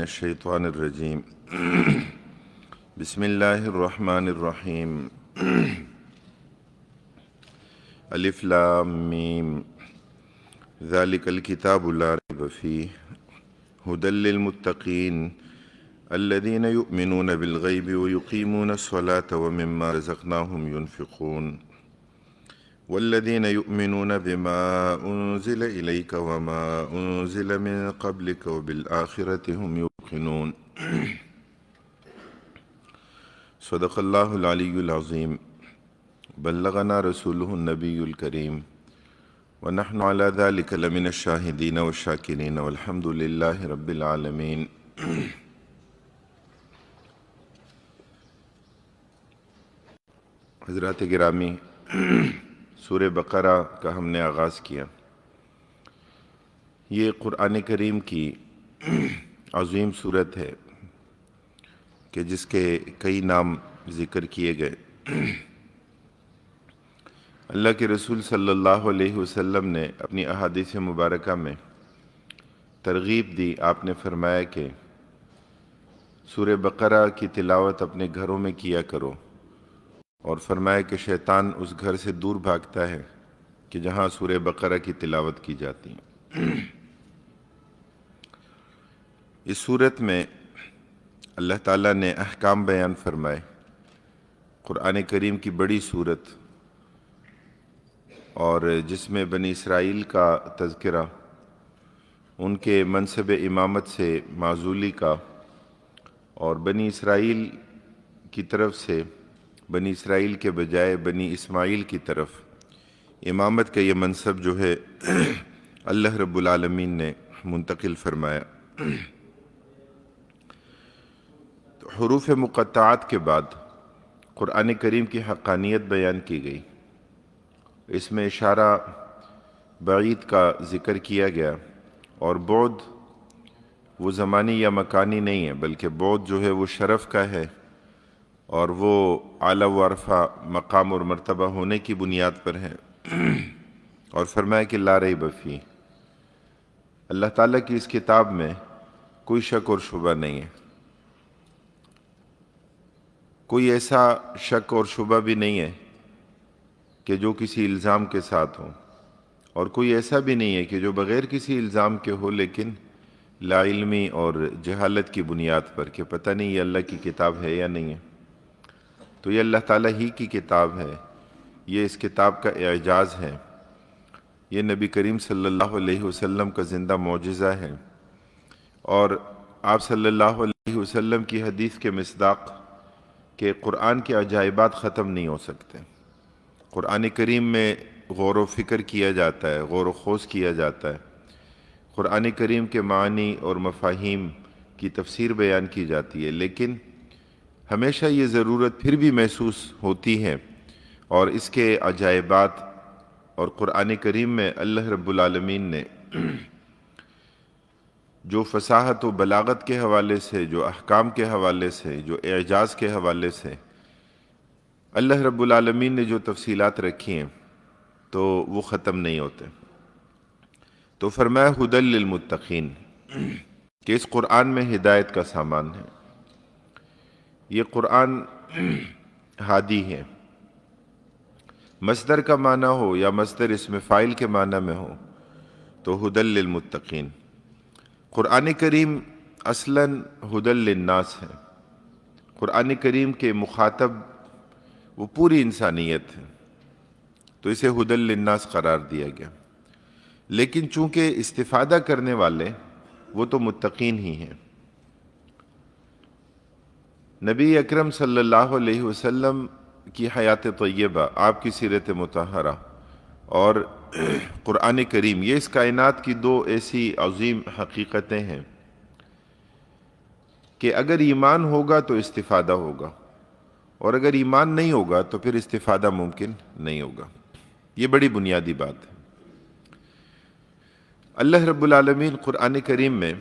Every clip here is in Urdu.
الشیطان الرجیم بسم اللہ الرحمن الرحیم الف لام میم ذالک الکتاب لا ریب فیہ ھدی للمتقین الذین یؤمنون بالغیب ویقیمون الصلاة ومما رزقناہم ینفقون والذین یؤمنون بما انزل الیک وما انزل من قبلک وبالآخرۃ هم یوقنون صدق اللہ العلی العظیم بلغنا رسولہ النبی الکریم ونحن علی ذلک لمن الشاہدین والشاکرین والحمد للہ رب العالمین۔ حضرات گرامی، سورہ بقرہ کا ہم نے آغاز کیا۔ یہ قرآن کریم کی عظیم سورت ہے کہ جس کے کئی نام ذکر کیے گئے۔ اللہ کے رسول صلی اللہ علیہ وسلم نے اپنی احادیث مبارکہ میں ترغیب دی۔ آپ نے فرمایا کہ سورہ بقرہ کی تلاوت اپنے گھروں میں کیا کرو، اور فرمایا کہ شیطان اس گھر سے دور بھاگتا ہے کہ جہاں سورہ بقرہ کی تلاوت کی جاتی ہے۔ اس سورت میں اللہ تعالیٰ نے احکام بیان فرمائے۔ قرآن کریم کی بڑی سورت، اور جس میں بنی اسرائیل کا تذکرہ، ان کے منصب امامت سے معزولی کا، اور بنی اسرائیل کی طرف سے بنی اسرائیل کے بجائے بنی اسماعیل کی طرف امامت کا یہ منصب جو ہے اللہ رب العالمین نے منتقل فرمایا۔ تو حروف مقطعات کے بعد قرآن کریم کی حقانیت بیان کی گئی۔ اس میں اشارہ بعید کا ذکر کیا گیا، اور بعد وہ زمانی یا مکانی نہیں ہے، بلکہ بعد جو ہے وہ شرف کا ہے، اور وہ اعلیٰ و عرفہ مقام اور مرتبہ ہونے کی بنیاد پر ہے۔ اور فرمایا کہ لا ریب فیہ، اللہ تعالیٰ کی اس کتاب میں کوئی شک اور شبہ نہیں ہے۔ کوئی ایسا شک اور شبہ بھی نہیں ہے کہ جو کسی الزام کے ساتھ ہو، اور کوئی ایسا بھی نہیں ہے کہ جو بغیر کسی الزام کے ہو لیکن لا علمی اور جہالت کی بنیاد پر، کہ پتہ نہیں یہ اللہ کی کتاب ہے یا نہیں ہے۔ تو یہ اللہ تعالیٰ ہی کی کتاب ہے، یہ اس کتاب کا اعجاز ہے، یہ نبی کریم صلی اللہ علیہ وسلم کا زندہ معجزہ ہے، اور آپ صلی اللہ علیہ وسلم کی حدیث کے مصداق کہ قرآن کے عجائبات ختم نہیں ہو سکتے۔ قرآن کریم میں غور و فکر کیا جاتا ہے، غور و خوض کیا جاتا ہے، قرآن کریم کے معنی اور مفاہیم کی تفسیر بیان کی جاتی ہے، لیکن ہمیشہ یہ ضرورت پھر بھی محسوس ہوتی ہے، اور اس کے عجائبات اور قرآن کریم میں اللہ رب العالمین نے جو فصاحت و بلاغت کے حوالے سے، جو احکام کے حوالے سے، جو اعجاز کے حوالے سے اللہ رب العالمین نے جو تفصیلات رکھی ہیں تو وہ ختم نہیں ہوتے۔ تو فرمایا ھدی للمتقین، کہ اس قرآن میں ہدایت کا سامان ہے۔ یہ قرآن ہادی ہے، مصدر کا معنی ہو یا مصدر اسم فاعل کے معنی میں ہو تو ھدی للمتقین۔ قرآن کریم اصلاً ھدی للناس ہے۔ قرآن کریم کے مخاطب وہ پوری انسانیت ہے، تو اسے ھدی للناس قرار دیا گیا، لیکن چونکہ استفادہ کرنے والے وہ تو متقین ہی ہیں۔ نبی اکرم صلی اللہ علیہ وسلم کی حیات طیبہ، آپ کی سیرت مطہرہ اور قرآن کریم، یہ اس کائنات کی دو ایسی عظیم حقیقتیں ہیں کہ اگر ایمان ہوگا تو استفادہ ہوگا، اور اگر ایمان نہیں ہوگا تو پھر استفادہ ممکن نہیں ہوگا۔ یہ بڑی بنیادی بات ہے۔ اللہ رب العالمین قرآن کریم میں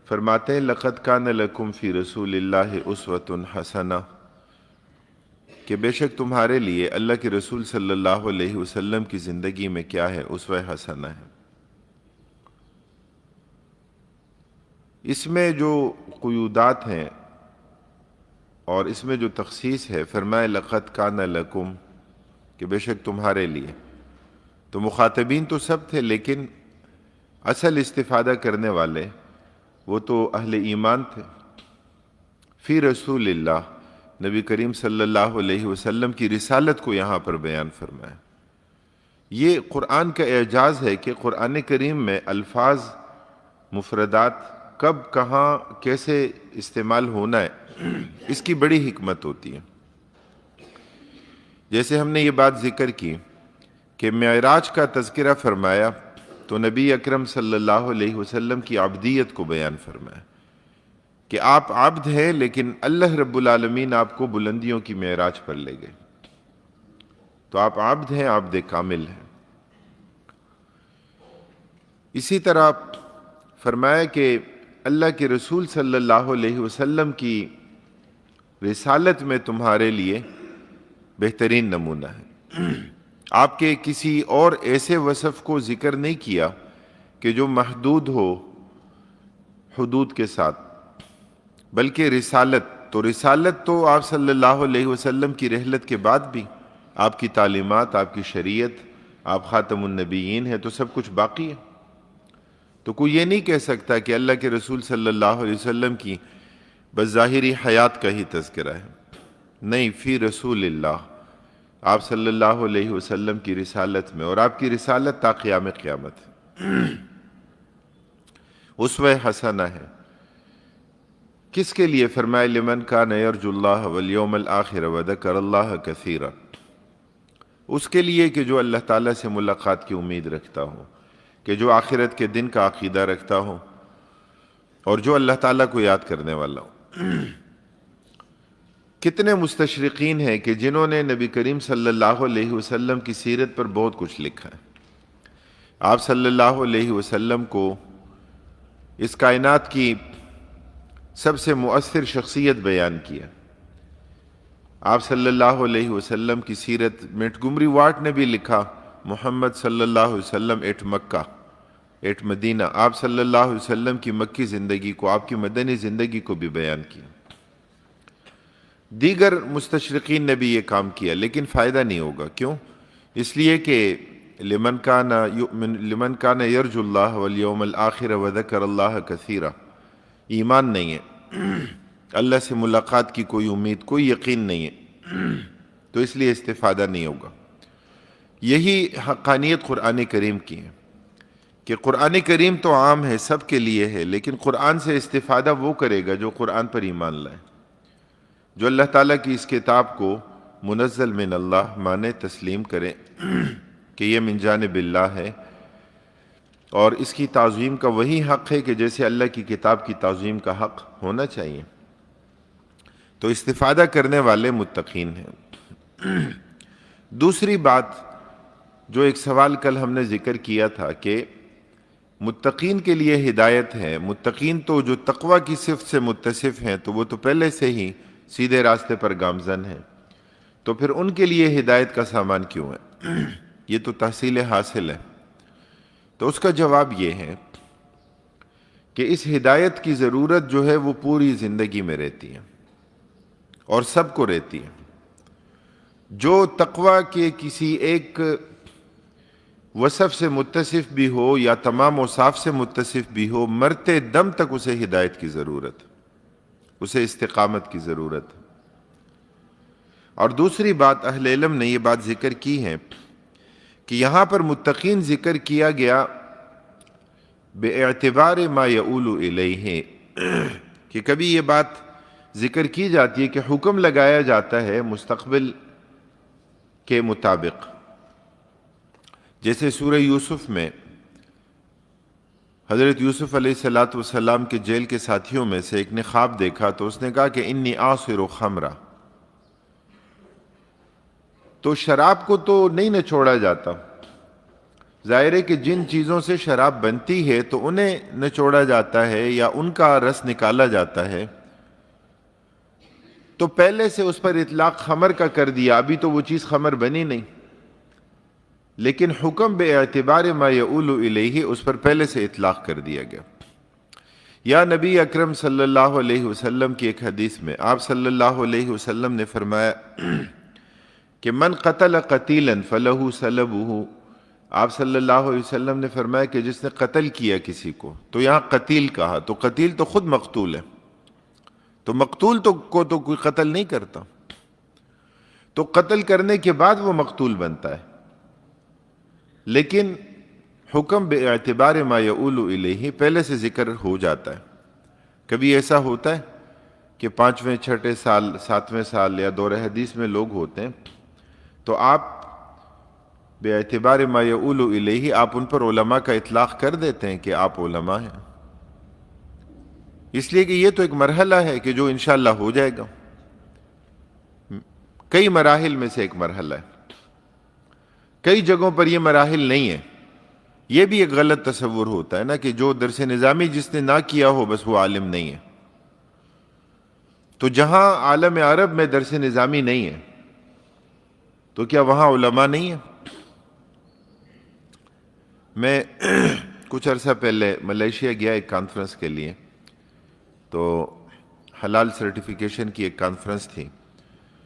فرماتے ہیں لَقَدْ كَانَ لَكُمْ فِي رَسُولِ اللَّهِ أُسْوَةٌ حَسَنَةٌ، کہ بے شک تمہارے لیے اللہ کے رسول صلی اللہ علیہ وسلم کی زندگی میں کیا ہے؟ اسوہ حسنہ ہے۔ اس میں جو قیودات ہیں اور اس میں جو تخصیص ہے، فرمائے لقد کان لکم، کہ بے شک تمہارے لیے، تو مخاطبین تو سب تھے، لیکن اصل استفادہ کرنے والے وہ تو اہل ایمان تھے۔ فی رسول اللہ، نبی کریم صلی اللہ علیہ وسلم کی رسالت کو یہاں پر بیان فرمایا۔ یہ قرآن کا اعجاز ہے کہ قرآن کریم میں الفاظ، مفردات کب، کہاں، کیسے استعمال ہونا ہے، اس کی بڑی حکمت ہوتی ہے۔ جیسے ہم نے یہ بات ذکر کی کہ معراج کا تذکرہ فرمایا تو نبی اکرم صلی اللہ علیہ وسلم کی عبدیت کو بیان فرمایا کہ آپ عبد ہیں، لیکن اللہ رب العالمین آپ کو بلندیوں کی معراج پر لے گئے، تو آپ عبد ہیں، عبد کامل ہیں۔ اسی طرح فرمایا کہ اللہ کے رسول صلی اللہ علیہ وسلم کی رسالت میں تمہارے لیے بہترین نمونہ ہے۔ آپ کے کسی اور ایسے وصف کو ذکر نہیں کیا کہ جو محدود ہو حدود کے ساتھ، بلکہ رسالت تو آپ صلی اللہ علیہ وسلم کی رحلت کے بعد بھی آپ کی تعلیمات، آپ کی شریعت، آپ خاتم النبیین ہیں، تو سب کچھ باقی ہے۔ تو کوئی یہ نہیں کہہ سکتا کہ اللہ کے رسول صلی اللہ علیہ وسلم کی بس ظاہری حیات کا ہی تذکرہ ہے، نہیں، فی رسول اللہ، آپ صلی اللہ علیہ وسلم کی رسالت میں، اور آپ کی رسالت تا قیام قیامت ہے، اسوہ حسنہ ہے۔ کس کے لیے؟ فرمائے لمن کان یرجو اللہ والیوم الآخر وذکر اللہ کثیرا، اس کے لیے کہ جو اللہ تعالیٰ سے ملاقات کی امید رکھتا ہو، کہ جو آخرت کے دن کا عقیدہ رکھتا ہو، اور جو اللہ تعالیٰ کو یاد کرنے والا ہو۔ کتنے مستشرقین ہیں کہ جنہوں نے نبی کریم صلی اللہ علیہ وسلم کی سیرت پر بہت کچھ لکھا ہے۔ آپ صلی اللہ علیہ وسلم کو اس کائنات کی سب سے مؤثر شخصیت بیان کیا۔ آپ صلی اللہ علیہ وسلم کی سیرت منٹگمری واٹ نے بھی لکھا، محمد صلی اللہ علیہ وسلم ایٹ مکہ ایٹ مدینہ، آپ صلی اللہ علیہ وسلم کی مکی زندگی کو، آپ کی مدنی زندگی کو بھی بیان کیا۔ دیگر مستشرقین نے بھی یہ کام کیا، لیکن فائدہ نہیں ہوگا۔ کیوں؟ اس لیے کہ لمن کان یرجو اللہ والیوم الآخر وذکر اللہ کثیرا، ایمان نہیں ہے، اللہ سے ملاقات کی کوئی امید، کوئی یقین نہیں ہے، تو اس لیے استفادہ نہیں ہوگا۔ یہی حقانیت قرآن کریم کی ہے کہ قرآن کریم تو عام ہے، سب کے لیے ہے، لیکن قرآن سے استفادہ وہ کرے گا جو قرآن پر ایمان لائے، جو اللہ تعالیٰ کی اس کتاب کو منزل من اللہ مانے، تسلیم کرے کہ یہ من جانب اللہ ہے، اور اس کی تعظیم کا وہی حق ہے کہ جیسے اللہ کی کتاب کی تعظیم کا حق ہونا چاہیے، تو استفادہ کرنے والے متقین ہیں۔ دوسری بات، جو ایک سوال کل ہم نے ذکر کیا تھا کہ متقین کے لیے ہدایت ہے، متقین تو جو تقوی کی صفت سے متصف ہیں تو وہ تو پہلے سے ہی سیدھے راستے پر گامزن ہیں، تو پھر ان کے لیے ہدایت کا سامان کیوں ہے؟ یہ تو تحصیل حاصل ہے۔ تو اس کا جواب یہ ہے کہ اس ہدایت کی ضرورت جو ہے وہ پوری زندگی میں رہتی ہے، اور سب کو رہتی ہے۔ جو تقوی کے کسی ایک وصف سے متصف بھی ہو یا تمام اوصاف سے متصف بھی ہو، مرتے دم تک اسے ہدایت کی ضرورت، اسے استقامت کی ضرورت۔ اور دوسری بات، اہل علم نے یہ بات ذکر کی ہے کہ یہاں پر متقین ذکر کیا گیا باعتبار ما یؤول الیہ، کہ کبھی یہ بات ذکر کی جاتی ہے کہ حکم لگایا جاتا ہے مستقبل کے مطابق، جیسے سورہ یوسف میں حضرت یوسف علیہ السلام کے جیل کے ساتھیوں میں سے ایک نے خواب دیکھا، تو اس نے کہا کہ انی آصر خمرہ، تو شراب کو تو نہیں نچوڑا جاتا، ظاہر ہے کہ جن چیزوں سے شراب بنتی ہے تو انہیں نچوڑا جاتا ہے یا ان کا رس نکالا جاتا ہے، تو پہلے سے اس پر اطلاق خمر کا کر دیا، ابھی تو وہ چیز خمر بنی نہیں، لیکن حکم بے اعتبار ما یؤول الیہ اس پر پہلے سے اطلاق کر دیا گیا۔ یا نبی اکرم صلی اللہ علیہ وسلم کی ایک حدیث میں آپ صلی اللہ علیہ وسلم نے فرمایا کہ من قتل قتیلا فلہ سلبہ، آپ صلی اللہ علیہ وسلم نے فرمایا کہ جس نے قتل کیا کسی کو، تو یہاں قتیل کہا، تو قتیل تو خود مقتول ہے، تو مقتول کو تو کوئی قتل نہیں کرتا، تو قتل کرنے کے بعد وہ مقتول بنتا ہے، لیکن حکم بے اعتبار ما یؤول الیہ پہلے سے ذکر ہو جاتا ہے۔ کبھی ایسا ہوتا ہے کہ 5ویں 6 سال 7ویں سال یا دور حدیث میں لوگ ہوتے ہیں، تو آپ بے اعتبار ما یؤول الیہ آپ ان پر علماء کا اطلاق کر دیتے ہیں کہ آپ علماء ہیں، اس لیے کہ یہ تو ایک مرحلہ ہے کہ جو انشاءاللہ ہو جائے گا، کئی مراحل میں سے ایک مرحلہ ہے، کئی جگہوں پر یہ مراحل نہیں ہے۔ یہ بھی ایک غلط تصور ہوتا ہے نا کہ جو درس نظامی جس نے نہ کیا ہو بس وہ عالم نہیں ہے، تو جہاں عالم عرب میں درس نظامی نہیں ہے تو کیا وہاں علماء نہیں ہیں؟ میں کچھ عرصہ پہلے ملیشیا گیا ایک کانفرنس کے لیے، تو حلال سرٹیفیکیشن کی ایک کانفرنس تھی،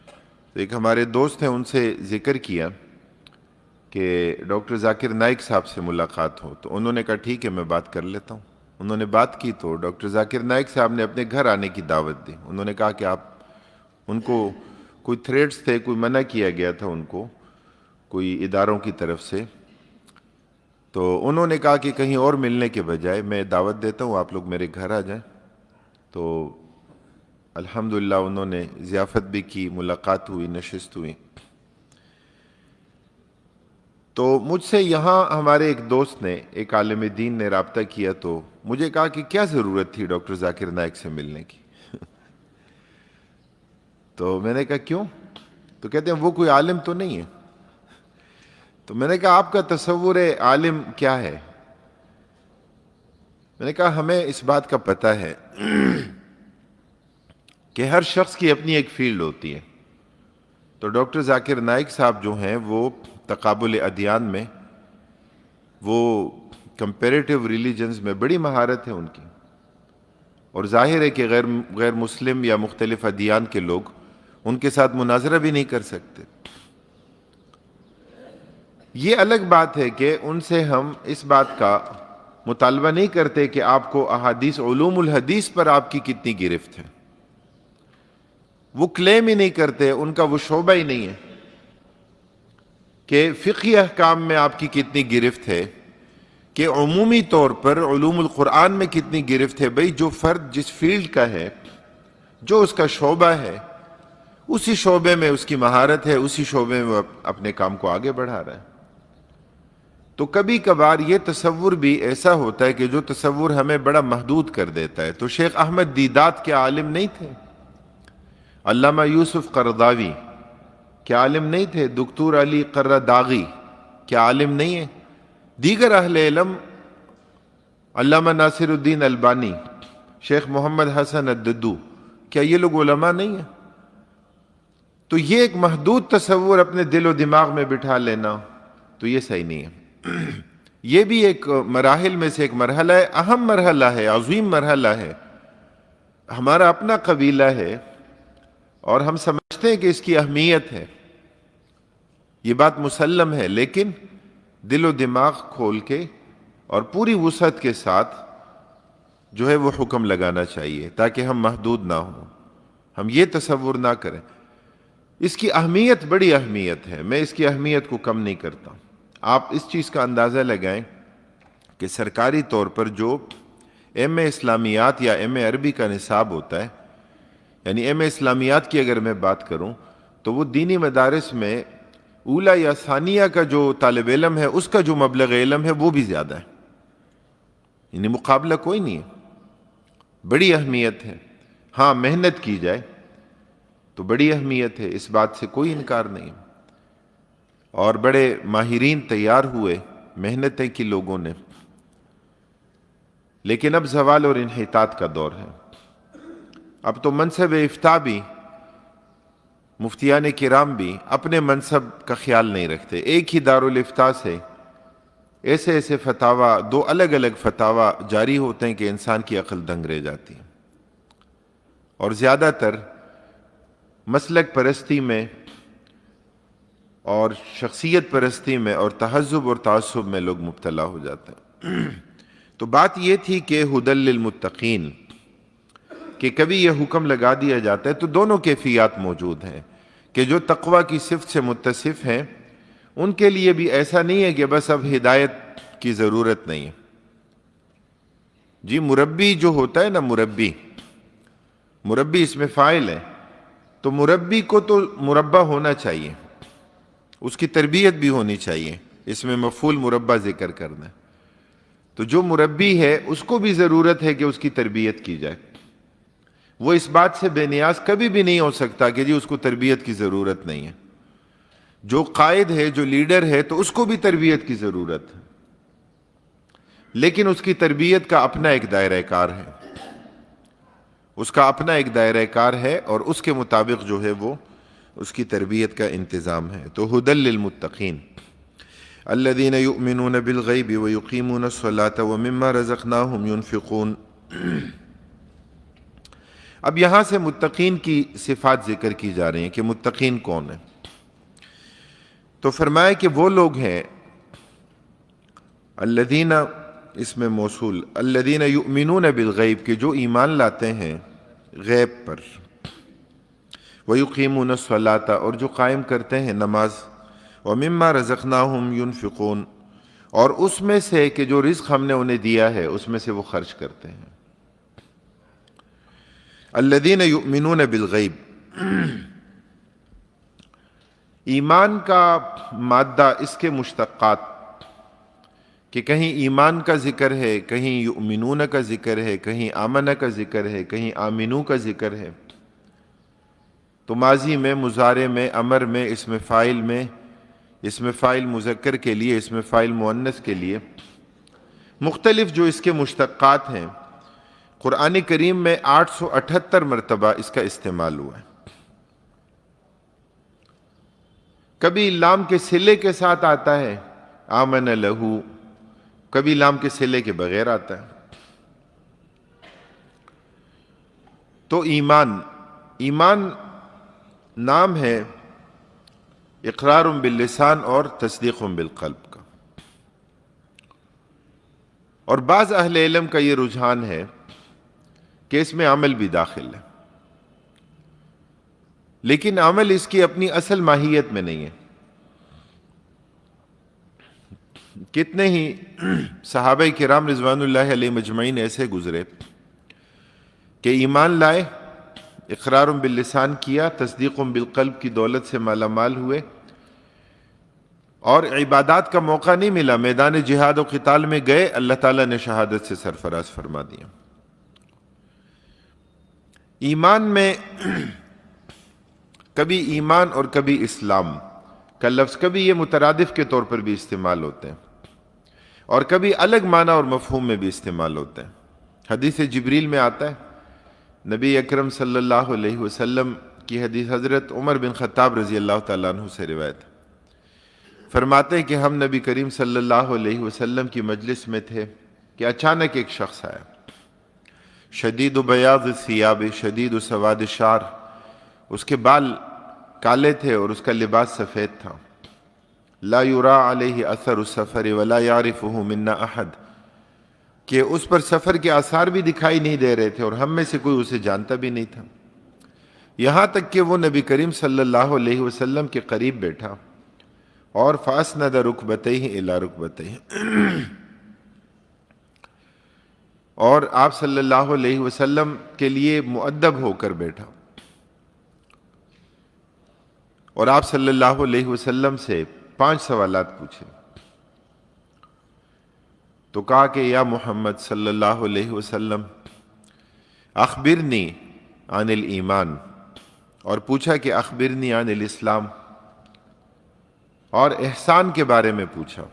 تو ایک ہمارے دوست ہیں ان سے ذکر کیا کہ ڈاکٹر ذاکر نائک صاحب سے ملاقات ہو، تو انہوں نے کہا ٹھیک ہے میں بات کر لیتا ہوں۔ انہوں نے بات کی تو ڈاکٹر ذاکر نائک صاحب نے اپنے گھر آنے کی دعوت دی۔ انہوں نے کہا کہ آپ ان کو کوئی تھریٹس تھے، کوئی منع کیا گیا تھا ان کو کوئی اداروں کی طرف سے، تو انہوں نے کہا کہ کہیں اور ملنے کے بجائے میں دعوت دیتا ہوں آپ لوگ میرے گھر آ جائیں، تو الحمدللہ انہوں نے ضیافت بھی کی، ملاقات ہوئی، نشست ہوئی۔ تو مجھ سے یہاں ہمارے ایک دوست نے، ایک عالم دین نے رابطہ کیا، تو مجھے کہا کہ کیا ضرورت تھی ڈاکٹر ذاکر نائک سے ملنے کی؟ تو میں نے کہا کیوں؟ تو کہتے ہیں وہ کوئی عالم تو نہیں ہے۔ تو میں نے کہا آپ کا تصور عالم کیا ہے؟ میں نے کہا ہمیں اس بات کا پتہ ہے کہ ہر شخص کی اپنی ایک فیلڈ ہوتی ہے، تو ڈاکٹر ذاکر نائک صاحب جو ہیں وہ تقابل ادیان میں، وہ کمپیریٹیو ریلیجنز میں بڑی مہارت ہے ان کی، اور ظاہر ہے کہ غیر مسلم یا مختلف ادیان کے لوگ ان کے ساتھ مناظرہ بھی نہیں کر سکتے۔ یہ الگ بات ہے کہ ان سے ہم اس بات کا مطالبہ نہیں کرتے کہ آپ کو احادیث علوم الحدیث پر آپ کی کتنی گرفت ہے، وہ کلیم ہی نہیں کرتے، ان کا وہ شعبہ ہی نہیں ہے کہ فقہی احکام میں آپ کی کتنی گرفت ہے، کہ عمومی طور پر علوم القرآن میں کتنی گرفت ہے۔ بھئی جو فرد جس فیلڈ کا ہے، جو اس کا شعبہ ہے، اسی شعبے میں اس کی مہارت ہے، اسی شعبے میں وہ اپنے کام کو آگے بڑھا رہا ہے۔ تو کبھی کبھار یہ تصور بھی ایسا ہوتا ہے کہ جو تصور ہمیں بڑا محدود کر دیتا ہے۔ تو شیخ احمد دیدات کے عالم نہیں تھے؟ علامہ یوسف قرضاوی کیا عالم نہیں تھے؟ دکتور علی قراداغی کیا عالم نہیں ہے؟ دیگر اہل علم، علامہ ناصر الدین البانی، شیخ محمد حسن الددو، کیا یہ لوگ علماء نہیں ہیں؟ تو یہ ایک محدود تصور اپنے دل و دماغ میں بٹھا لینا تو یہ صحیح نہیں ہے۔ یہ بھی ایک مراحل میں سے ایک مرحلہ ہے، اہم مرحلہ ہے، عظیم مرحلہ ہے۔ ہمارا اپنا قبیلہ ہے اور ہم سمجھتے ہیں کہ اس کی اہمیت ہے، یہ بات مسلم ہے، لیکن دل و دماغ کھول کے اور پوری وسعت کے ساتھ جو ہے وہ حکم لگانا چاہیے تاکہ ہم محدود نہ ہوں، ہم یہ تصور نہ کریں۔ اس کی اہمیت بڑی اہمیت ہے، میں اس کی اہمیت کو کم نہیں کرتا۔ آپ اس چیز کا اندازہ لگائیں کہ سرکاری طور پر جو ایم اے اسلامیات یا ایم اے عربی کا نصاب ہوتا ہے، یعنی ایم اے اسلامیات کی اگر میں بات کروں تو وہ دینی مدارس میں اولا یا ثانیہ کا جو طالب علم ہے اس کا جو مبلغ علم ہے وہ بھی زیادہ ہے، یعنی مقابلہ کوئی نہیں ہے، بڑی اہمیت ہے۔ ہاں محنت کی جائے تو بڑی اہمیت ہے، اس بات سے کوئی انکار نہیں، اور بڑے ماہرین تیار ہوئے محنتیں کی لوگوں نے، لیکن اب زوال اور انحطاط کا دور ہے۔ اب تو منصب افتاء بھی، مفتیان کرام بھی اپنے منصب کا خیال نہیں رکھتے، ایک ہی دارالافتاء سے ایسے ایسے فتاوا، دو الگ الگ فتاوا جاری ہوتے ہیں کہ انسان کی عقل دنگ رہ جاتی ہے۔ اور زیادہ تر مسلک پرستی میں اور شخصیت پرستی میں اور تہذب اور تعصب میں لوگ مبتلا ہو جاتے ہیں۔ تو بات یہ تھی کہ ھدی للمتقین، کہ کبھی یہ حکم لگا دیا جاتا ہے تو دونوں کیفیات موجود ہیں، کہ جو تقوی کی صفت سے متصف ہیں ان کے لیے بھی ایسا نہیں ہے کہ بس اب ہدایت کی ضرورت نہیں ہے۔ جی مربی جو ہوتا ہے نا، مربی اس میں فاعل ہے، تو مربی کو تو مربع ہونا چاہیے، اس کی تربیت بھی ہونی چاہیے، اس میں مفعول مربع ذکر کرنا ہے۔ تو جو مربی ہے اس کو بھی ضرورت ہے کہ اس کی تربیت کی جائے۔ وہ اس بات سے بے نیاز کبھی بھی نہیں ہو سکتا کہ جی اس کو تربیت کی ضرورت نہیں ہے۔ جو قائد ہے، جو لیڈر ہے، تو اس کو بھی تربیت کی ضرورت ہے، لیکن اس کی تربیت کا اپنا ایک دائرہ کار ہے، اس کا اپنا ایک دائرہ کار ہے، اور اس کے مطابق جو ہے وہ اس کی تربیت کا انتظام ہے۔ تو ھدی للمتقین الذین یؤمنون بالغیب ویقیمون الصلاۃ ومما رزقناہم ینفقون۔ اب یہاں سے متقین کی صفات ذکر کی جا رہی ہیں کہ متقین کون ہیں۔ تو فرمایا کہ وہ لوگ ہیں الذین، اس میں موصول، الذین یؤمنون بالغیب، کہ جو ایمان لاتے ہیں غیب پر، ویقیمون الصلاۃ، اور جو قائم کرتے ہیں نماز، ومما رزقناہم ینفقون، اور اس میں سے کہ جو رزق ہم نے انہیں دیا ہے اس میں سے وہ خرچ کرتے ہیں۔ الذین یؤمنون بالغیب، ایمان کا مادہ، اس کے مشتقات، کہ کہیں ایمان کا ذکر ہے، کہیں یؤمنون کا ذکر ہے، کہیں آمن کا ذکر ہے، کہیں آمنو کا ذکر ہے۔ تو ماضی میں، مضارع میں، امر میں، اسم فاعل میں، اسم فاعل مذکر کے لیے، اسم فاعل مؤنث کے لیے، مختلف جو اس کے مشتقات ہیں، قرآن کریم میں 878 مرتبہ اس کا استعمال ہوا ہے۔ کبھی لام کے صلے کے ساتھ آتا ہے، آمن لہو، کبھی لام کے صلے کے بغیر آتا ہے۔ تو ایمان نام ہے اقرار باللسان اور تصدیق بالقلب کا، اور بعض اہل علم کا یہ رجحان ہے کہ اس میں عمل بھی داخل ہے، لیکن عمل اس کی اپنی اصل ماہیت میں نہیں ہے۔ کتنے ہی صحابہ کرام رضوان اللہ علیہ مجمعین ایسے گزرے کہ ایمان لائے، اقرار باللسان کیا، تصدیق بالقلب کی دولت سے مالا مال ہوئے، اور عبادات کا موقع نہیں ملا، میدان جہاد و قتال میں گئے، اللہ تعالیٰ نے شہادت سے سرفراز فرما دیا۔ ایمان میں کبھی ایمان اور کبھی اسلام کا لفظ، کبھی یہ مترادف کے طور پر بھی استعمال ہوتے ہیں، اور کبھی الگ معنی اور مفہوم میں بھی استعمال ہوتے ہیں۔ حدیث جبریل میں آتا ہے، نبی اکرم صلی اللہ علیہ وسلم کی حدیث، حضرت عمر بن خطاب رضی اللہ تعالیٰ عنہ سے روایت ہے، فرماتے ہیں کہ ہم نبی کریم صلی اللہ علیہ وسلم کی مجلس میں تھے کہ اچانک ایک شخص آیا، شدید بیاض الثیاب شدید سواد الشعر، اس کے بال کالے تھے اور اس کا لباس سفید تھا، لا یرا علیہ اثر السفر ولا یعرفہ منا احد، کہ اس پر سفر کے آثار بھی دکھائی نہیں دے رہے تھے اور ہم میں سے کوئی اسے جانتا بھی نہیں تھا، یہاں تک کہ وہ نبی کریم صلی اللہ علیہ وسلم کے قریب بیٹھا اور فاسند رکبتیہ الی رکبتیہ، اور آپ صلی اللہ علیہ وسلم کے لیے مؤدب ہو کر بیٹھا، اور آپ صلی اللہ علیہ وسلم سے 5 سوالات پوچھے۔ تو کہا کہ یا محمد صلی اللہ علیہ وسلم اخبرنی عن الایمان، اور پوچھا کہ اخبرنی عن الاسلام، اور احسان کے بارے میں پوچھا،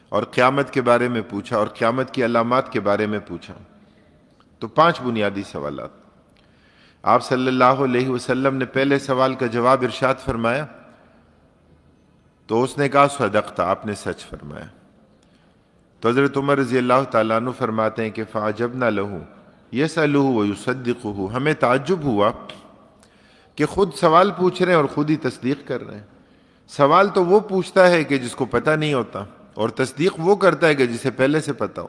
اور قیامت کے بارے میں پوچھا، اور قیامت کی علامات کے بارے میں پوچھا۔ تو 5 بنیادی سوالات۔ آپ صلی اللہ علیہ وسلم نے پہلے سوال کا جواب ارشاد فرمایا تو اس نے کہا صدقت، آپ نے سچ فرمایا۔ تو حضرت عمر رضی اللہ تعالیٰ عنہ فرماتے ہیں کہ فَعَجَبْنَا لَهُ يَسْأَلُهُ وَيُصَدِّقُهُ، ہمیں تعجب ہوا کہ خود سوال پوچھ رہے ہیں اور خود ہی تصدیق کر رہے ہیں۔ سوال تو وہ پوچھتا ہے کہ جس کو پتہ نہیں ہوتا، اور تصدیق وہ کرتا ہے کہ جسے پہلے سے پتہ ہو۔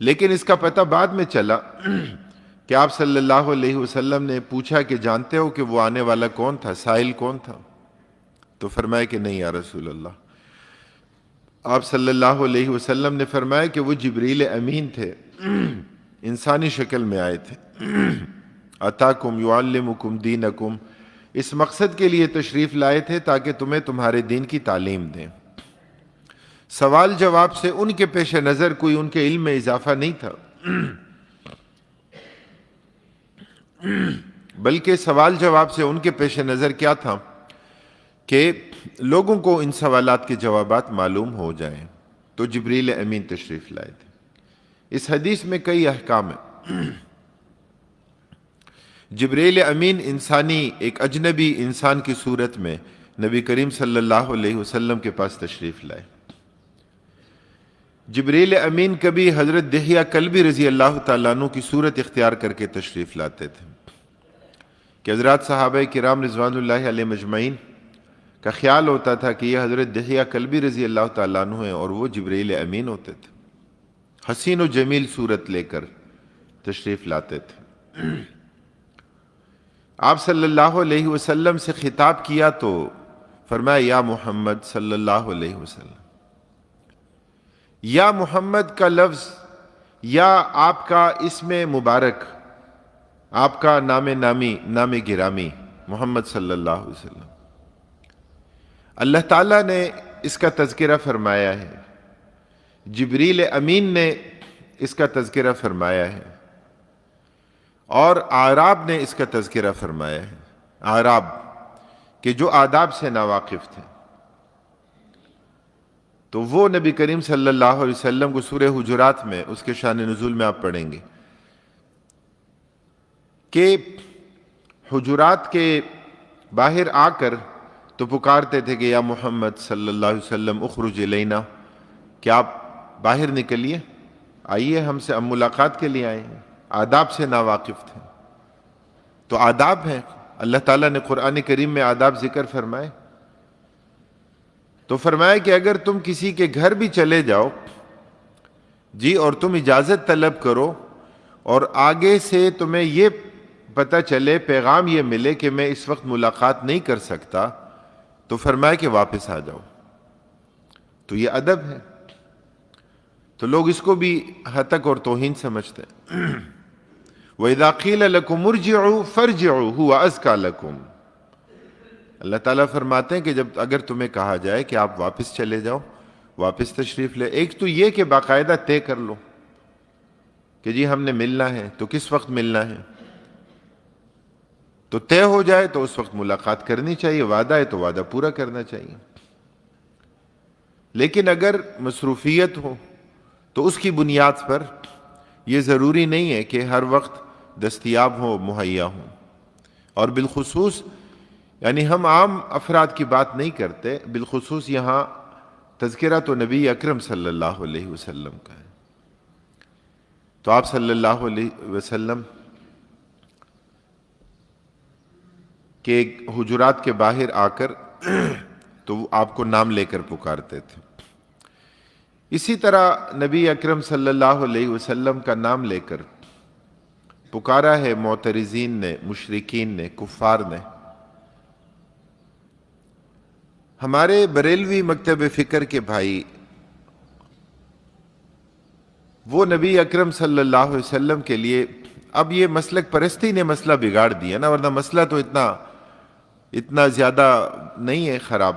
لیکن اس کا پتہ بعد میں چلا کہ آپ صلی اللہ علیہ وسلم نے پوچھا کہ جانتے ہو کہ وہ آنے والا کون تھا، سائل کون تھا؟ تو فرمایا کہ نہیں یا رسول اللہ۔ آپ صلی اللہ علیہ وسلم نے فرمایا کہ وہ جبریل امین تھے، انسانی شکل میں آئے تھے۔ اتاکم یعلمکم دینکم، اس مقصد کے لیے تشریف لائے تھے تاکہ تمہیں تمہارے دین کی تعلیم دیں۔ سوال جواب سے ان کے پیش نظر کوئی ان کے علم میں اضافہ نہیں تھا، بلکہ سوال جواب سے ان کے پیش نظر کیا تھا کہ لوگوں کو ان سوالات کے جوابات معلوم ہو جائیں۔ تو جبریل امین تشریف لائے تھے۔ اس حدیث میں کئی احکام ہیں۔ جبریل امین انسانی، ایک اجنبی انسان کی صورت میں نبی کریم صلی اللہ علیہ وسلم کے پاس تشریف لائے۔ جبریل امین کبھی حضرت دحیہ کلبی رضی اللہ تعالیٰ عنہ کی صورت اختیار کر کے تشریف لاتے تھے کہ حضرات صحابہ کرام رضوان اللہ علیہ مجمعین کا خیال ہوتا تھا کہ یہ حضرت دحیہ کلبی رضی اللہ تعالیٰ عنہ ہیں، اور وہ جبریل امین ہوتے تھے۔ حسین و جمیل صورت لے کر تشریف لاتے تھے۔ آپ صلی اللہ علیہ وسلم سے خطاب کیا تو فرمایا یا محمد صلی اللہ علیہ وسلم۔ یا محمد کا لفظ یا آپ کا اسم مبارک، آپ کا نام نامی، نام گرامی محمد صلی اللہ علیہ وسلم، اللہ تعالیٰ نے اس کا تذکرہ فرمایا ہے، جبریل امین نے اس کا تذکرہ فرمایا ہے، اور اعراب نے اس کا تذکرہ فرمایا ہے۔ اعراب کہ جو آداب سے ناواقف تھے، تو وہ نبی کریم صلی اللہ علیہ وسلم کو سورہ حجرات میں اس کے شان نزول میں آپ پڑھیں گے کہ حجرات کے باہر آ کر تو پکارتے تھے کہ یا محمد صلی اللہ علیہ وسلم اخرج الینا، کہ آپ باہر نکلیے، آئیے ہم سے، ہم ملاقات کے لیے آئے ہیں۔ آداب سے ناواقف تھے۔ تو آداب ہیں، اللہ تعالیٰ نے قرآن کریم میں آداب ذکر فرمائے، تو فرمایا کہ اگر تم کسی کے گھر بھی چلے جاؤ جی اور تم اجازت طلب کرو اور آگے سے تمہیں یہ پتہ چلے، پیغام یہ ملے کہ میں اس وقت ملاقات نہیں کر سکتا، تو فرمایا کہ واپس آ جاؤ۔ تو یہ ادب ہے۔ تو لوگ اس کو بھی ہتک اور توہین سمجھتے ہیں۔ وَإِذَا قِيلَ لَكُمُ ارْجِعُوا فَارْجِعُوا هُوَ أَزْكَىٰ لَكُمْ، اللہ تعالیٰ فرماتے ہیں کہ جب اگر تمہیں کہا جائے کہ آپ واپس چلے جاؤ، واپس تشریف لے، ایک تو یہ کہ باقاعدہ طے کر لو کہ جی ہم نے ملنا ہے، تو کس وقت ملنا ہے، تو طے ہو جائے تو اس وقت ملاقات کرنی چاہیے، وعدہ ہے تو وعدہ پورا کرنا چاہیے۔ لیکن اگر مصروفیت ہو تو اس کی بنیاد پر یہ ضروری نہیں ہے کہ ہر وقت دستیاب ہو، مہیا ہو۔ اور بالخصوص یعنی ہم عام افراد کی بات نہیں کرتے، بالخصوص یہاں تذکرہ تو نبی اکرم صلی اللہ علیہ وسلم کا ہے۔ تو آپ صلی اللہ علیہ وسلم کے حجرات کے باہر آ کر تو وہ آپ کو نام لے کر پکارتے تھے۔ اسی طرح نبی اکرم صلی اللہ علیہ وسلم کا نام لے کر پکارا ہے معترضین نے، مشرکین نے، کفار نے۔ ہمارے بریلوی مکتب فکر کے بھائی، وہ نبی اکرم صلی اللہ علیہ وسلم کے لیے، اب یہ مسلک پرستی نے مسئلہ بگاڑ دیا نا، ورنہ مسئلہ تو اتنا زیادہ نہیں ہے خراب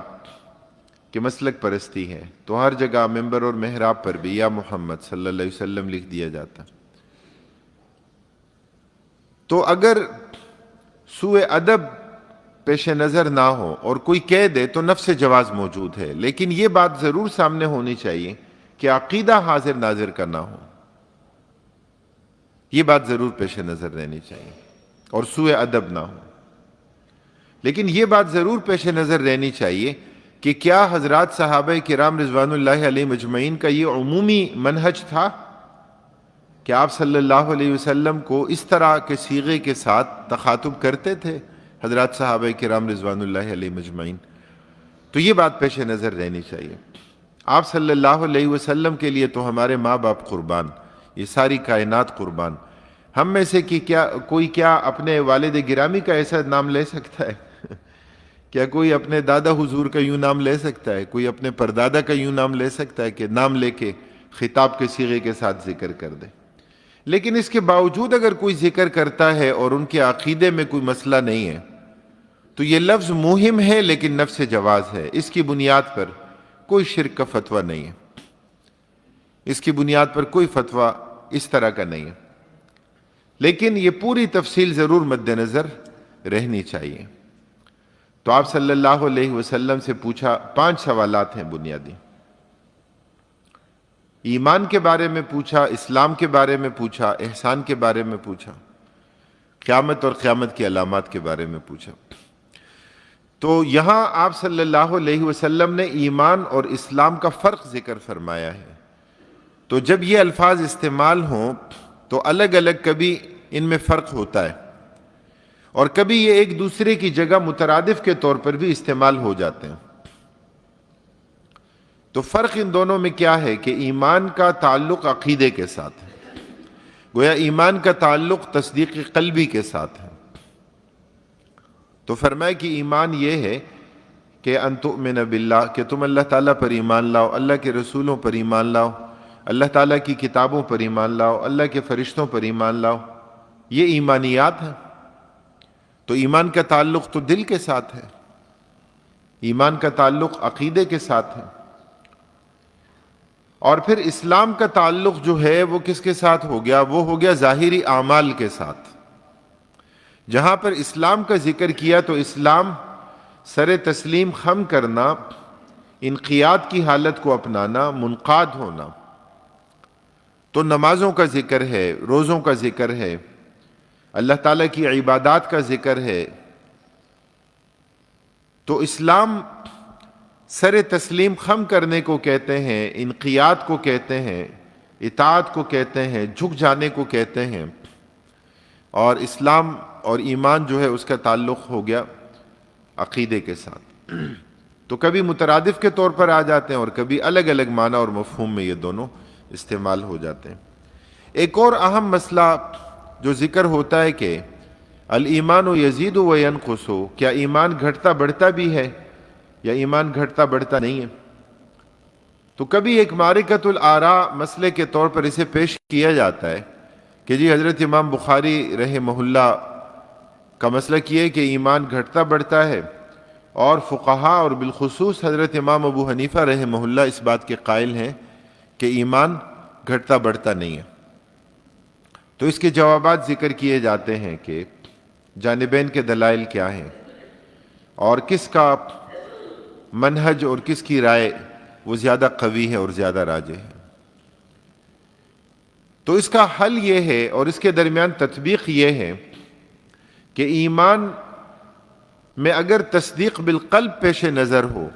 کہ مسلک پرستی ہے، تو ہر جگہ ممبر اور محراب پر بھی یا محمد صلی اللہ علیہ وسلم لکھ دیا جاتا۔ تو اگر سوء ادب پیش نظر نہ ہو اور کوئی کہہ دے تو نفس جواز موجود ہے، لیکن یہ بات ضرور سامنے ہونی چاہیے کہ عقیدہ حاضر ناظر کا نہ ہو، یہ بات ضرور پیش نظر رہنی چاہیے، اور سوء ادب نہ ہو۔ لیکن یہ بات ضرور پیش نظر رہنی چاہیے کہ کیا حضرات صحابہ کرام رضوان اللہ علیہ مجمعین کا یہ عمومی منہج تھا کہ آپ صلی اللہ علیہ وسلم کو اس طرح کے صیغے کے ساتھ تخاطب کرتے تھے حضرات صحابہ کرام رضوان اللہ علیہ مجمعین؟ تو یہ بات پیش نظر رہنی چاہیے۔ آپ صلی اللہ علیہ وسلم کے لیے تو ہمارے ماں باپ قربان، یہ ساری کائنات قربان۔ ہم میں سے کوئی کیا اپنے والد گرامی کا ایسا نام لے سکتا ہے؟ کیا کوئی اپنے دادا حضور کا یوں نام لے سکتا ہے؟ کوئی اپنے پردادا کا یوں نام لے سکتا ہے کہ نام لے کے خطاب کے صیغے کے ساتھ ذکر کر دے؟ لیکن اس کے باوجود اگر کوئی ذکر کرتا ہے اور ان کے عقیدے میں کوئی مسئلہ نہیں ہے تو یہ لفظ مہم ہے لیکن نفس جواز ہے، اس کی بنیاد پر کوئی شرک کا فتویٰ نہیں ہے، اس کی بنیاد پر کوئی فتویٰ اس طرح کا نہیں ہے، لیکن یہ پوری تفصیل ضرور مد نظر رہنی چاہیے۔ تو آپ صلی اللہ علیہ وسلم سے پوچھا، 5 سوالات ہیں بنیادی۔ ایمان کے بارے میں پوچھا، اسلام کے بارے میں پوچھا، احسان کے بارے میں پوچھا، قیامت اور قیامت کی علامات کے بارے میں پوچھا۔ تو یہاں آپ صلی اللہ علیہ وسلم نے ایمان اور اسلام کا فرق ذکر فرمایا ہے۔ تو جب یہ الفاظ استعمال ہوں تو الگ الگ کبھی ان میں فرق ہوتا ہے اور کبھی یہ ایک دوسرے کی جگہ مترادف کے طور پر بھی استعمال ہو جاتے ہیں۔ تو فرق ان دونوں میں کیا ہے کہ ایمان کا تعلق عقیدے کے ساتھ ہے، گویا ایمان کا تعلق تصدیق قلبی کے ساتھ ہے۔ تو فرمایا کہ ایمان یہ ہے کہ ان تؤمن باللہ، کہ تم اللہ تعالیٰ پر ایمان لاؤ، اللہ کے رسولوں پر ایمان لاؤ، اللہ تعالیٰ کی کتابوں پر ایمان لاؤ، اللہ کے فرشتوں پر ایمان لاؤ، یہ ایمانیات ہیں۔ تو ایمان کا تعلق تو دل کے ساتھ ہے، ایمان کا تعلق عقیدے کے ساتھ ہے۔ اور پھر اسلام کا تعلق جو ہے وہ کس کے ساتھ ہو گیا؟ وہ ہو گیا ظاہری اعمال کے ساتھ۔ جہاں پر اسلام کا ذکر کیا تو اسلام سر تسلیم خم کرنا، انقیاد کی حالت کو اپنانا، منقاد ہونا۔ تو نمازوں کا ذکر ہے، روزوں کا ذکر ہے، اللہ تعالیٰ کی عبادات کا ذکر ہے۔ تو اسلام سر تسلیم خم کرنے کو کہتے ہیں، انقیاد کو کہتے ہیں، اطاعت کو کہتے ہیں، جھک جانے کو کہتے ہیں۔ اور اسلام اور ایمان جو ہے اس کا تعلق ہو گیا عقیدے کے ساتھ۔ تو کبھی مترادف کے طور پر آ جاتے ہیں اور کبھی الگ الگ معنی اور مفہوم میں یہ دونوں استعمال ہو جاتے ہیں۔ ایک اور اہم مسئلہ جو ذکر ہوتا ہے کہ الایمان یزید و ینقص، کیا ایمان گھٹتا بڑھتا بھی ہے یا ایمان گھٹتا بڑھتا نہیں ہے؟ تو کبھی ایک معرکۃ الآراء مسئلے کے طور پر اسے پیش کیا جاتا ہے کہ جی حضرت امام بخاری رحمہ اللہ کا مسلک یہ ہے کہ ایمان گھٹتا بڑھتا ہے، اور فقہاء اور بالخصوص حضرت امام ابو حنیفہ رحمہ اللہ اس بات کے قائل ہیں کہ ایمان گھٹتا بڑھتا نہیں ہے۔ تو اس کے جوابات ذکر کیے جاتے ہیں کہ جانبین کے دلائل کیا ہیں اور کس کا منہج اور کس کی رائے وہ زیادہ قوی ہے اور زیادہ راجح ہے۔ تو اس کا حل یہ ہے اور اس کے درمیان تطبیق یہ ہے کہ ایمان میں اگر تصدیق بالقلب پیش نظر ہو،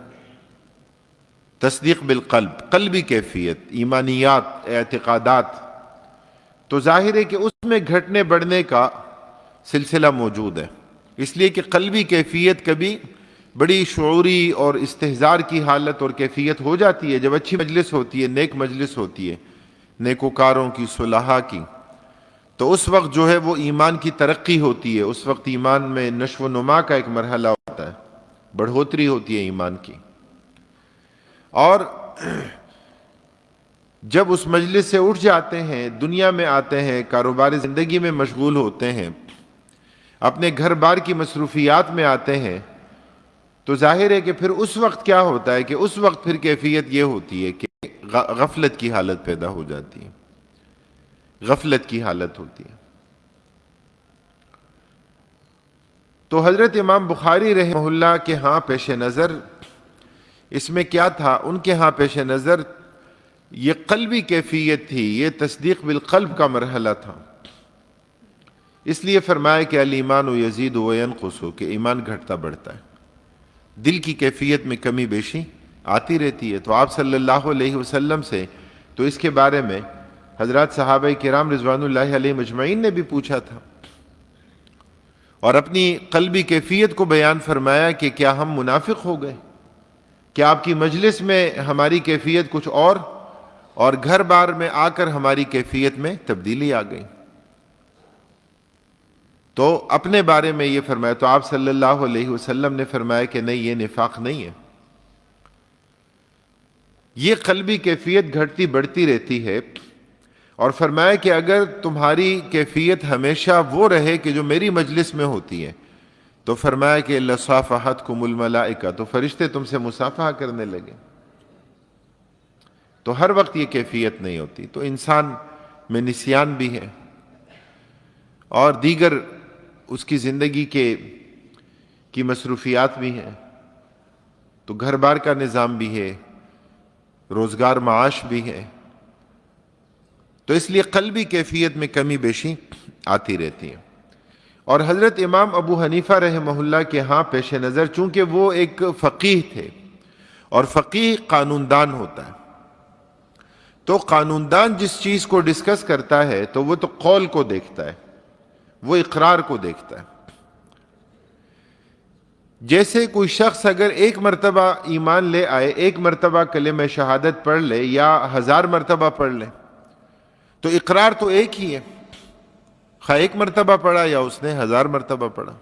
تصدیق بالقلب، قلبی کیفیت، ایمانیات، اعتقادات، تو ظاہر ہے کہ اس میں گھٹنے بڑھنے کا سلسلہ موجود ہے، اس لیے کہ قلبی کیفیت کبھی بڑی شعوری اور استحضار کی حالت اور کیفیت ہو جاتی ہے۔ جب اچھی مجلس ہوتی ہے، نیک مجلس ہوتی ہے، نیکوکاروں کی، صلحاء کی، تو اس وقت جو ہے وہ ایمان کی ترقی ہوتی ہے، اس وقت ایمان میں نشو و نما کا ایک مرحلہ ہوتا ہے، بڑھوتری ہوتی ہے ایمان کی۔ اور جب اس مجلس سے اٹھ جاتے ہیں، دنیا میں آتے ہیں، کاروبار زندگی میں مشغول ہوتے ہیں، اپنے گھر بار کی مصروفیات میں آتے ہیں، تو ظاہر ہے کہ پھر اس وقت کیا ہوتا ہے کہ اس وقت پھر کیفیت یہ ہوتی ہے کہ غفلت کی حالت پیدا ہو جاتی ہے، غفلت کی حالت ہوتی ہے۔ تو حضرت امام بخاری رحمہ اللہ کے ہاں پیش نظر اس میں کیا تھا؟ ان کے ہاں پیش نظر یہ قلبی کیفیت تھی، یہ تصدیق بالقلب کا مرحلہ تھا، اس لیے فرمایا کہ الایمان یزید و ینقص، کہ ایمان گھٹتا بڑھتا ہے۔ دل کی کیفیت میں کمی بیشی آتی رہتی ہے۔ تو آپ صلی اللہ علیہ وسلم سے تو اس کے بارے میں حضرات صحابہ کرام رضوان اللہ علیہ مجمعین نے بھی پوچھا تھا، اور اپنی قلبی کیفیت کو بیان فرمایا کہ کیا ہم منافق ہو گئے؟ کیا آپ کی مجلس میں ہماری کیفیت کچھ اور گھر بار میں آ کر ہماری کیفیت میں تبدیلی آ گئی؟ تو اپنے بارے میں یہ فرمایا، تو آپ صلی اللہ علیہ وسلم نے فرمایا کہ نہیں، یہ نفاق نہیں ہے، یہ قلبی کیفیت گھٹتی بڑھتی رہتی ہے۔ اور فرمایا کہ اگر تمہاری کیفیت ہمیشہ وہ رہے کہ جو میری مجلس میں ہوتی ہے، تو فرمایا کہ لصافحتکم الملائکہ، تو فرشتے تم سے مصافحہ کرنے لگے۔ تو ہر وقت یہ کیفیت نہیں ہوتی، تو انسان میں نسیان بھی ہے، اور دیگر اس کی زندگی کی مصروفیات بھی ہیں، تو گھر بار کا نظام بھی ہے، روزگار معاش بھی ہے، تو اس لیے قلبی کیفیت میں کمی بیشی آتی رہتی ہے۔ اور حضرت امام ابو حنیفہ رحمہ اللہ کے ہاں پیش نظر، چونکہ وہ ایک فقیہ تھے، اور فقیہ قانون دان ہوتا ہے، تو قانون دان جس چیز کو ڈسکس کرتا ہے تو وہ تو قول کو دیکھتا ہے، وہ اقرار کو دیکھتا ہے۔ جیسے کوئی شخص اگر ایک مرتبہ ایمان لے آئے، ایک مرتبہ کلمہ شہادت پڑھ لے یا 1000 مرتبہ پڑھ لے، تو اقرار تو ایک ہی ہے، خواہ ایک مرتبہ پڑھا یا اس نے 1000 مرتبہ پڑھا۔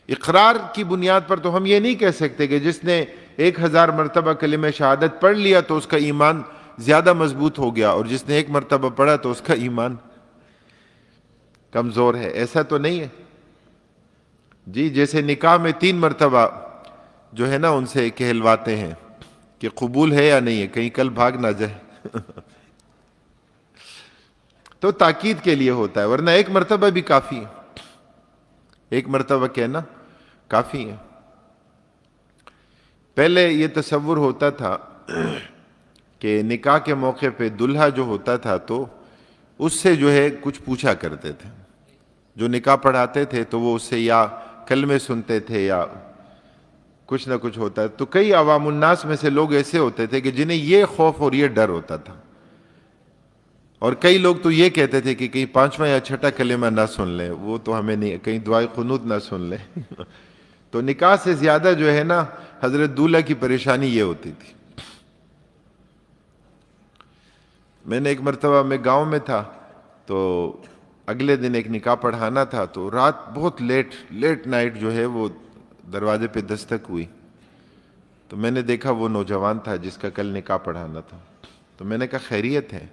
اقرار کی بنیاد پر تو ہم یہ نہیں کہہ سکتے کہ جس نے 1000 مرتبہ کلمہ شہادت پڑھ لیا تو اس کا ایمان زیادہ مضبوط ہو گیا، اور جس نے ایک مرتبہ پڑھا تو اس کا ایمان کمزور ہے، ایسا تو نہیں ہے جی۔ جیسے نکاح میں 3 مرتبہ جو ہے نا ان سے کہلواتے ہیں کہ قبول ہے یا نہیں ہے، کہیں کل بھاگ نہ جائے تو تاکید کے لیے ہوتا ہے، ورنہ ایک مرتبہ بھی کافی ہے، ایک مرتبہ کہنا کافی ہے۔ پہلے یہ تصور ہوتا تھا کہ نکاح کے موقع پہ دلہا جو ہوتا تھا تو اس سے جو ہے کچھ پوچھا کرتے تھے، جو نکاح پڑھاتے تھے تو وہ اس سے یا کلمے سنتے تھے یا کچھ نہ کچھ ہوتا ہے۔ تو کئی عوام الناس میں سے لوگ ایسے ہوتے تھے کہ جنہیں یہ خوف اور یہ ڈر ہوتا تھا، اور کئی لوگ تو یہ کہتے تھے کہ کہیں 5واں یا 6واں کلمہ نہ سن لیں، وہ تو ہمیں نہیں، کہیں دعائے قنوت نہ سن لیں تو نکاح سے زیادہ جو ہے نا حضرت دولہا کی پریشانی یہ ہوتی تھی۔ میں نے ایک مرتبہ میں گاؤں میں تھا، تو اگلے دن ایک نکاح پڑھانا تھا، تو رات بہت لیٹ نائٹ جو ہے وہ دروازے پہ دستک ہوئی، تو میں نے دیکھا وہ نوجوان تھا جس کا کل نکاح پڑھانا تھا۔ تو میں نے کہا خیریت ہے؟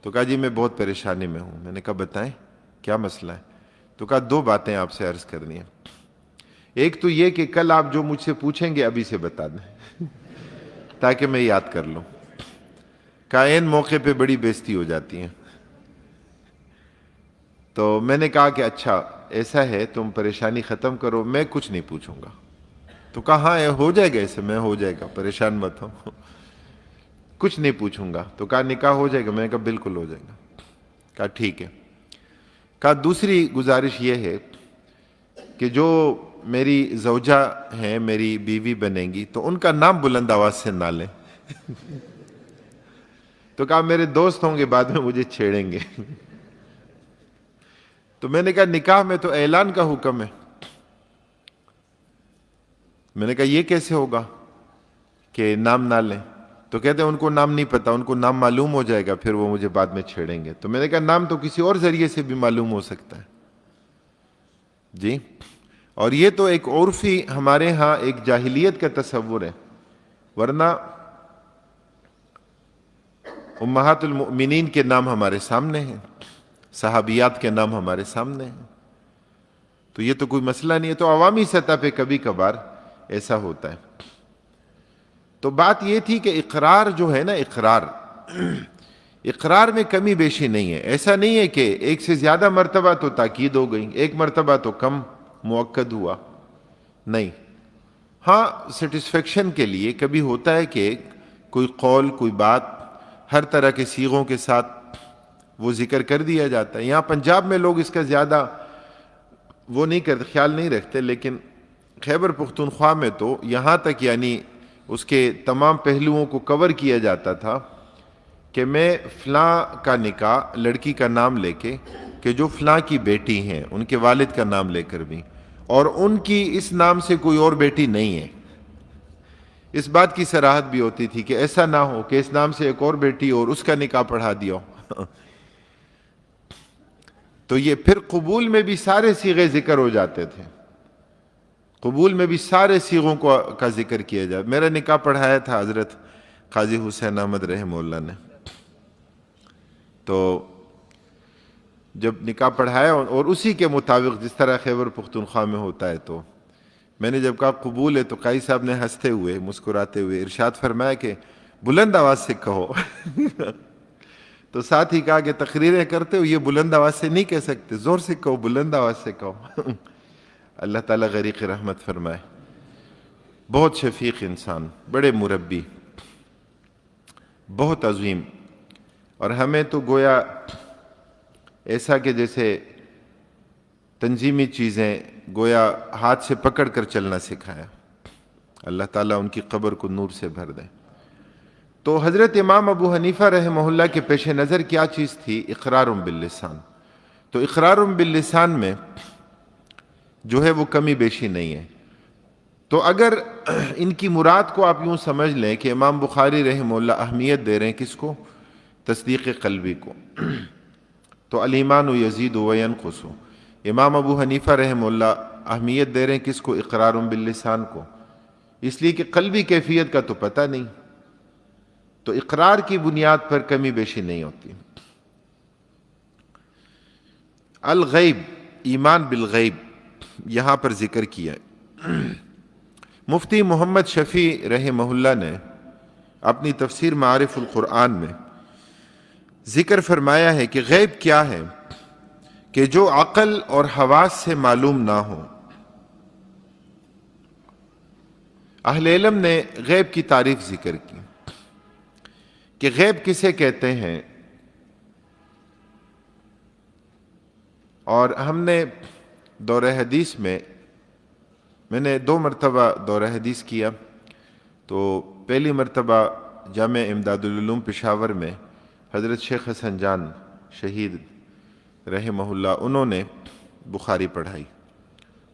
تو کہا جی میں بہت پریشانی میں ہوں۔ میں نے کہا بتائیں کیا مسئلہ ہے؟ تو کہا 2 باتیں آپ سے عرض کرنی ہیں، ایک تو یہ کہ کل آپ جو مجھ سے پوچھیں گے ابھی سے بتا دیں تاکہ میں یاد کر لوں۔ کہا این موقع پہ بڑی بےزتی ہو جاتی ہیں۔ تو میں نے کہا کہ اچھا ایسا ہے، تم پریشانی ختم کرو، میں کچھ نہیں پوچھوں گا۔ تو کہا ہاں ہو جائے گا، ایسے میں ہو جائے گا، پریشان مت ہو، کچھ نہیں پوچھوں گا۔ تو کہا نکاح ہو جائے گا؟ میں نے کہا بالکل ہو جائے گا۔ کہا ٹھیک ہے۔ کہا دوسری گزارش یہ ہے کہ جو میری زوجہ ہیں، میری بیوی بنیں گی، تو ان کا نام بلند آواز سے نہ لیں تو کہا میرے دوست ہوں گے بعد میں مجھے چھیڑیں گے تو میں نے کہا نکاح میں تو اعلان کا حکم ہے۔ میں نے کہا یہ کیسے ہوگا کہ نام نہ لیں؟ تو کہتے ہیں ان کو نام نہیں پتا، ان کو نام معلوم ہو جائے گا پھر وہ مجھے بعد میں چھیڑیں گے۔ تو میں نے کہا نام تو کسی اور ذریعے سے بھی معلوم ہو سکتا ہے جی۔ اور یہ تو ایک عرفی ہمارے ہاں ایک جاہلیت کا تصور ہے، ورنہ امہات المؤمنین کے نام ہمارے سامنے ہیں، صحابیات کے نام ہمارے سامنے ہیں، تو یہ تو کوئی مسئلہ نہیں ہے۔ تو عوامی سطح پہ کبھی کبھار ایسا ہوتا ہے۔ تو بات یہ تھی کہ اقرار جو ہے نا، اقرار میں کمی بیشی نہیں ہے۔ ایسا نہیں ہے کہ ایک سے زیادہ مرتبہ تو تاکید ہو گئی، ایک مرتبہ تو کم مؤکد ہوا، نہیں۔ ہاں سیٹسفیکشن کے لیے کبھی ہوتا ہے کہ کوئی قول، کوئی بات ہر طرح کے صیغوں کے ساتھ وہ ذکر کر دیا جاتا ہے۔ یہاں پنجاب میں لوگ اس کا زیادہ وہ نہیں کرتے، خیال نہیں رکھتے، لیکن خیبر پختونخوا میں تو یہاں تک یعنی اس کے تمام پہلوؤں کو کور کیا جاتا تھا کہ میں فلاں کا نکاح لڑکی کا نام لے کے کہ جو فلاں کی بیٹی ہیں ان کے والد کا نام لے کر بھی، اور ان کی اس نام سے کوئی اور بیٹی نہیں ہے، اس بات کی صراحت بھی ہوتی تھی کہ ایسا نہ ہو کہ اس نام سے ایک اور بیٹی اور اس کا نکاح پڑھا دیا ہو۔ تو یہ پھر قبول میں بھی سارے صیغے ذکر ہو جاتے تھے، قبول میں بھی سارے صیغوں کا ذکر کیا جائے۔ میرا نکاح پڑھایا تھا حضرت قاضی حسین احمد رحمہ اللہ نے، تو جب نکاح پڑھایا اور اسی کے مطابق جس طرح خیبر پختونخوا میں ہوتا ہے، تو میں نے جب کہا قبول ہے تو قاضی صاحب نے ہنستے ہوئے مسکراتے ہوئے ارشاد فرمایا کہ بلند آواز سے کہو۔ تو ساتھ ہی کہا کہ تقریریں کرتے ہو یہ بلند آواز سے نہیں کہہ سکتے، زور سے کہو، بلند آواز سے کہو۔ اللہ تعالیٰ غریق رحمت فرمائے۔ بہت شفیق انسان، بڑے مربی، بہت عظیم، اور ہمیں تو گویا ایسا کہ جیسے تنظیمی چیزیں گویا ہاتھ سے پکڑ کر چلنا سکھایا۔ اللہ تعالیٰ ان کی قبر کو نور سے بھر دے۔ تو حضرت امام ابو حنیفہ رحمہ اللہ کے پیش نظر کیا چیز تھی؟ اقرار باللسان۔ تو اقرار باللسان میں جو ہے وہ کمی بیشی نہیں ہے۔ تو اگر ان کی مراد کو آپ یوں سمجھ لیں کہ امام بخاری رحمہ اللہ اہمیت دے رہے ہیں کس کو؟ تصدیق قلبی کو، تو الایمان یزید و ینقص۔ امام ابو حنیفہ رحمہ اللہ اہمیت دے رہے ہیں کس کو؟ اقرار باللسان کو، اس لیے کہ قلبی کیفیت کا تو پتہ نہیں، تو اقرار کی بنیاد پر کمی بیشی نہیں ہوتی۔ الغیب، ایمان بالغیب یہاں پر ذکر کیا ہے۔ مفتی محمد شفیع رحمہ اللہ نے اپنی تفسیر معارف القرآن میں ذکر فرمایا ہے کہ غیب کیا ہے؟ کہ جو عقل اور حواس سے معلوم نہ ہو۔ اہل علم نے غیب کی تعریف ذکر کی کہ غیب کسے کہتے ہیں، اور ہم نے دورہ حدیث میں نے 2 مرتبہ دورہ حدیث کیا۔ تو پہلی مرتبہ جامع امداد العلوم پشاور میں حضرت شیخ حسن جان شہید رحمہ اللہ انہوں نے بخاری پڑھائی،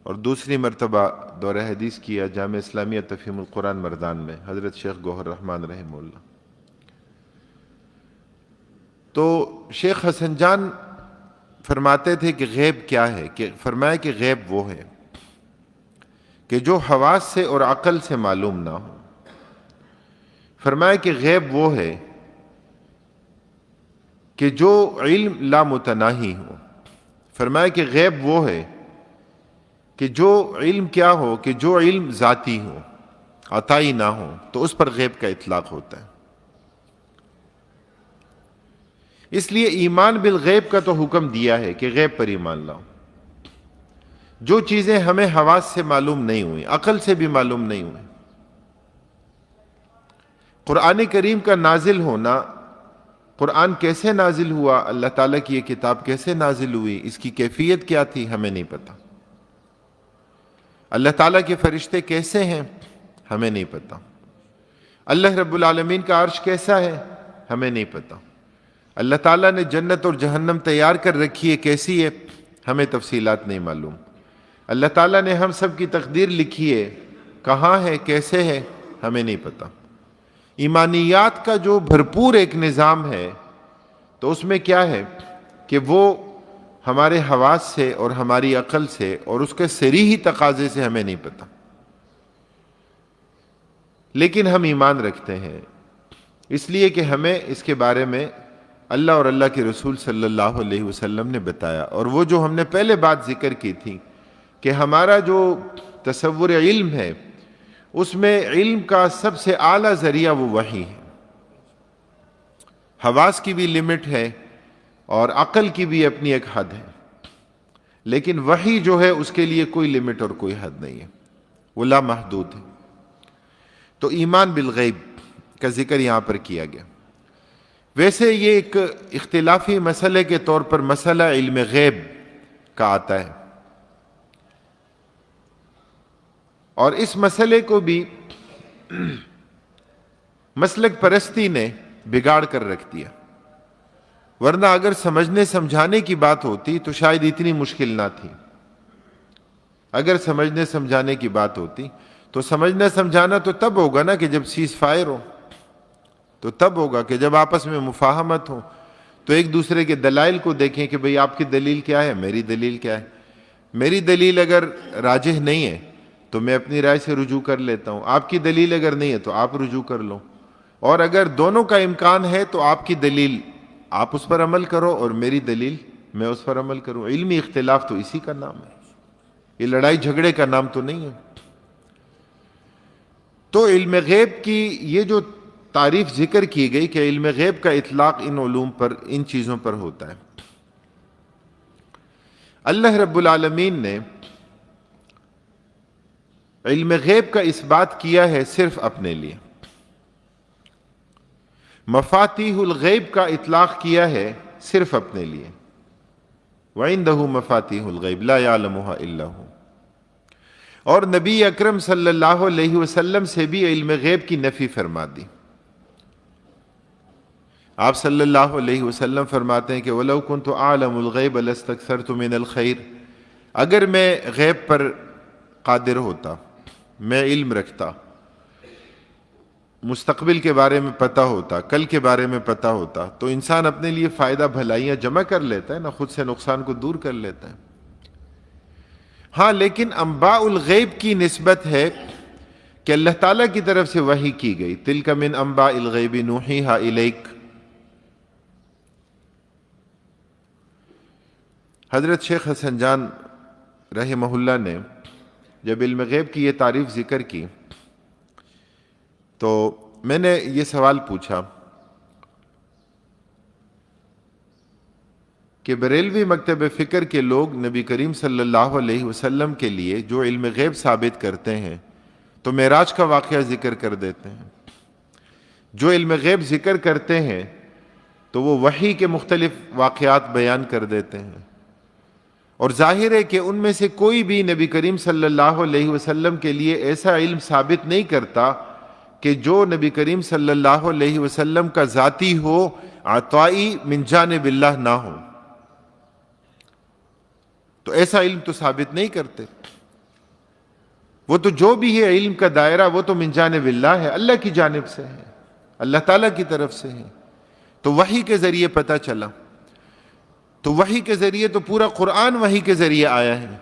اور دوسری مرتبہ دورہ حدیث کیا جامع اسلامیہ تفہیم القرآن مردان میں حضرت شیخ گوہر رحمان رحمہ اللہ۔ تو شیخ حسن جان فرماتے تھے کہ غیب کیا ہے؟ کہ فرمایا کہ غیب وہ ہے کہ جو حواس سے اور عقل سے معلوم نہ ہو۔ فرمایا کہ غیب وہ ہے کہ جو علم لا متناہی ہو۔ فرمایا کہ غیب وہ ہے کہ جو علم کیا ہو؟ کہ جو علم ذاتی ہو، عطائی نہ ہو، تو اس پر غیب کا اطلاق ہوتا ہے۔ اس لیے ایمان بالغیب کا تو حکم دیا ہے کہ غیب پر ایمان لاؤ۔ جو چیزیں ہمیں حواس سے معلوم نہیں ہوئی، عقل سے بھی معلوم نہیں ہوئی، قرآن کریم کا نازل ہونا، قرآن کیسے نازل ہوا، اللہ تعالیٰ کی یہ کتاب کیسے نازل ہوئی، اس کی کیفیت کیا تھی، ہمیں نہیں پتا۔ اللہ تعالیٰ کے فرشتے کیسے ہیں، ہمیں نہیں پتا۔ اللہ رب العالمین کا عرش کیسا ہے، ہمیں نہیں پتا۔ اللہ تعالیٰ نے جنت اور جہنم تیار کر رکھی ہے، کیسی ہے، ہمیں تفصیلات نہیں معلوم۔ اللہ تعالیٰ نے ہم سب کی تقدیر لکھی ہے، کہاں ہے، کیسے ہے، ہمیں نہیں پتا۔ ایمانیات کا جو بھرپور ایک نظام ہے، تو اس میں کیا ہے کہ وہ ہمارے حواس سے اور ہماری عقل سے اور اس کے صریحی تقاضے سے ہمیں نہیں پتا، لیکن ہم ایمان رکھتے ہیں، اس لیے کہ ہمیں اس کے بارے میں اللہ اور اللہ کے رسول صلی اللہ علیہ وسلم نے بتایا۔ اور وہ جو ہم نے پہلے بات ذکر کی تھی کہ ہمارا جو تصور علم ہے، اس میں علم کا سب سے اعلیٰ ذریعہ وہ وحی ہے۔ حواس کی بھی لمٹ ہے اور عقل کی بھی اپنی ایک حد ہے، لیکن وحی جو ہے اس کے لیے کوئی لمٹ اور کوئی حد نہیں ہے، وہ لا محدود ہے۔ تو ایمان بالغیب کا ذکر یہاں پر کیا گیا۔ ویسے یہ ایک اختلافی مسئلے کے طور پر مسئلہ علم غیب کا آتا ہے اور اس مسئلے کو بھی مسلک پرستی نے بگاڑ کر رکھ دیا، ورنہ اگر سمجھنے سمجھانے کی بات ہوتی تو شاید اتنی مشکل نہ تھی۔ اگر سمجھنے سمجھانے کی بات ہوتی تو سمجھنا سمجھانا تو تب ہوگا نا کہ جب سیز فائر ہو، تو تب ہوگا کہ جب آپس میں مفاہمت ہو، تو ایک دوسرے کے دلائل کو دیکھیں کہ بھئی آپ کی دلیل کیا ہے، میری دلیل کیا ہے۔ میری دلیل اگر راجح نہیں ہے تو میں اپنی رائے سے رجوع کر لیتا ہوں، آپ کی دلیل اگر نہیں ہے تو آپ رجوع کر لو، اور اگر دونوں کا امکان ہے تو آپ کی دلیل آپ اس پر عمل کرو اور میری دلیل میں اس پر عمل کروں۔ علمی اختلاف تو اسی کا نام ہے، یہ لڑائی جھگڑے کا نام تو نہیں ہے۔ تو علم غیب کی یہ جو تعریف ذکر کی گئی کہ علم غیب کا اطلاق ان علوم پر، ان چیزوں پر ہوتا ہے۔ اللہ رب العالمین نے علم غیب کا اس بات کیا ہے صرف اپنے لیے، مفاتیح الغیب کا اطلاق کیا ہے صرف اپنے لیے، وَعِندَهُ مَفَاتِيحُ الْغَيْبِ لَا يَعْلَمُهَا إِلَّا هُوَ۔ اور نبی اکرم صلی اللہ علیہ وسلم سے بھی علم غیب کی نفی فرما دی۔ آپ صلی اللہ علیہ وسلم فرماتے ہیں کہ وَلَوْ كُنْتُ أَعْلَمُ الْغَيْبَ لَاسْتَكْثَرْتُ مِنَ الْخَيْرِ، اگر میں غیب پر قادر ہوتا، میں علم رکھتا، مستقبل کے بارے میں پتہ ہوتا، کل کے بارے میں پتہ ہوتا، تو انسان اپنے لیے فائدہ بھلائیاں جمع کر لیتا ہے نا، خود سے نقصان کو دور کر لیتا ہے۔ ہاں لیکن انباء الغیب کی نسبت ہے کہ اللہ تعالیٰ کی طرف سے وحی کی گئی، تلک من انباء الغیب نوحیہا الیک۔ حضرت شیخ حسن جان رحمہ اللہ نے جب علم غیب کی یہ تعریف ذکر کی تو میں نے یہ سوال پوچھا کہ بریلوی مکتب فکر کے لوگ نبی کریم صلی اللہ علیہ وسلم کے لیے جو علم غیب ثابت کرتے ہیں تو معراج کا واقعہ ذکر کر دیتے ہیں، جو علم غیب ذکر کرتے ہیں تو وہ وحی کے مختلف واقعات بیان کر دیتے ہیں، اور ظاہر ہے کہ ان میں سے کوئی بھی نبی کریم صلی اللہ علیہ وسلم کے لیے ایسا علم ثابت نہیں کرتا کہ جو نبی کریم صلی اللہ علیہ وسلم کا ذاتی ہو، عطائی من جانب اللہ نہ ہو، تو ایسا علم تو ثابت نہیں کرتے۔ وہ تو جو بھی ہے علم کا دائرہ وہ تو من جانب اللہ ہے، اللہ کی جانب سے ہے، اللہ تعالیٰ کی طرف سے ہے، تو وحی کے ذریعے پتہ چلا۔ تو وحی کے ذریعے تو پورا قرآن وحی کے ذریعے آیا ہے،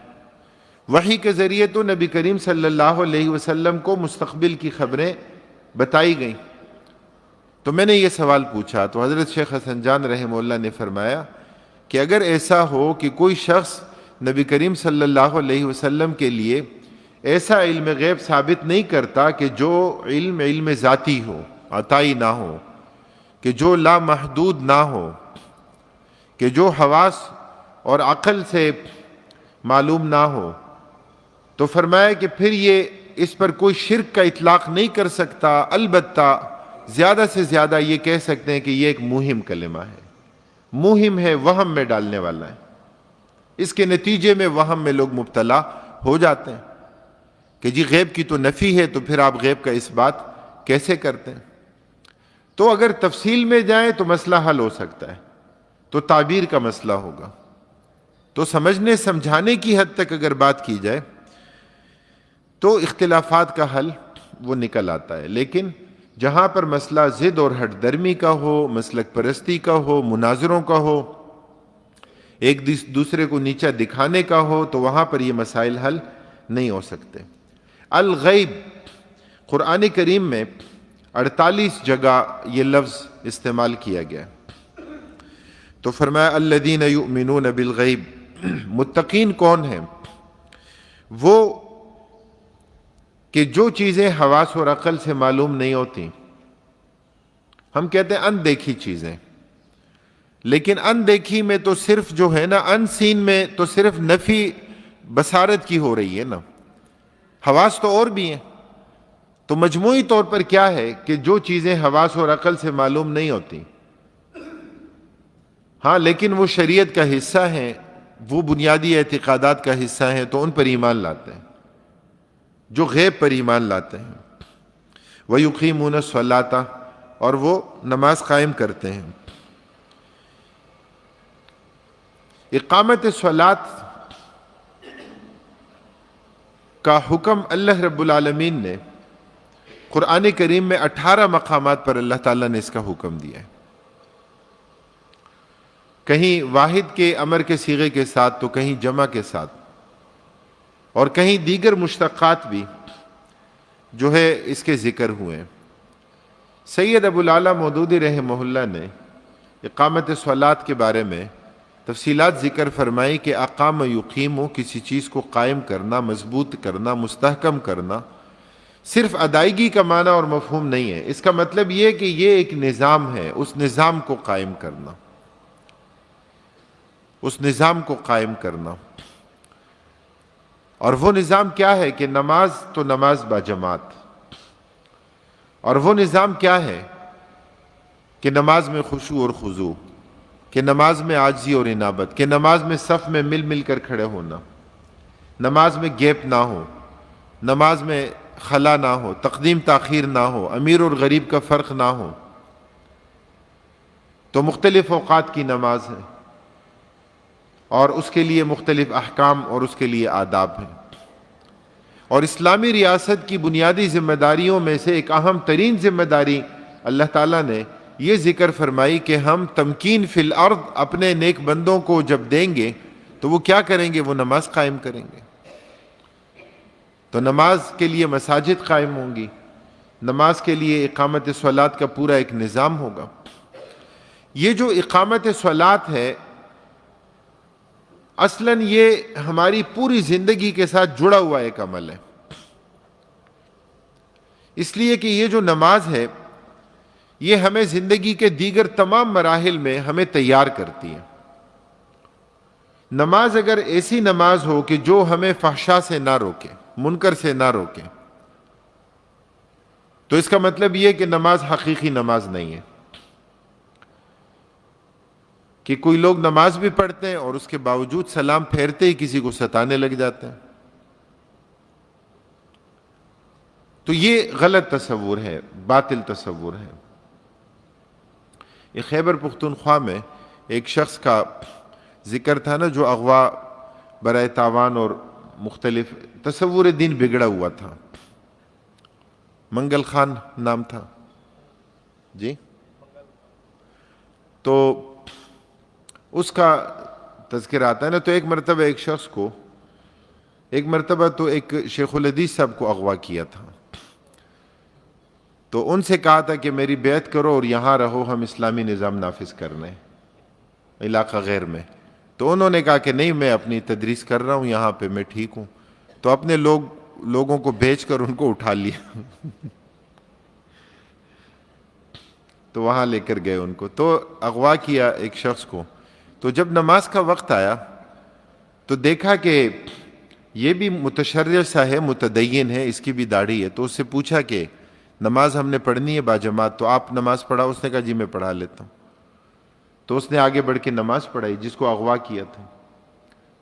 وحی کے ذریعے تو نبی کریم صلی اللہ علیہ وسلم کو مستقبل کی خبریں بتائی گئیں۔ تو میں نے یہ سوال پوچھا تو حضرت شیخ حسن جان رحمہ اللہ نے فرمایا کہ اگر ایسا ہو کہ کوئی شخص نبی کریم صلی اللہ علیہ وسلم کے لیے ایسا علم غیب ثابت نہیں کرتا کہ جو علم ذاتی ہو، عطائی نہ ہو، کہ جو لامحدود نہ ہو، کہ جو حواس اور عقل سے معلوم نہ ہو، تو فرمایا کہ پھر یہ اس پر کوئی شرک کا اطلاق نہیں کر سکتا، البتہ زیادہ سے زیادہ یہ کہہ سکتے ہیں کہ یہ ایک موہم کلمہ ہے، موہم ہے، وہم میں ڈالنے والا ہے، اس کے نتیجے میں وہم میں لوگ مبتلا ہو جاتے ہیں کہ جی غیب کی تو نفی ہے تو پھر آپ غیب کا اس بات کیسے کرتے ہیں۔ تو اگر تفصیل میں جائیں تو مسئلہ حل ہو سکتا ہے، تو تعبیر کا مسئلہ ہوگا، تو سمجھنے سمجھانے کی حد تک اگر بات کی جائے تو اختلافات کا حل وہ نکل آتا ہے، لیکن جہاں پر مسئلہ ضد اور ہٹ درمی کا ہو، مسلک پرستی کا ہو، مناظروں کا ہو، ایک دوسرے کو نیچا دکھانے کا ہو، تو وہاں پر یہ مسائل حل نہیں ہو سکتے۔ الغیب قرآن کریم میں 48 جگہ یہ لفظ استعمال کیا گیا، تو فرمایا الذین یؤمنون بالغیب، متقین کون ہیں؟ وہ کہ جو چیزیں حواس اور عقل سے معلوم نہیں ہوتی، ہم کہتے ہیں ان دیکھی چیزیں، لیکن ان دیکھی میں تو صرف جو ہے نا، ان سین میں تو صرف نفی بصارت کی ہو رہی ہے نا، حواس تو اور بھی ہیں۔ تو مجموعی طور پر کیا ہے کہ جو چیزیں حواس اور عقل سے معلوم نہیں ہوتی، ہاں لیکن وہ شریعت کا حصہ ہیں، وہ بنیادی اعتقادات کا حصہ ہیں، تو ان پر ایمان لاتے ہیں۔ جو غیب پر ایمان لاتے ہیں، وَيُقِيمُونَ الصَّلَاةَ، اور وہ نماز قائم کرتے ہیں۔ اقامت صلاۃ کا حکم اللہ رب العالمین نے قرآن کریم میں 18 مقامات پر اللہ تعالیٰ نے اس کا حکم دیا ہے، کہیں واحد کے امر کے صیغے کے ساتھ تو کہیں جمع کے ساتھ، اور کہیں دیگر مشتقات بھی جو ہے اس کے ذکر ہوئے ہیں۔ سید ابو العالیٰ مودودی رحمہ اللہ نے اقامت صلاۃ کے بارے میں تفصیلات ذکر فرمائی کہ اقام یقیم، کسی چیز کو قائم کرنا، مضبوط کرنا، مستحکم کرنا، صرف ادائیگی کا معنی اور مفہوم نہیں ہے، اس کا مطلب یہ کہ یہ ایک نظام ہے، اس نظام کو قائم کرنا، اس نظام کو قائم کرنا۔ اور وہ نظام کیا ہے کہ نماز تو نماز با جماعت، اور وہ نظام کیا ہے کہ نماز میں خشوع اور خضوع، کہ نماز میں عاجزی اور انابت، کہ نماز میں صف میں مل مل کر کھڑے ہونا، نماز میں گیپ نہ ہو، نماز میں خلا نہ ہو، تقدیم تاخیر نہ ہو، امیر اور غریب کا فرق نہ ہو۔ تو مختلف اوقات کی نماز ہے اور اس کے لیے مختلف احکام اور اس کے لیے آداب ہیں، اور اسلامی ریاست کی بنیادی ذمہ داریوں میں سے ایک اہم ترین ذمہ داری اللہ تعالیٰ نے یہ ذکر فرمائی کہ ہم تمکین فی الارض اپنے نیک بندوں کو جب دیں گے تو وہ کیا کریں گے؟ وہ نماز قائم کریں گے۔ تو نماز کے لیے مساجد قائم ہوں گی، نماز کے لیے اقامت صلاۃ کا پورا ایک نظام ہوگا۔ یہ جو اقامت صلاۃ ہے اصلاً یہ ہماری پوری زندگی کے ساتھ جڑا ہوا ایک عمل ہے، اس لیے کہ یہ جو نماز ہے یہ ہمیں زندگی کے دیگر تمام مراحل میں ہمیں تیار کرتی ہے۔ نماز اگر ایسی نماز ہو کہ جو ہمیں فحشا سے نہ روکے، منکر سے نہ روکے، تو اس کا مطلب یہ کہ نماز حقیقی نماز نہیں ہے۔ کہ کوئی لوگ نماز بھی پڑھتے ہیں اور اس کے باوجود سلام پھیرتے ہی کسی کو ستانے لگ جاتے ہیں، تو یہ غلط تصور ہے، باطل تصور ہے۔ یہ خیبر پختونخوا میں ایک شخص کا ذکر تھا نا، جو اغوا برائے تاوان اور مختلف تصور دین بگڑا ہوا تھا، منگل خان نام تھا جی۔ تو اس کا تذکر آتا ہے نا، تو ایک مرتبہ تو ایک شیخ الحدیث صاحب کو اغوا کیا تھا، تو ان سے کہا تھا کہ میری بیعت کرو اور یہاں رہو، ہم اسلامی نظام نافذ کرنے علاقہ غیر میں۔ تو انہوں نے کہا کہ نہیں، میں اپنی تدریس کر رہا ہوں یہاں پہ، میں ٹھیک ہوں۔ تو اپنے لوگوں کو بھیج کر ان کو اٹھا لیا تو وہاں لے کر گئے ان کو، تو اغوا کیا ایک شخص کو۔ تو جب نماز کا وقت آیا تو دیکھا کہ یہ بھی متشرع سا ہے، متدین ہے، اس کی بھی داڑھی ہے۔ تو اس سے پوچھا کہ نماز ہم نے پڑھنی ہے باجماعت، تو آپ نماز پڑھا؟ اس نے کہا جی میں پڑھا لیتا ہوں۔ تو اس نے آگے بڑھ کے نماز پڑھائی جس کو اغوا کیا تھا،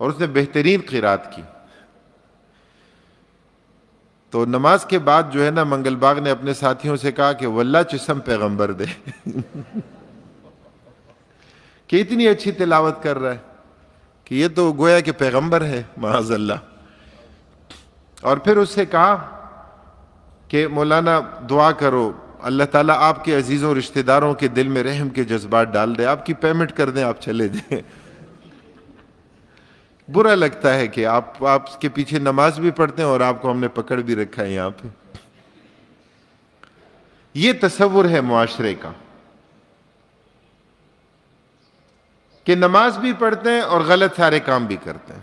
اور اس نے بہترین قرات کی۔ تو نماز کے بعد جو ہے نا، منگل باغ نے اپنے ساتھیوں سے کہا کہ واللہ چسم پیغمبر دے کہ اتنی اچھی تلاوت کر رہا ہے کہ یہ تو گویا کہ پیغمبر ہے معاذ اللہ۔ اور پھر اس سے کہا کہ مولانا دعا کرو، اللہ تعالیٰ آپ کے عزیزوں رشتہ داروں کے دل میں رحم کے جذبات ڈال دے، آپ کی پیمنٹ کر دیں، آپ چلے جائیں۔ برا لگتا ہے کہ آپ کے پیچھے نماز بھی پڑھتے ہیں اور آپ کو ہم نے پکڑ بھی رکھا ہے یہاں پہ۔ یہ تصور ہے معاشرے کا کہ نماز بھی پڑھتے ہیں اور غلط سارے کام بھی کرتے ہیں۔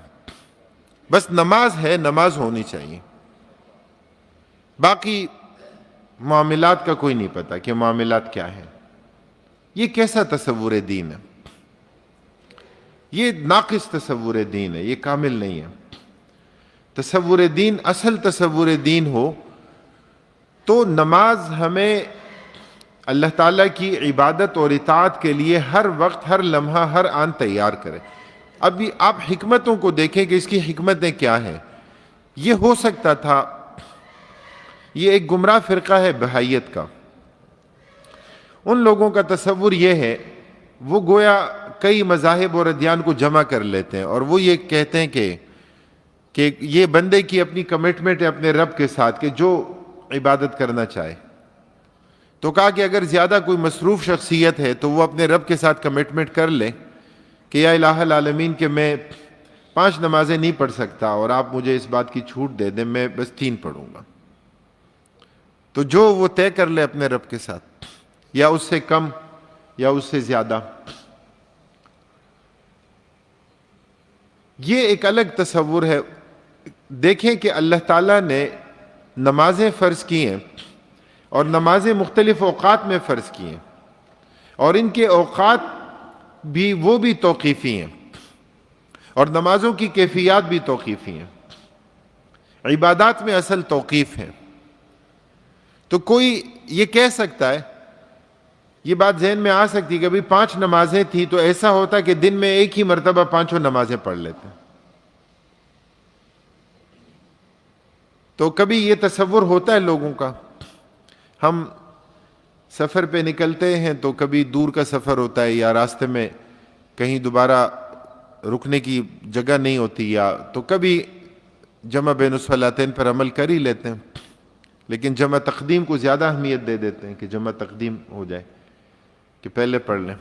بس نماز ہے، نماز ہونی چاہیے، باقی معاملات کا کوئی نہیں پتا کہ معاملات کیا ہے۔ یہ کیسا تصور دین ہے؟ یہ ناقص تصور دین ہے، یہ کامل نہیں ہے۔ تصور دین، اصل تصور دین ہو تو نماز ہمیں اللہ تعالیٰ کی عبادت اور اطاعت کے لیے ہر وقت، ہر لمحہ، ہر آن تیار کرے۔ ابھی آپ حکمتوں کو دیکھیں کہ اس کی حکمتیں کیا ہیں۔ یہ ہو سکتا تھا یہ ایک گمراہ فرقہ ہے بہائیت کا. ان لوگوں کا تصور یہ ہے، وہ گویا کئی مذاہب اور ادیان کو جمع کر لیتے ہیں، اور وہ یہ کہتے ہیں کہ یہ بندے کی اپنی کمٹمنٹ ہے اپنے رب کے ساتھ کہ جو عبادت کرنا چاہے. تو کہا کہ اگر زیادہ کوئی مصروف شخصیت ہے تو وہ اپنے رب کے ساتھ کمٹمنٹ کر لے کہ یا الہ العالمین کہ میں 5 نمازیں نہیں پڑھ سکتا اور آپ مجھے اس بات کی چھوٹ دے دیں، میں بس 3 پڑھوں گا. تو جو وہ طے کر لے اپنے رب کے ساتھ، یا اس سے کم یا اس سے زیادہ. یہ ایک الگ تصور ہے. دیکھیں کہ اللہ تعالیٰ نے نمازیں فرض کی ہیں اور نمازیں مختلف اوقات میں فرض کی ہیں، اور ان کے اوقات بھی وہ بھی توقیفی ہیں، اور نمازوں کی کیفیات بھی توقیفی ہیں. عبادات میں اصل توقیف ہے. تو کوئی یہ کہہ سکتا ہے، یہ بات ذہن میں آ سکتی کہ ابھی 5 نمازیں تھیں تو ایسا ہوتا کہ دن میں ایک ہی مرتبہ 5 نمازیں پڑھ لیتے. تو کبھی یہ تصور ہوتا ہے لوگوں کا. ہم سفر پہ نکلتے ہیں تو کبھی دور کا سفر ہوتا ہے، یا راستے میں کہیں دوبارہ رکنے کی جگہ نہیں ہوتی، یا تو کبھی جمع بین الصلاتین پر عمل کر ہی لیتے ہیں، لیکن جمع تقدیم کو زیادہ اہمیت دے دیتے ہیں کہ جمع تقدیم ہو جائے، کہ پہلے پڑھ لیں.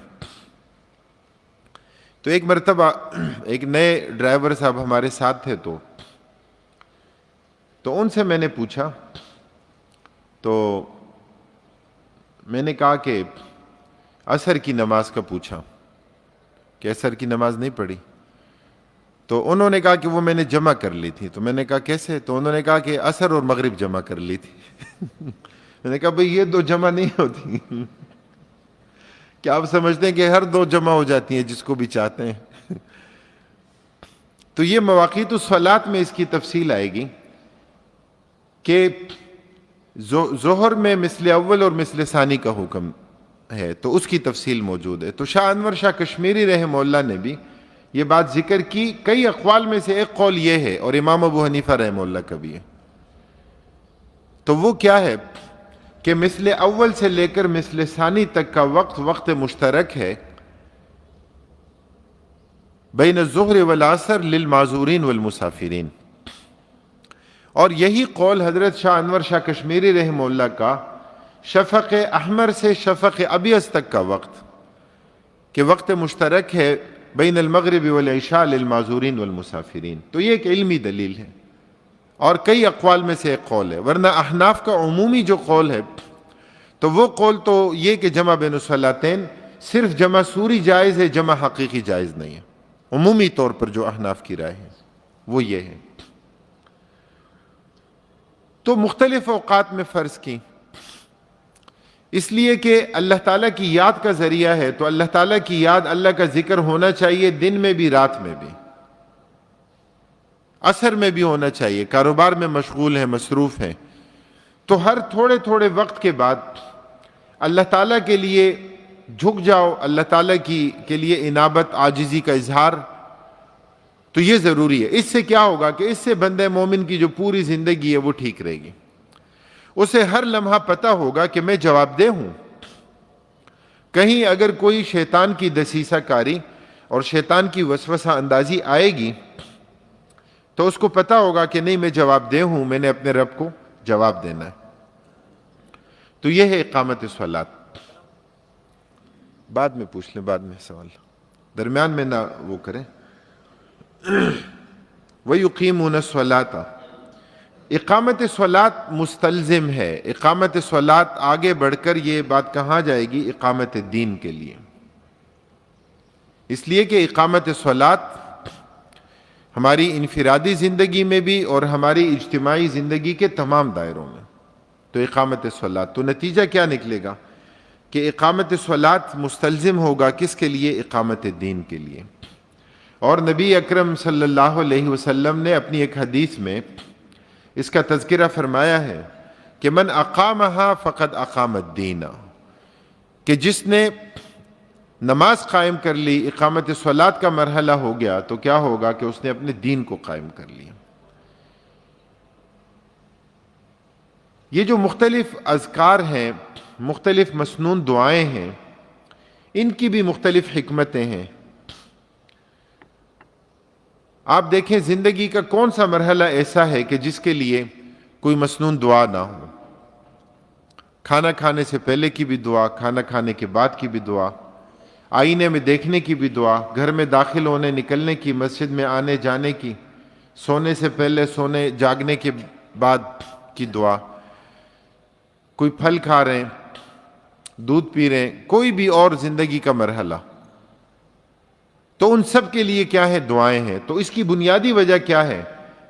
تو ایک مرتبہ ایک نئے ڈرائیور صاحب ہمارے ساتھ تھے، تو ان سے میں نے پوچھا، تو میں نے کہا کہ عصر کی نماز کا پوچھا کہ عصر کی نماز نہیں پڑھی. تو انہوں نے کہا کہ وہ میں نے جمع کر لی تھی. تو میں نے کہا کیسے؟ تو انہوں نے کہا کہ عصر اور مغرب جمع کر لی تھی. میں نے کہا بھئی یہ 2 جمع نہیں ہوتی. کیا آپ سمجھتے ہیں کہ ہر 2 جمع ہو جاتی ہیں جس کو بھی چاہتے ہیں؟ تو یہ مواقیت الصلاۃ میں اس کی تفصیل آئے گی کہ ظہر میں مثل اول اور مثل ثانی کا حکم ہے، تو اس کی تفصیل موجود ہے. تو شاہ انور شاہ کشمیری رحمہ اللہ نے بھی یہ بات ذکر کی. کئی اقوال میں سے ایک قول یہ ہے، اور امام ابو حنیفہ رحمہ اللہ کا بھی ہے. تو وہ کیا ہے کہ مثل اول سے لے کر مثل ثانی تک کا وقت مشترک ہے بین الظہر والعصر للمعذورین والمسافرین. اور یہی قول حضرت شاہ انور شاہ کشمیری رحمہ اللہ کا شفق احمر سے شفق ابیض تک کا وقت، کہ وقت مشترک ہے بین المغرب والعشاء للمعذورین والمسافرین. تو یہ ایک علمی دلیل ہے، اور کئی اقوال میں سے ایک قول ہے. ورنہ احناف کا عمومی جو قول ہے، تو وہ قول تو یہ کہ جمع بین الصلاتین صرف جمع سوری جائز ہے، جمع حقیقی جائز نہیں ہے. عمومی طور پر جو احناف کی رائے ہے وہ یہ ہے. تو مختلف اوقات میں فرض کی، اس لیے کہ اللہ تعالیٰ کی یاد کا ذریعہ ہے. تو اللہ تعالیٰ کی یاد، اللہ کا ذکر ہونا چاہیے دن میں بھی رات میں بھی، عصر میں بھی ہونا چاہیے. کاروبار میں مشغول ہیں، مصروف ہیں، تو ہر تھوڑے تھوڑے وقت کے بعد اللہ تعالیٰ کے لیے جھک جاؤ، اللہ تعالیٰ کے لیے انابت، عاجزی کا اظہار. تو یہ ضروری ہے. اس سے کیا ہوگا کہ اس سے بندہ مومن کی جو پوری زندگی ہے وہ ٹھیک رہے گی. اسے ہر لمحہ پتہ ہوگا کہ میں جواب دہ ہوں. کہیں اگر کوئی شیطان کی دسیسہ کاری اور شیطان کی وسوسہ اندازی آئے گی تو اس کو پتہ ہوگا کہ نہیں، میں جواب دہ ہوں، میں نے اپنے رب کو جواب دینا ہے. تو یہ ہے اقامت صلاۃ. بعد میں پوچھ لیں، بعد میں سوال درمیان میں نہ وہ کریں. وَيُقِيمُونَ الصَّلَاةَ، اقامت صلاۃ مستلزم ہے. اقامت صلاۃ آگے بڑھ کر یہ بات کہاں جائے گی؟ اقامت دین کے لیے. اس لیے کہ اقامت صلاۃ ہماری انفرادی زندگی میں بھی اور ہماری اجتماعی زندگی کے تمام دائروں میں. تو اقامت صلاۃ، تو نتیجہ کیا نکلے گا کہ اقامت صلاۃ مستلزم ہوگا کس کے لیے؟ اقامت دین کے لیے. اور نبی اکرم صلی اللہ علیہ وسلم نے اپنی ایک حدیث میں اس کا تذکرہ فرمایا ہے کہ من اقامہا فقد اقام الدین، کہ جس نے نماز قائم کر لی، اقامت صلاۃ کا مرحلہ ہو گیا، تو کیا ہوگا کہ اس نے اپنے دین کو قائم کر لیا. یہ جو مختلف اذکار ہیں، مختلف مسنون دعائیں ہیں، ان کی بھی مختلف حکمتیں ہیں۔ آپ دیکھیں زندگی کا کون سا مرحلہ ایسا ہے کہ جس کے لیے کوئی مسنون دعا نہ ہو؟ کھانا کھانے سے پہلے کی بھی دعا، کھانا کھانے کے بعد کی بھی دعا، آئینے میں دیکھنے کی بھی دعا، گھر میں داخل ہونے نکلنے کی، مسجد میں آنے جانے کی، سونے سے پہلے، سونے جاگنے کے بعد کی دعا، کوئی پھل کھا رہے ہیں، دودھ پی رہے ہیں، کوئی بھی اور زندگی کا مرحلہ، تو ان سب کے لیے کیا ہے؟ دعائیں ہیں۔ تو اس کی بنیادی وجہ کیا ہے؟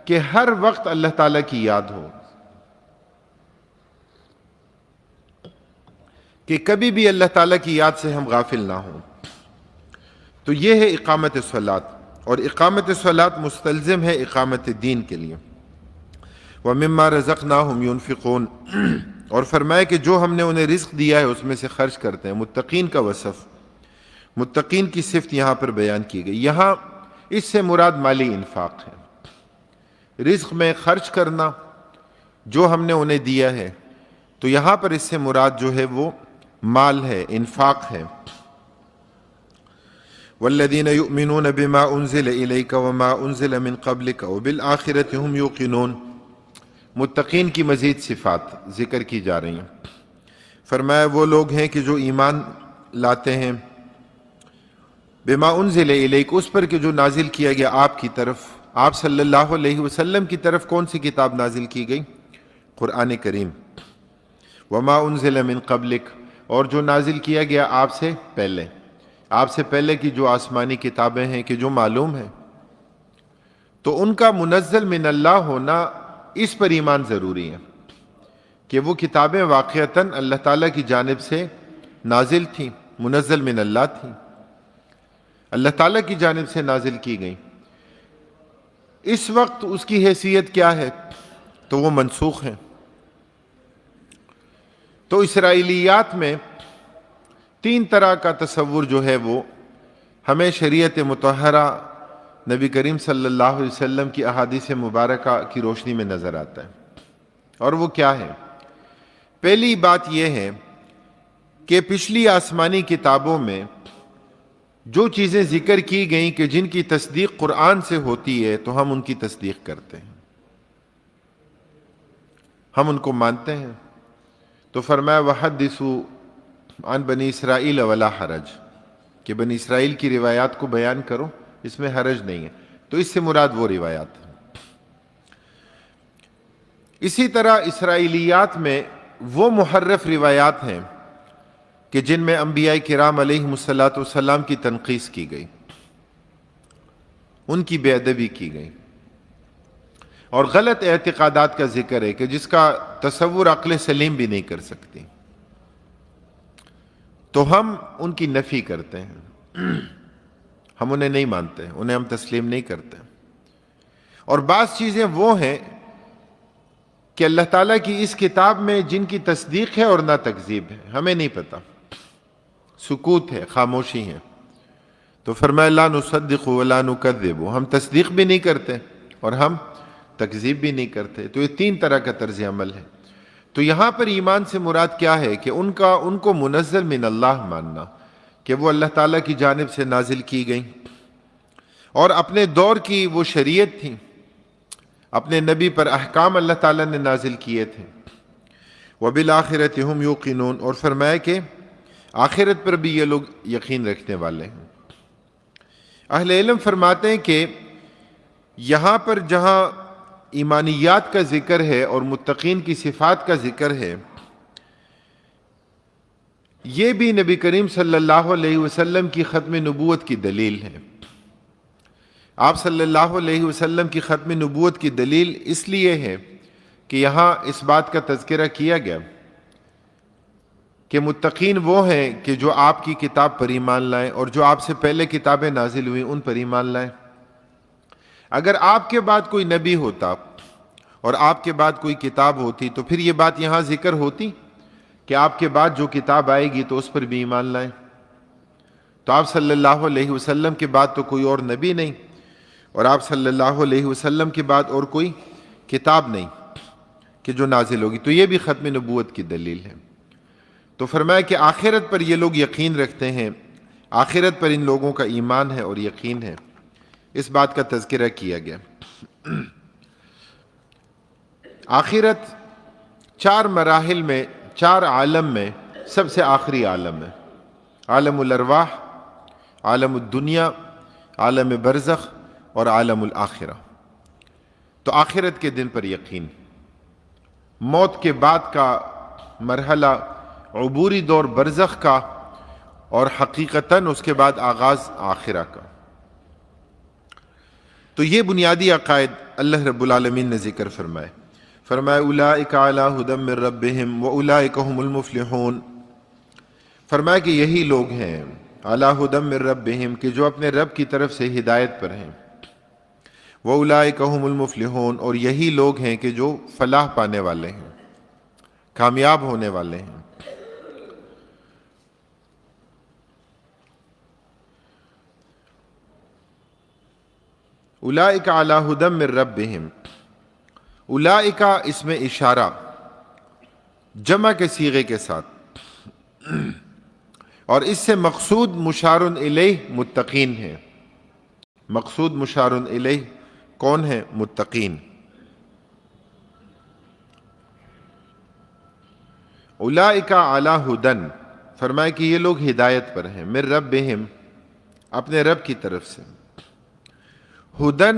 کہ ہر وقت اللہ تعالیٰ کی یاد ہو، کہ کبھی بھی اللہ تعالیٰ کی یاد سے ہم غافل نہ ہوں۔ تو یہ ہے اقامت صلاۃ، اور اقامت صلاۃ مستلزم ہے اقامت دین کے لیے۔ وَمِمَّا رَزَقْنَاهُمْ يُنْفِقُونَ، اور فرمایا کہ جو ہم نے انہیں رزق دیا ہے اس میں سے خرچ کرتے ہیں۔ متقین کا وصف، متقین کی صفت یہاں پر بیان کی گئی۔ یہاں اس سے مراد مالی انفاق ہے، رزق میں خرچ کرنا جو ہم نے انہیں دیا ہے، تو یہاں پر اس سے مراد جو ہے وہ مال ہے، انفاق ہے۔ والذین یؤمنون بما انزل الیک وما انزل من قبلک وبالآخرۃ هم یوقنون، متقین کی مزید صفات ذکر کی جا رہی ہیں۔ فرمایا وہ لوگ ہیں کہ جو ایمان لاتے ہیں بما انزل الیک، اس پر کہ جو نازل کیا گیا آپ کی طرف، آپ صلی اللہ علیہ وسلم کی طرف کون سی کتاب نازل کی گئی؟ قرآن کریم۔ وما انزل من قبلک، اور جو نازل کیا گیا آپ سے پہلے، آپ سے پہلے کی جو آسمانی کتابیں ہیں کہ جو معلوم ہیں، تو ان کا منزل من اللہ ہونا، اس پر ایمان ضروری ہے کہ وہ کتابیں واقعتاً اللہ تعالیٰ کی جانب سے نازل تھیں، منزل من اللہ تھیں، اللہ تعالیٰ کی جانب سے نازل کی گئیں۔ اس وقت اس کی حیثیت کیا ہے؟ تو وہ منسوخ ہیں۔ تو اسرائیلیات میں تین طرح کا تصور جو ہے وہ ہمیں شریعت مطہرہ نبی کریم صلی اللہ علیہ وسلم کی احادیث مبارکہ کی روشنی میں نظر آتا ہے، اور وہ کیا ہے؟ پہلی بات یہ ہے کہ پچھلی آسمانی کتابوں میں جو چیزیں ذکر کی گئیں کہ جن کی تصدیق قرآن سے ہوتی ہے، تو ہم ان کی تصدیق کرتے ہیں، ہم ان کو مانتے ہیں۔ تو فرمایا وَحَدِّثُوا عن بنی اسرائیل ولا حرج، کہ بنی اسرائیل کی روایات کو بیان کرو، اس میں حرج نہیں ہے۔ تو اس سے مراد وہ روایات ہیں۔ اسی طرح اسرائیلیات میں وہ محرف روایات ہیں کہ جن میں انبیاء کرام علیہم الصلاۃ والسلام کی تنقیص کی گئی، ان کی بے ادبی کی گئی، اور غلط اعتقادات کا ذکر ہے کہ جس کا تصور عقل سلیم بھی نہیں کر سکتی، تو ہم ان کی نفی کرتے ہیں، ہم انہیں نہیں مانتے، انہیں ہم تسلیم نہیں کرتے۔ اور بعض چیزیں وہ ہیں کہ اللہ تعالیٰ کی اس کتاب میں جن کی تصدیق ہے اور نہ تکذیب ہے، ہمیں نہیں پتہ، سکوت ہے، خاموشی ہے۔ تو فرمایا لا نصدق ولا نکذب، ہم تصدیق بھی نہیں کرتے اور ہم تکذیب بھی نہیں کرتے۔ تو یہ تین طرح کا طرز عمل ہے۔ تو یہاں پر ایمان سے مراد کیا ہے؟ کہ ان کو منزل من اللہ ماننا، کہ وہ اللہ تعالیٰ کی جانب سے نازل کی گئیں، اور اپنے دور کی وہ شریعت تھی، اپنے نبی پر احکام اللہ تعالیٰ نے نازل کیے تھے۔ وبالآخرۃ ہم یوقنون، اور فرمایا کہ آخرت پر بھی یہ لوگ یقین رکھنے والے ہیں۔ اہل علم فرماتے ہیں کہ یہاں پر جہاں ایمانیات کا ذکر ہے اور متقین کی صفات کا ذکر ہے، یہ بھی نبی کریم صلی اللہ علیہ وسلم کی ختم نبوت کی دلیل ہے۔ آپ صلی اللہ علیہ وسلم کی ختم نبوت کی دلیل اس لیے ہے کہ یہاں اس بات کا تذکرہ کیا گیا کہ متقین وہ ہیں کہ جو آپ کی کتاب پر ایمان لائیں اور جو آپ سے پہلے کتابیں نازل ہوئیں ان پر ایمان لائیں۔ اگر آپ کے بعد کوئی نبی ہوتا اور آپ کے بعد کوئی کتاب ہوتی تو پھر یہ بات یہاں ذکر ہوتی کہ آپ کے بعد جو کتاب آئے گی تو اس پر بھی ایمان لائیں۔ تو آپ صلی اللہ علیہ وسلم کے بعد تو کوئی اور نبی نہیں، اور آپ صلی اللہ علیہ وسلم کے بعد اور کوئی کتاب نہیں، کہ جو نازل ہوگی، تو یہ بھی ختم نبوت کی دلیل ہے۔ تو فرمایا کہ آخرت پر یہ لوگ یقین رکھتے ہیں، آخرت پر ان لوگوں کا ایمان ہے اور یقین ہے، اس بات کا تذکرہ کیا گیا۔ آخرت 4 مراحل میں، 4 عالم میں سب سے آخری عالم ہے، عالم الارواح، عالم الدنیا، عالم برزخ اور عالم الآخرہ۔ تو آخرت کے دن پر یقین، موت کے بعد کا مرحلہ عبوری دور برزخ کا، اور حقیقتاً اس کے بعد آغاز آخرہ کا۔ تو یہ بنیادی عقائد اللہ رب العالمین نے ذکر فرمائے۔ فرمایا اولئک علی ھدی من ربہم واولئک ھم المفلحون۔ فرمایا کہ یہی لوگ ہیں علی ھدی من ربہم، کہ جو اپنے رب کی طرف سے ہدایت پر ہیں، واولئک ھم المفلحون، اور یہی لوگ ہیں کہ جو فلاح پانے والے ہیں، کامیاب ہونے والے ہیں۔ اولئک علی ھدی من ربہم، اولئک اس میں اشارہ جمع کے صیغے کے ساتھ، اور اس سے مقصود مشار الیہ متقین ہے۔ مقصود مشار الیہ کون ہے؟ متقین۔ اولئک علی ھدی، فرمایا کہ یہ لوگ ہدایت پر ہیں، من ربہم، اپنے رب کی طرف سے۔ ھدن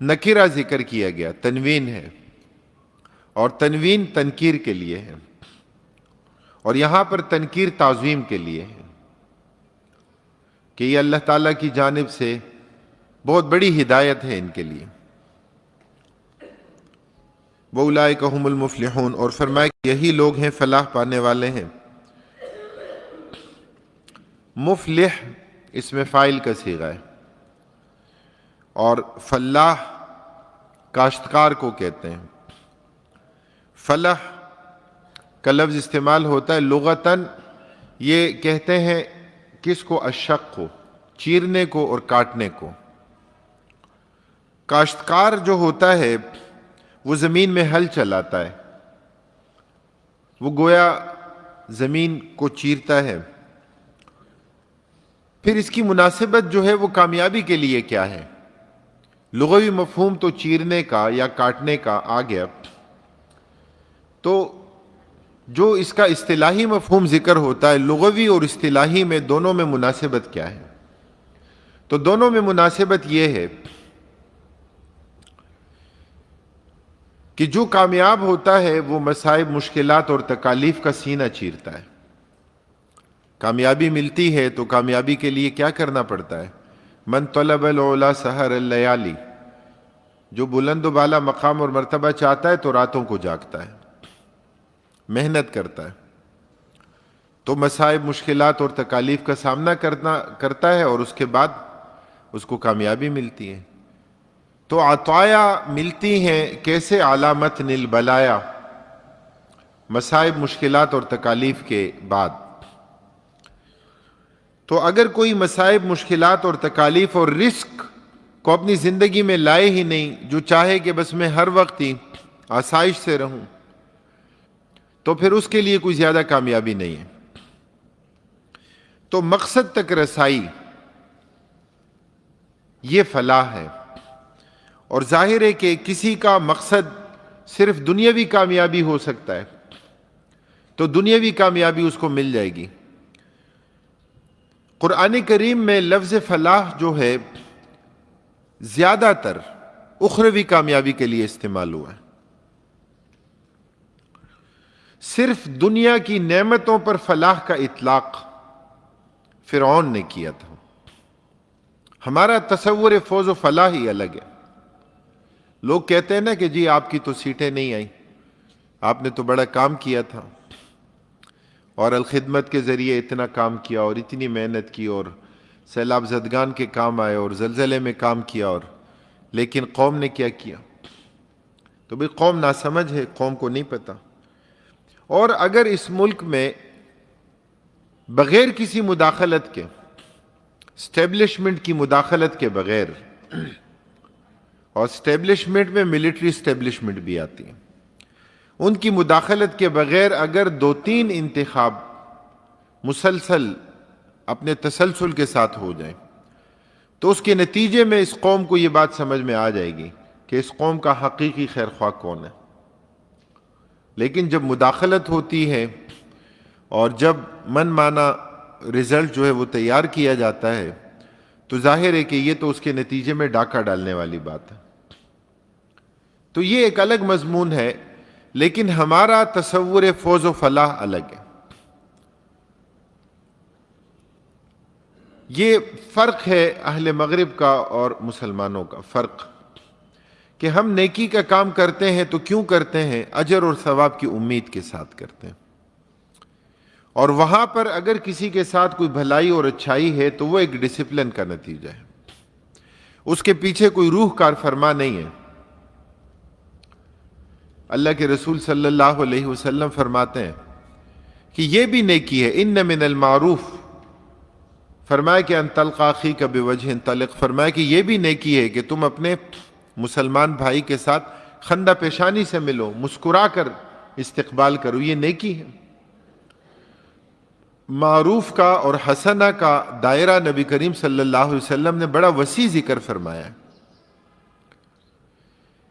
نکرہ ذکر کیا گیا، تنوین ہے، اور تنوین تنکیر کے لیے ہے، اور یہاں پر تنکیر تعظیم کے لیے ہے کہ یہ اللہ تعالیٰ کی جانب سے بہت بڑی ہدایت ہے ان کے لیے۔ وَأُولَئِكَ هُمُ الْمُفْلِحُونَ، اور فرمایا کہ یہی لوگ ہیں فلاح پانے والے ہیں۔ مفلح اس میں فاعل کا صیغہ ہے، اور فلاح کاشتکار کو کہتے ہیں۔ فلاح کا لفظ استعمال ہوتا ہے لغتاً، یہ کہتے ہیں کس کو؟ الشق کو، چیرنے کو اور کاٹنے کو۔ کاشتکار جو ہوتا ہے وہ زمین میں ہل چلاتا ہے، وہ گویا زمین کو چیرتا ہے۔ پھر اس کی مناسبت جو ہے وہ کامیابی کے لیے کیا ہے؟ لغوی مفہوم تو چیرنے کا یا کاٹنے کا آ گیا، تو جو اس کا اصطلاحی مفہوم ذکر ہوتا ہے، لغوی اور اصطلاحی میں دونوں میں مناسبت کیا ہے؟ تو دونوں میں مناسبت یہ ہے کہ جو کامیاب ہوتا ہے وہ مصائب، مشکلات اور تکالیف کا سینہ چیرتا ہے۔ کامیابی ملتی ہے تو کامیابی کے لیے کیا کرنا پڑتا ہے؟ من طلب العلا سحر اللیالی، جو بلند و بالا مقام اور مرتبہ چاہتا ہے تو راتوں کو جاگتا ہے، محنت کرتا ہے، تو مصائب، مشکلات اور تکالیف کا سامنا کرتا ہے، اور اس کے بعد اس کو کامیابی ملتی ہے۔ تو عطایا ملتی ہیں کیسے؟ علامت البلایا، مصائب، مشکلات اور تکالیف کے بعد۔ تو اگر کوئی مصائب، مشکلات اور تکالیف اور رزق کو اپنی زندگی میں لائے ہی نہیں، جو چاہے کہ بس میں ہر وقت ہی آسائش سے رہوں، تو پھر اس کے لیے کوئی زیادہ کامیابی نہیں ہے۔ تو مقصد تک رسائی یہ فلاح ہے، اور ظاہر ہے کہ کسی کا مقصد صرف دنیاوی کامیابی ہو سکتا ہے، تو دنیاوی کامیابی اس کو مل جائے گی۔ قرآن کریم میں لفظ فلاح جو ہے زیادہ تر اخروی کامیابی کے لیے استعمال ہوا ہے۔ صرف دنیا کی نعمتوں پر فلاح کا اطلاق فرعون نے کیا تھا۔ ہمارا تصور فوز و فلاح ہی الگ ہے۔ لوگ کہتے ہیں نا کہ جی آپ کی تو سیٹیں نہیں آئیں، آپ نے تو بڑا کام کیا تھا، اور الخدمت کے ذریعے اتنا کام کیا اور اتنی محنت کی، اور سیلاب زدگان کے کام آئے اور زلزلے میں کام کیا، اور لیکن قوم نے کیا کیا؟ تو بھئی قوم ناسمجھ ہے، قوم کو نہیں پتا۔ اور اگر اس ملک میں بغیر کسی مداخلت کے، اسٹیبلشمنٹ کی مداخلت کے بغیر، اور اسٹیبلشمنٹ میں ملٹری اسٹیبلشمنٹ بھی آتی ہے، ان کی مداخلت کے بغیر اگر 2-3 انتخاب مسلسل اپنے تسلسل کے ساتھ ہو جائیں تو اس کے نتیجے میں اس قوم کو یہ بات سمجھ میں آ جائے گی کہ اس قوم کا حقیقی خیر خواہ کون ہے۔ لیکن جب مداخلت ہوتی ہے اور جب من مانا رزلٹ جو ہے وہ تیار کیا جاتا ہے تو ظاہر ہے کہ یہ تو اس کے نتیجے میں ڈاکہ ڈالنے والی بات ہے۔ تو یہ ایک الگ مضمون ہے، لیکن ہمارا تصور فوز و فلاح الگ ہے۔ یہ فرق ہے اہل مغرب کا اور مسلمانوں کا فرق، کہ ہم نیکی کا کام کرتے ہیں تو کیوں کرتے ہیں؟ اجر اور ثواب کی امید کے ساتھ کرتے ہیں، اور وہاں پر اگر کسی کے ساتھ کوئی بھلائی اور اچھائی ہے تو وہ ایک ڈسپلن کا نتیجہ ہے، اس کے پیچھے کوئی روح کار فرما نہیں ہے۔ اللہ کے رسول صلی اللہ علیہ وسلم فرماتے ہیں کہ یہ بھی نیکی ہے، ان من المعروف، فرمایا کہ ان تلقى اخيك بوجه طلق، فرمایا کہ یہ بھی نیکی ہے کہ تم اپنے مسلمان بھائی کے ساتھ خندہ پیشانی سے ملو، مسکرا کر استقبال کرو، یہ نیکی ہے۔ معروف کا اور حسنہ کا دائرہ نبی کریم صلی اللہ علیہ وسلم نے بڑا وسیع ذکر فرمایا ہے۔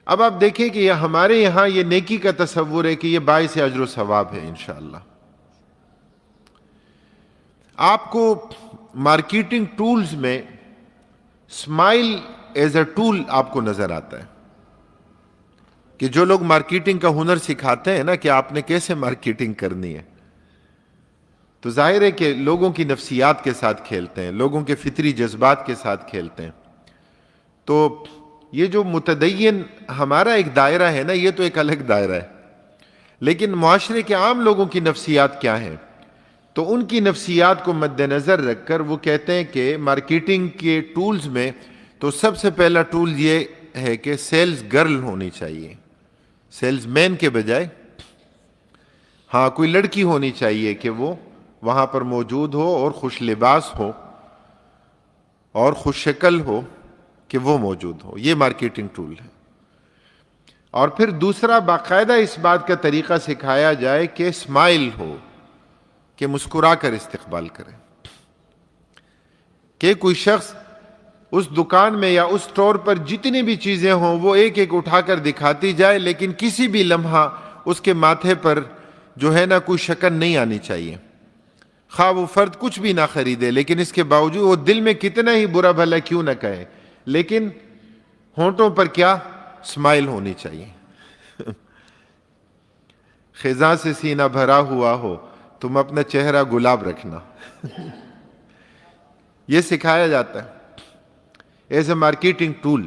اب آپ دیکھیں کہ یہ ہمارے یہاں یہ نیکی کا تصور ہے کہ یہ باعث اجر و ثواب ہے انشاءاللہ۔ آپ کو مارکیٹنگ ٹولز میں اسمائل ایز اے ٹول آپ کو نظر آتا ہے کہ جو لوگ مارکیٹنگ کا ہنر سکھاتے ہیں نا کہ آپ نے کیسے مارکیٹنگ کرنی ہے، تو ظاہر ہے کہ لوگوں کی نفسیات کے ساتھ کھیلتے ہیں، لوگوں کے فطری جذبات کے ساتھ کھیلتے ہیں۔ تو یہ جو متدین ہمارا ایک دائرہ ہے نا، یہ تو ایک الگ دائرہ ہے، لیکن معاشرے کے عام لوگوں کی نفسیات کیا ہیں؟ تو ان کی نفسیات کو مد نظر رکھ کر وہ کہتے ہیں کہ مارکیٹنگ کے ٹولز میں تو سب سے پہلا ٹول یہ ہے کہ سیلز گرل ہونی چاہیے، سیلز مین کے بجائے ہاں کوئی لڑکی ہونی چاہیے کہ وہ وہاں پر موجود ہو اور خوش لباس ہو اور خوش شکل ہو کہ وہ موجود ہو، یہ مارکیٹنگ ٹول ہے۔ اور پھر دوسرا باقاعدہ اس بات کا طریقہ سکھایا جائے کہ اسمائل ہو، کہ مسکرا کر استقبال کرے، کہ کوئی شخص اس دکان میں یا اس اسٹور پر جتنی بھی چیزیں ہوں وہ ایک ایک اٹھا کر دکھاتی جائے، لیکن کسی بھی لمحہ اس کے ماتھے پر جو ہے نا کوئی شکن نہیں آنی چاہیے، خواہ وہ فرد کچھ بھی نہ خریدے، لیکن اس کے باوجود وہ دل میں کتنا ہی برا بھلا کیوں نہ کہے، لیکن ہونٹوں پر کیا اسمائل ہونی چاہیے۔ خزاں سے سینہ بھرا ہوا ہو تم اپنا چہرہ گلاب رکھنا، یہ سکھایا جاتا ہے ایز اے مارکیٹنگ ٹول۔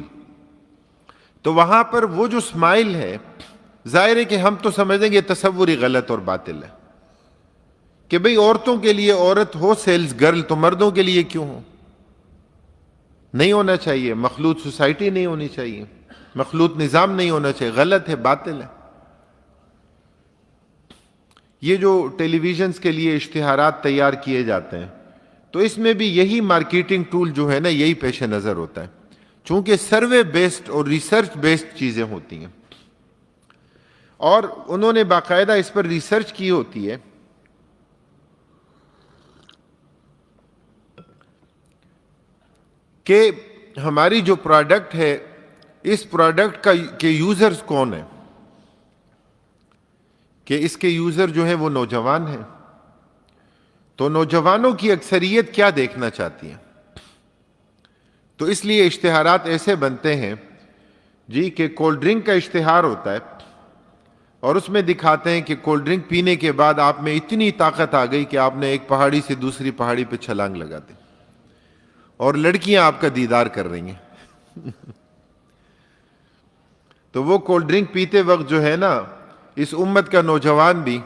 تو وہاں پر وہ جو اسمائل ہے، ظاہر ہے کہ ہم تو سمجھیں گے تصوری غلط اور باطل ہے کہ بھئی عورتوں کے لیے عورت ہو سیلز گرل تو مردوں کے لیے کیوں ہو؟ نہیں ہونا چاہیے، مخلوط سوسائٹی نہیں ہونی چاہیے، مخلوط نظام نہیں ہونا چاہیے، غلط ہے، باطل ہے۔ یہ جو ٹیلی ویژنز کے لیے اشتہارات تیار کیے جاتے ہیں تو اس میں بھی یہی مارکیٹنگ ٹول جو ہے نا یہی پیش نظر ہوتا ہے، چونکہ سروے بیسڈ اور ریسرچ بیسڈ چیزیں ہوتی ہیں، اور انہوں نے باقاعدہ اس پر ریسرچ کی ہوتی ہے کہ ہماری جو پروڈکٹ ہے اس پروڈکٹ کا کے یوزرز کون ہیں، کہ اس کے یوزر جو ہیں وہ نوجوان ہیں، تو نوجوانوں کی اکثریت کیا دیکھنا چاہتی ہے، تو اس لیے اشتہارات ایسے بنتے ہیں جی کہ کولڈ ڈرنک کا اشتہار ہوتا ہے اور اس میں دکھاتے ہیں کہ کولڈ ڈرنک پینے کے بعد آپ میں اتنی طاقت آ گئی کہ آپ نے ایک پہاڑی سے دوسری پہاڑی پہ چھلانگ لگا دی، اور لڑکیاں آپ کا دیدار کر رہی ہیں۔ تو وہ کولڈ ڈرنک پیتے وقت جو ہے نا اس امت کا نوجوان بھی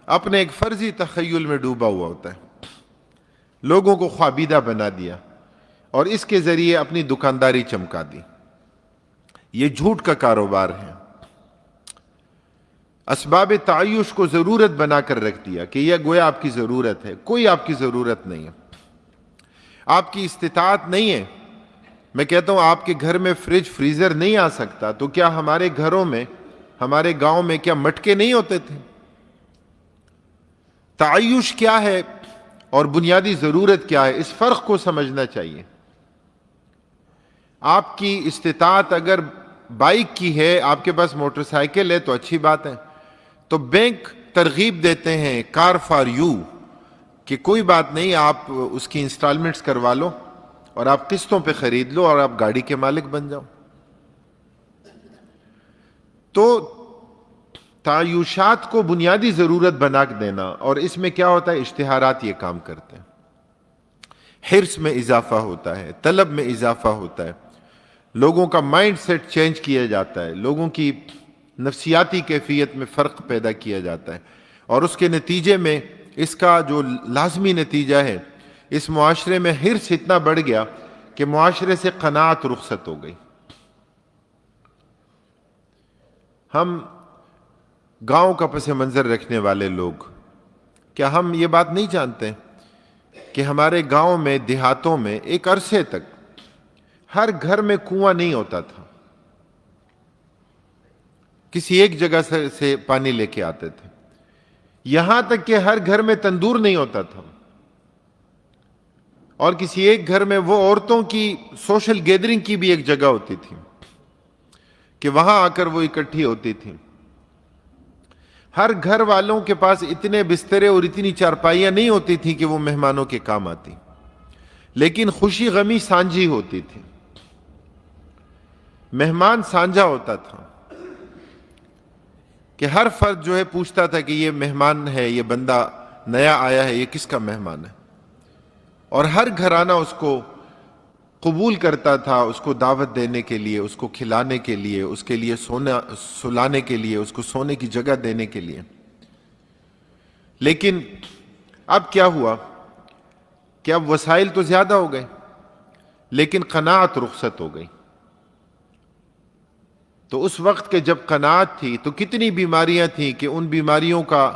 اپنے ایک فرضی تخیل میں ڈوبا ہوا ہوتا ہے، لوگوں کو خوابیدہ بنا دیا اور اس کے ذریعے اپنی دکانداری چمکا دی۔ یہ جھوٹ کا کاروبار ہے، اسباب تعیش کو ضرورت بنا کر رکھ دیا کہ یہ گویا آپ کی ضرورت ہے، کوئی آپ کی ضرورت نہیں ہے، آپ کی استطاعت نہیں ہے۔ میں کہتا ہوں آپ کے گھر میں فریج فریزر نہیں آ سکتا، تو کیا ہمارے گھروں میں ہمارے گاؤں میں کیا مٹکے نہیں ہوتے تھے؟ تعیش کیا ہے اور بنیادی ضرورت کیا ہے، اس فرق کو سمجھنا چاہیے۔ آپ کی استطاعت اگر بائک کی ہے، آپ کے پاس موٹر سائیکل ہے تو اچھی بات ہے، تو بینک ترغیب دیتے ہیں کار فار یو، کہ کوئی بات نہیں، آپ اس کی انسٹالمنٹس کروا لو اور آپ قسطوں پہ خرید لو اور آپ گاڑی کے مالک بن جاؤ۔ تو تعیشات کو بنیادی ضرورت بنا دینا، اور اس میں کیا ہوتا ہے، اشتہارات یہ کام کرتے ہیں، حرص میں اضافہ ہوتا ہے، طلب میں اضافہ ہوتا ہے، لوگوں کا مائنڈ سیٹ چینج کیا جاتا ہے، لوگوں کی نفسیاتی کیفیت میں فرق پیدا کیا جاتا ہے، اور اس کے نتیجے میں اس کا جو لازمی نتیجہ ہے، اس معاشرے میں حرص اتنا بڑھ گیا کہ معاشرے سے قناعت رخصت ہو گئی۔ ہم گاؤں کا پس منظر رکھنے والے لوگ، کیا ہم یہ بات نہیں جانتے کہ ہمارے گاؤں میں، دیہاتوں میں ایک عرصے تک ہر گھر میں کنواں نہیں ہوتا تھا، کسی ایک جگہ سے پانی لے کے آتے تھے، یہاں تک کہ ہر گھر میں تندور نہیں ہوتا تھا، اور کسی ایک گھر میں وہ عورتوں کی سوشل گیدرنگ کی بھی ایک جگہ ہوتی تھی کہ وہاں آ کر وہ اکٹھی ہوتی تھی۔ ہر گھر والوں کے پاس اتنے بسترے اور اتنی چارپائیاں نہیں ہوتی تھیں کہ وہ مہمانوں کے کام آتی، لیکن خوشی غمی سانجھی ہوتی تھی، مہمان سانجھا ہوتا تھا، کہ ہر فرد جو ہے پوچھتا تھا کہ یہ مہمان ہے، یہ بندہ نیا آیا ہے، یہ کس کا مہمان ہے، اور ہر گھرانہ اس کو قبول کرتا تھا، اس کو دعوت دینے کے لیے، اس کو کھلانے کے لیے، اس کے لیے سلانے کے لیے، اس کو سونے کی جگہ دینے کے لیے۔ لیکن اب کیا ہوا کہ اب وسائل تو زیادہ ہو گئے، لیکن قناعت رخصت ہو گئی۔ تو اس وقت کے جب قناعت تھی تو کتنی بیماریاں تھیں کہ ان بیماریوں کا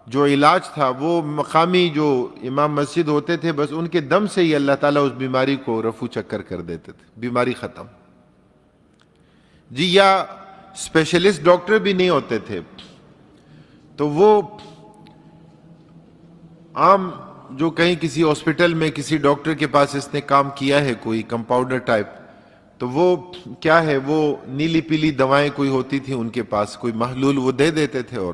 جو علاج تھا وہ مقامی جو امام مسجد ہوتے تھے، بس ان کے دم سے ہی اللہ تعالیٰ اس بیماری کو رفو چکر کر دیتے تھے، بیماری ختم جی۔ یا اسپیشلسٹ ڈاکٹر بھی نہیں ہوتے تھے تو وہ عام جو کہیں کسی ہاسپٹل میں کسی ڈاکٹر کے پاس اس نے کام کیا ہے، کوئی کمپاؤنڈر ٹائپ، تو وہ کیا ہے، وہ نیلی پیلی دوائیں کوئی ہوتی تھی ان کے پاس، کوئی محلول وہ دے دیتے تھے اور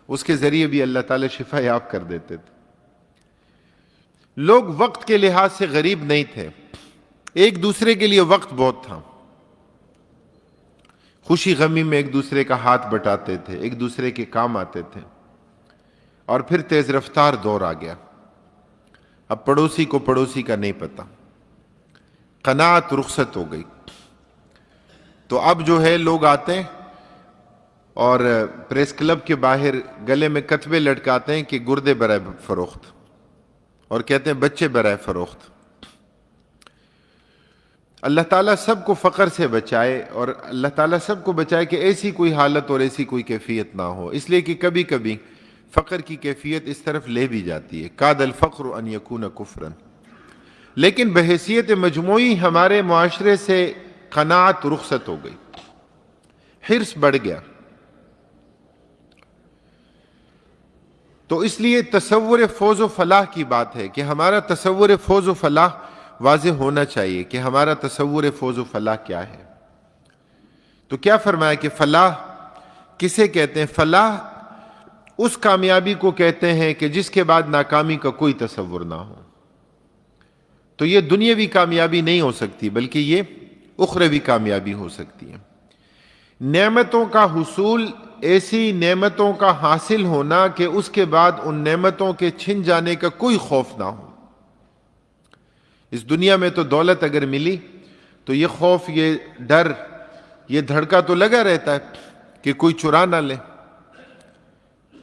اس کے ذریعے بھی اللہ تعالیٰ شفا یاب کر دیتے تھے۔ لوگ وقت کے لحاظ سے غریب نہیں تھے، ایک دوسرے کے لیے وقت بہت تھا، خوشی غمی میں ایک دوسرے کا ہاتھ بٹاتے تھے، ایک دوسرے کے کام آتے تھے۔ اور پھر تیز رفتار دور آ گیا، اب پڑوسی کو پڑوسی کا نہیں پتا، قناعت رخصت ہو گئی۔ تو اب جو ہے لوگ آتے ہیں اور پریس کلب کے باہر گلے میں کتبے لٹکاتے ہیں کہ گردے برائے فروخت، اور کہتے ہیں بچے برائے فروخت۔ اللہ تعالیٰ سب کو فقر سے بچائے، اور اللہ تعالیٰ سب کو بچائے کہ ایسی کوئی حالت اور ایسی کوئی کیفیت نہ ہو، اس لیے کہ کبھی کبھی فقر کی کیفیت اس طرف لے بھی جاتی ہے، کاد الفقر ان یکون کفرا، لیکن بحیثیت مجموعی ہمارے معاشرے سے قناعت رخصت ہو گئی، حرص بڑھ گیا۔ تو اس لیے تصور فوز و فلاح کی بات ہے کہ ہمارا تصور فوز و فلاح واضح ہونا چاہیے کہ ہمارا تصور فوز و فلاح کیا ہے۔ تو کیا فرمایا کہ فلاح کسے کہتے ہیں؟ فلاح اس کامیابی کو کہتے ہیں کہ جس کے بعد ناکامی کا کوئی تصور نہ ہو۔ تو یہ دنیاوی کامیابی نہیں ہو سکتی، بلکہ یہ اخروی کامیابی ہو سکتی ہے۔ نعمتوں کا حصول، ایسی نعمتوں کا حاصل ہونا کہ اس کے بعد ان نعمتوں کے چھن جانے کا کوئی خوف نہ ہو۔ اس دنیا میں تو دولت اگر ملی تو یہ خوف، یہ ڈر، یہ دھڑکا تو لگا رہتا ہے کہ کوئی چرا نہ لے،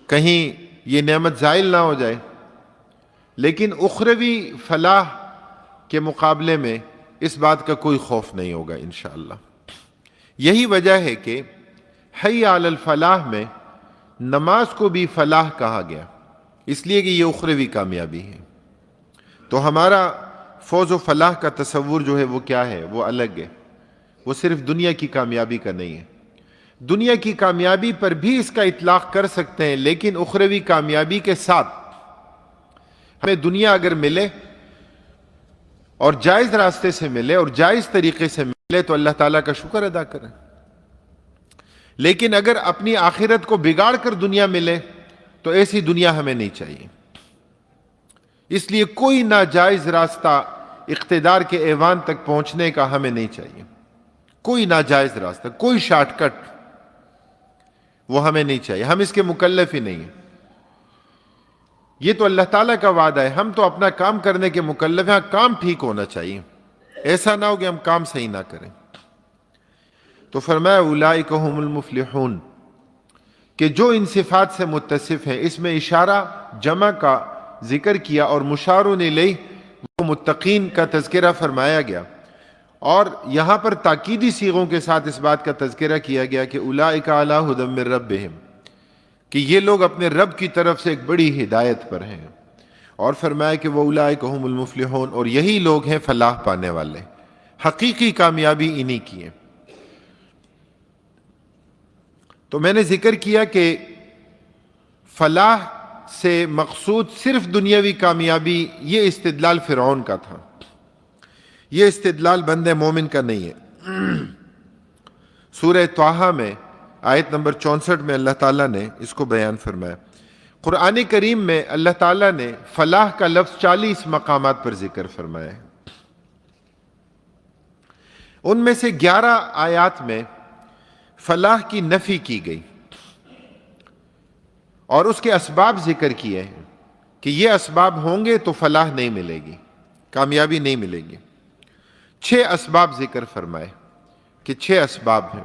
کہیں یہ نعمت زائل نہ ہو جائے۔ لیکن اخروی فلاح کے مقابلے میں اس بات کا کوئی خوف نہیں ہوگا انشاءاللہ۔ یہی وجہ ہے کہ حی علی الفلاح میں نماز کو بھی فلاح کہا گیا، اس لیے کہ یہ اخروی کامیابی ہے۔ تو ہمارا فوز و فلاح کا تصور جو ہے وہ کیا ہے؟ وہ الگ ہے، وہ صرف دنیا کی کامیابی کا نہیں ہے، دنیا کی کامیابی پر بھی اس کا اطلاق کر سکتے ہیں، لیکن اخروی کامیابی کے ساتھ ہمیں دنیا اگر ملے اور جائز راستے سے ملے اور جائز طریقے سے ملے تو اللہ تعالیٰ کا شکر ادا کریں، لیکن اگر اپنی آخرت کو بگاڑ کر دنیا ملے تو ایسی دنیا ہمیں نہیں چاہیے۔ اس لیے کوئی ناجائز راستہ اقتدار کے ایوان تک پہنچنے کا ہمیں نہیں چاہیے، کوئی ناجائز راستہ، کوئی شارٹ کٹ وہ ہمیں نہیں چاہیے، ہم اس کے مکلف ہی نہیں ہیں۔ یہ تو اللہ تعالیٰ کا وعدہ ہے، ہم تو اپنا کام کرنے کے مکلف ہیں، کام ٹھیک ہونا چاہیے، ایسا نہ ہو کہ ہم کام صحیح نہ کریں۔ تو فرمایا اولئک هم المفلحون، کہ جو ان صفات سے متصف ہیں، اس میں اشارہ جمع کا ذکر کیا اور مشار الیہ وہ متقین کا تذکرہ فرمایا گیا، اور یہاں پر تاکیدی صیغوں کے ساتھ اس بات کا تذکرہ کیا گیا کہ اولئک علی ھدی من ربہم، کہ یہ لوگ اپنے رب کی طرف سے ایک بڑی ہدایت پر ہیں، اور فرمایا کہ وہ اولئک هم المفلحون، اور یہی لوگ ہیں فلاح پانے والے، حقیقی کامیابی انہی کی ہے۔ تو میں نے ذکر کیا کہ فلاح سے مقصود صرف دنیاوی کامیابی، یہ استدلال فرعون کا تھا، یہ استدلال بندے مومن کا نہیں ہے۔ سورہ طٰہٰ میں آیت نمبر 64 میں اللہ تعالیٰ نے اس کو بیان فرمایا۔ قرآن کریم میں اللہ تعالیٰ نے فلاح کا لفظ 40 مقامات پر ذکر فرمایا ہے، ان میں سے 11 آیات میں فلاح کی نفی کی گئی اور اس کے اسباب ذکر کیے ہیں کہ یہ اسباب ہوں گے تو فلاح نہیں ملے گی، کامیابی نہیں ملے گی۔ 6 اسباب ذکر فرمائے کہ 6 اسباب ہیں،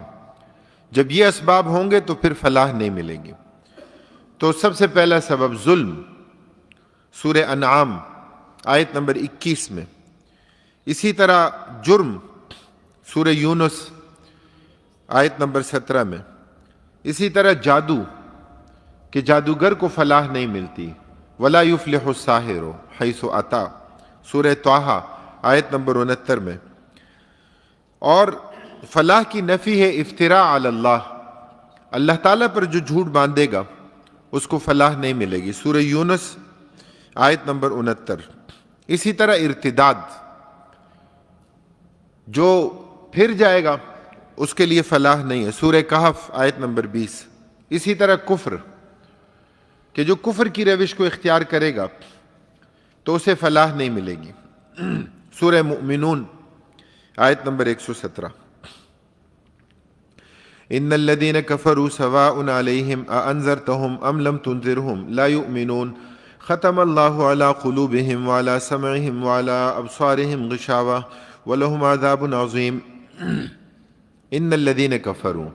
جب یہ اسباب ہوں گے تو پھر فلاح نہیں ملے گی۔ تو سب سے پہلا سبب ظلم، سورہ انعام آیت نمبر 21 میں، اسی طرح جرم سورہ یونس آیت نمبر 17 میں، اسی طرح جادو کہ جادوگر کو فلاح نہیں ملتی، ولا یفلح الساحر حیث اتی سورہ طٰہٰ آیت نمبر 69 میں، اور فلاح کی نفی ہے افتراء علی اللہ، اللہ تعالیٰ پر جو جھوٹ باندھے گا اس کو فلاح نہیں ملے گی، سورہ یونس آیت نمبر 69۔ اسی طرح ارتداد، جو پھر جائے گا اس کے لیے فلاح نہیں ہے، سورہ کہف آیت نمبر 20۔ اسی طرح کفر، کہ جو کفر کی روش کو اختیار کرے گا تو اسے فلاح نہیں ملے گی، سورہ مؤمنون آیت نمبر 117۔ ان الذين كفروا سواء عليهم أأنذرتهم ام لم تنذرهم لا يؤمنون ختم الله على قلوبهم وعلى سمعهم وعلى ابصارهم غشاوة ولهم عذاب عظيم۔ ان الذين كفروا،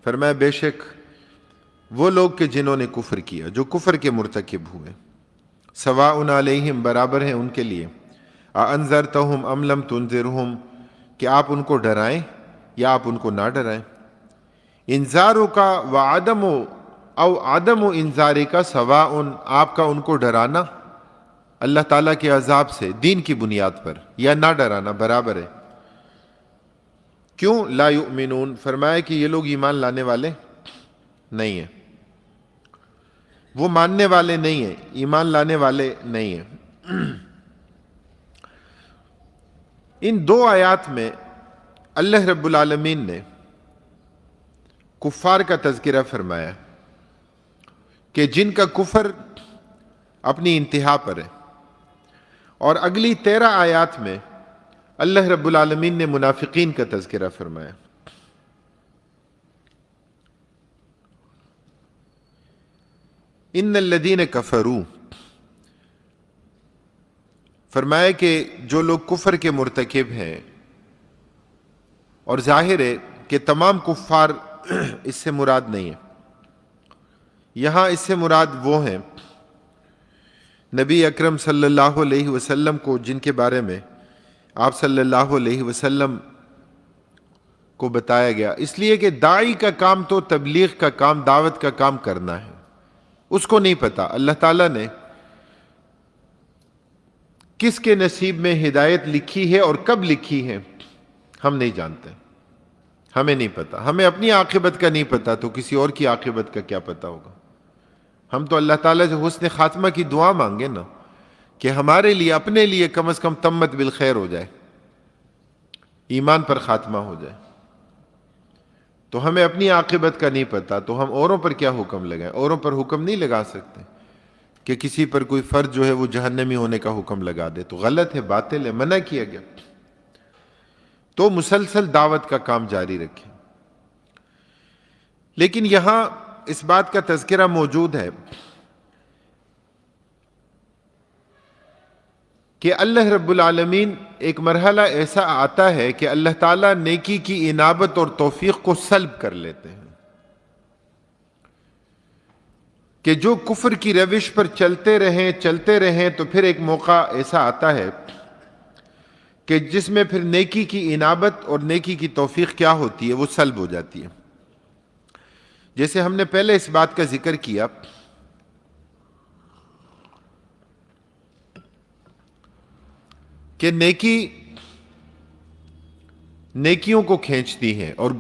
فرمایا بے شک وہ لوگ کہ جنہوں نے کفر کیا، جو کفر کے مرتکب ہوئے، سواء علیہم برابر ہیں ان کے لیے، انذرتہم ام لم تنذرہم کہ آپ ان کو ڈرائیں یا آپ ان کو نہ ڈرائیں۔ انذاروں کا وعدم او عدم انذار کا سواء، آپ کا ان کو ڈرانا اللہ تعالیٰ کے عذاب سے دین کی بنیاد پر یا نہ ڈرانا برابر ہے۔ کیوں؟ لا یؤمنون، فرمایا کہ یہ لوگ ایمان لانے والے نہیں ہیں، وہ ماننے والے نہیں ہیں، ایمان لانے والے نہیں ہیں۔ ان 2 آیات میں اللہ رب العالمین نے کفار کا تذکرہ فرمایا کہ جن کا کفر اپنی انتہا پر ہے، اور اگلی 13 آیات میں اللہ رب العالمین نے منافقین کا تذکرہ فرمایا۔ ان الذین کفروا، فرمایا کہ جو لوگ کفر کے مرتکب ہیں، اور ظاہر ہے کہ تمام کفار اس سے مراد نہیں ہے، یہاں اس سے مراد وہ ہیں نبی اکرم صلی اللہ علیہ وسلم کو، جن کے بارے میں آپ صلی اللہ علیہ وسلم کو بتایا گیا، اس لیے کہ داعی کا کام تو تبلیغ کا کام، دعوت کا کام کرنا ہے، اس کو نہیں پتا اللہ تعالیٰ نے کس کے نصیب میں ہدایت لکھی ہے اور کب لکھی ہے، ہم نہیں جانتے، ہمیں نہیں پتا، ہمیں اپنی عاقبت کا نہیں پتا تو کسی اور کی عاقبت کا کیا پتا ہوگا؟ ہم تو اللہ تعالیٰ سے حسن خاتمہ کی دعا مانگے نا، کہ ہمارے لیے اپنے لیے کم از کم تمت بالخیر ہو جائے، ایمان پر خاتمہ ہو جائے۔ تو ہمیں اپنی عاقبت کا نہیں پتا تو ہم اوروں پر کیا حکم لگائیں؟ اوروں پر حکم نہیں لگا سکتے کہ کسی پر کوئی فرد جو ہے وہ جہنمی ہونے کا حکم لگا دے، تو غلط ہے، باطل ہے، منع کیا گیا۔ تو مسلسل دعوت کا کام جاری رکھیں۔ لیکن یہاں اس بات کا تذکرہ موجود ہے کہ اللہ رب العالمین ایک مرحلہ ایسا آتا ہے کہ اللہ تعالیٰ نیکی کی انابت اور توفیق کو سلب کر لیتے ہیں، کہ جو کفر کی روش پر چلتے رہیں تو پھر ایک موقع ایسا آتا ہے کہ جس میں پھر نیکی کی انابت اور نیکی کی توفیق کیا ہوتی ہے، وہ سلب ہو جاتی ہے۔ جیسے ہم نے پہلے اس بات کا ذکر کیا کہ نیکیوں کو کھینچتی ہے اور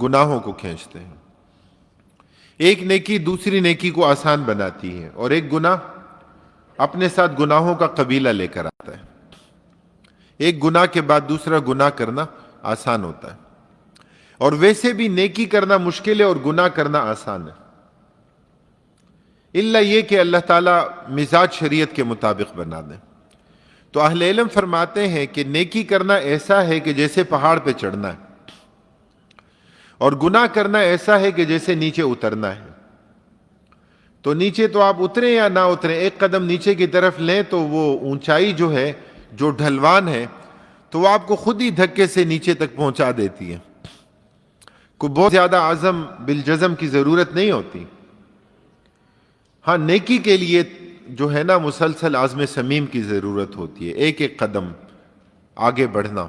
گناہوں کو کھینچتے ہیں۔ ایک نیکی دوسری نیکی کو آسان بناتی ہے، اور ایک گناہ اپنے ساتھ گناہوں کا قبیلہ لے کر آتا ہے۔ ایک گناہ کے بعد دوسرا گناہ کرنا آسان ہوتا ہے، اور ویسے بھی نیکی کرنا مشکل ہے اور گناہ کرنا آسان ہے، الا یہ کہ اللہ تعالیٰ مزاج شریعت کے مطابق بنا دیں۔ تو اہل علم فرماتے ہیں کہ نیکی کرنا ایسا ہے کہ جیسے پہاڑ پہ چڑھنا ہے، اور گناہ کرنا ایسا ہے کہ جیسے نیچے اترنا ہے۔ تو نیچے تو آپ اتریں یا نہ اتریں، ایک قدم نیچے کی طرف لیں تو وہ اونچائی جو ہے، جو ڈھلوان ہے، تو وہ آپ کو خود ہی دھکے سے نیچے تک پہنچا دیتی ہے، کوئی بہت زیادہ عزم بالجزم کی ضرورت نہیں ہوتی۔ ہاں، نیکی کے لیے جو ہے نا مسلسل عزم صمیم کی ضرورت ہوتی ہے، ایک ایک قدم آگے بڑھنا،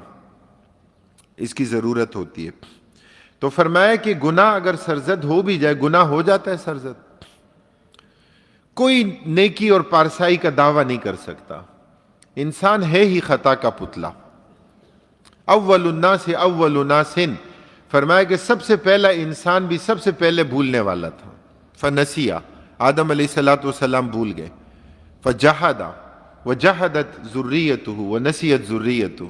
اس کی ضرورت ہوتی ہے۔ تو فرمایا کہ گناہ اگر سرزد ہو بھی جائے، گناہ ہو جاتا ہے سرزد، کوئی نیکی اور پارسائی کا دعویٰ نہیں کر سکتا، انسان ہے ہی خطا کا پتلا۔ اول الناس اول ناس، فرمایا کہ سب سے پہلا انسان بھی سب سے پہلے بھولنے والا تھا، فنسیا، آدم علیہ الصلوۃ والسلام بھول گئے، فجحد وجحدت ذریتہ ونسیت ذریتہ۔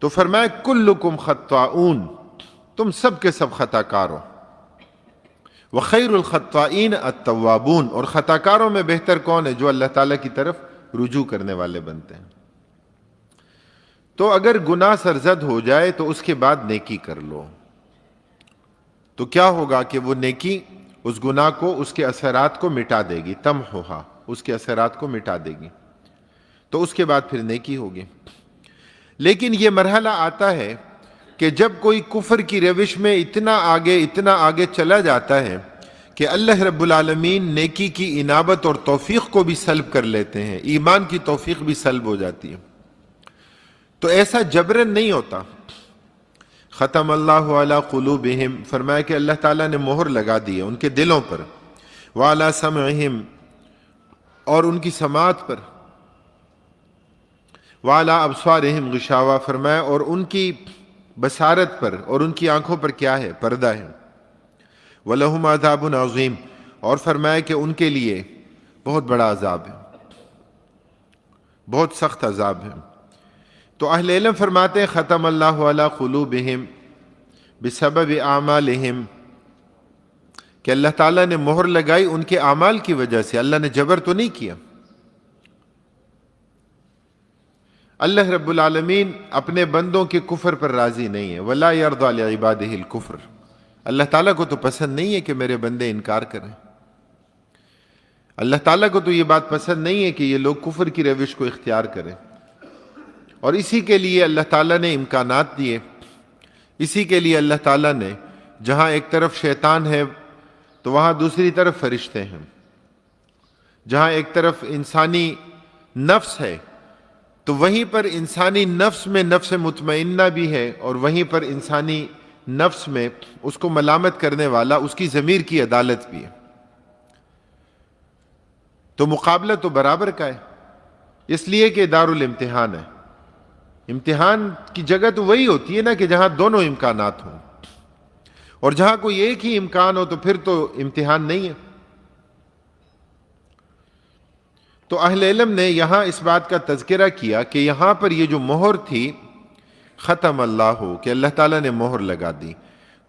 تو فرمایا کلکم خطاؤن، تم سب کے سب خطا کار ہو، وخیر الخطائین التوابون، اور خطا کاروں میں بہتر کون ہے؟ جو اللہ تعالیٰ کی طرف رجوع کرنے والے بنتے ہیں۔ تو اگر گناہ سرزد ہو جائے تو اس کے بعد نیکی کر لو، تو کیا ہوگا کہ وہ نیکی اس گناہ کو، اس کے اثرات کو مٹا دے گی، تمحوہا، اس کے اثرات کو مٹا دے گی، تو اس کے بعد پھر نیکی ہوگی۔ لیکن یہ مرحلہ آتا ہے کہ جب کوئی کفر کی روش میں اتنا آگے چلا جاتا ہے کہ اللہ رب العالمین نیکی کی انابت اور توفیق کو بھی سلب کر لیتے ہیں، ایمان کی توفیق بھی سلب ہو جاتی ہے، تو ایسا جبرن نہیں ہوتا۔ ختم اللہ علی قلوبہم، فرمایا کہ اللہ تعالیٰ نے مہر لگا دی ہے ان کے دلوں پر، وعلی سمعہم، اور ان کی سماعت پر، وعلی ابصارہم غشاوہ، فرمایا اور ان کی بصارت پر اور ان کی آنکھوں پر کیا ہے؟ پردہ ہے، وَلَهُمْ عَذَابٌ عَظِيمٌ، اور فرمایا کہ ان کے لیے بہت بڑا عذاب ہے، بہت سخت عذاب ہے۔ تو اہل علم فرماتے ہیں ختم اللہ علی قلوبہم بسبب اعمالہم، کہ اللہ تعالیٰ نے مہر لگائی ان کے اعمال کی وجہ سے، اللہ نے جبر تو نہیں کیا۔ اللہ رب العالمین اپنے بندوں کے کفر پر راضی نہیں ہے، وَلَا يَرْضَى لِعِبَادِهِ الْكُفْرَ، اللہ تعالیٰ کو تو پسند نہیں ہے کہ میرے بندے انکار کریں، اللہ تعالیٰ کو تو یہ بات پسند نہیں ہے کہ یہ لوگ کفر کی روش کو اختیار کریں، اور اسی کے لیے اللہ تعالیٰ نے امکانات دیے، اسی کے لیے اللہ تعالیٰ نے جہاں ایک طرف شیطان ہے تو وہاں دوسری طرف فرشتے ہیں، جہاں ایک طرف انسانی نفس ہے تو وہیں پر انسانی نفس میں نفس مطمئنہ بھی ہے، اور وہیں پر انسانی نفس میں اس کو ملامت کرنے والا، اس کی ضمیر کی عدالت بھی ہے، تو مقابلہ تو برابر کا ہے، اس لیے کہ دار الامتحان ہے۔ امتحان کی جگہ تو وہی ہوتی ہے نا کہ جہاں دونوں امکانات ہوں، اور جہاں کوئی ایک ہی امکان ہو تو پھر تو امتحان نہیں ہے۔ تو اہل علم نے یہاں اس بات کا تذکرہ کیا کہ یہاں پر یہ جو مہر تھی، ختم اللہ ہو، کہ اللہ تعالیٰ نے مہر لگا دی،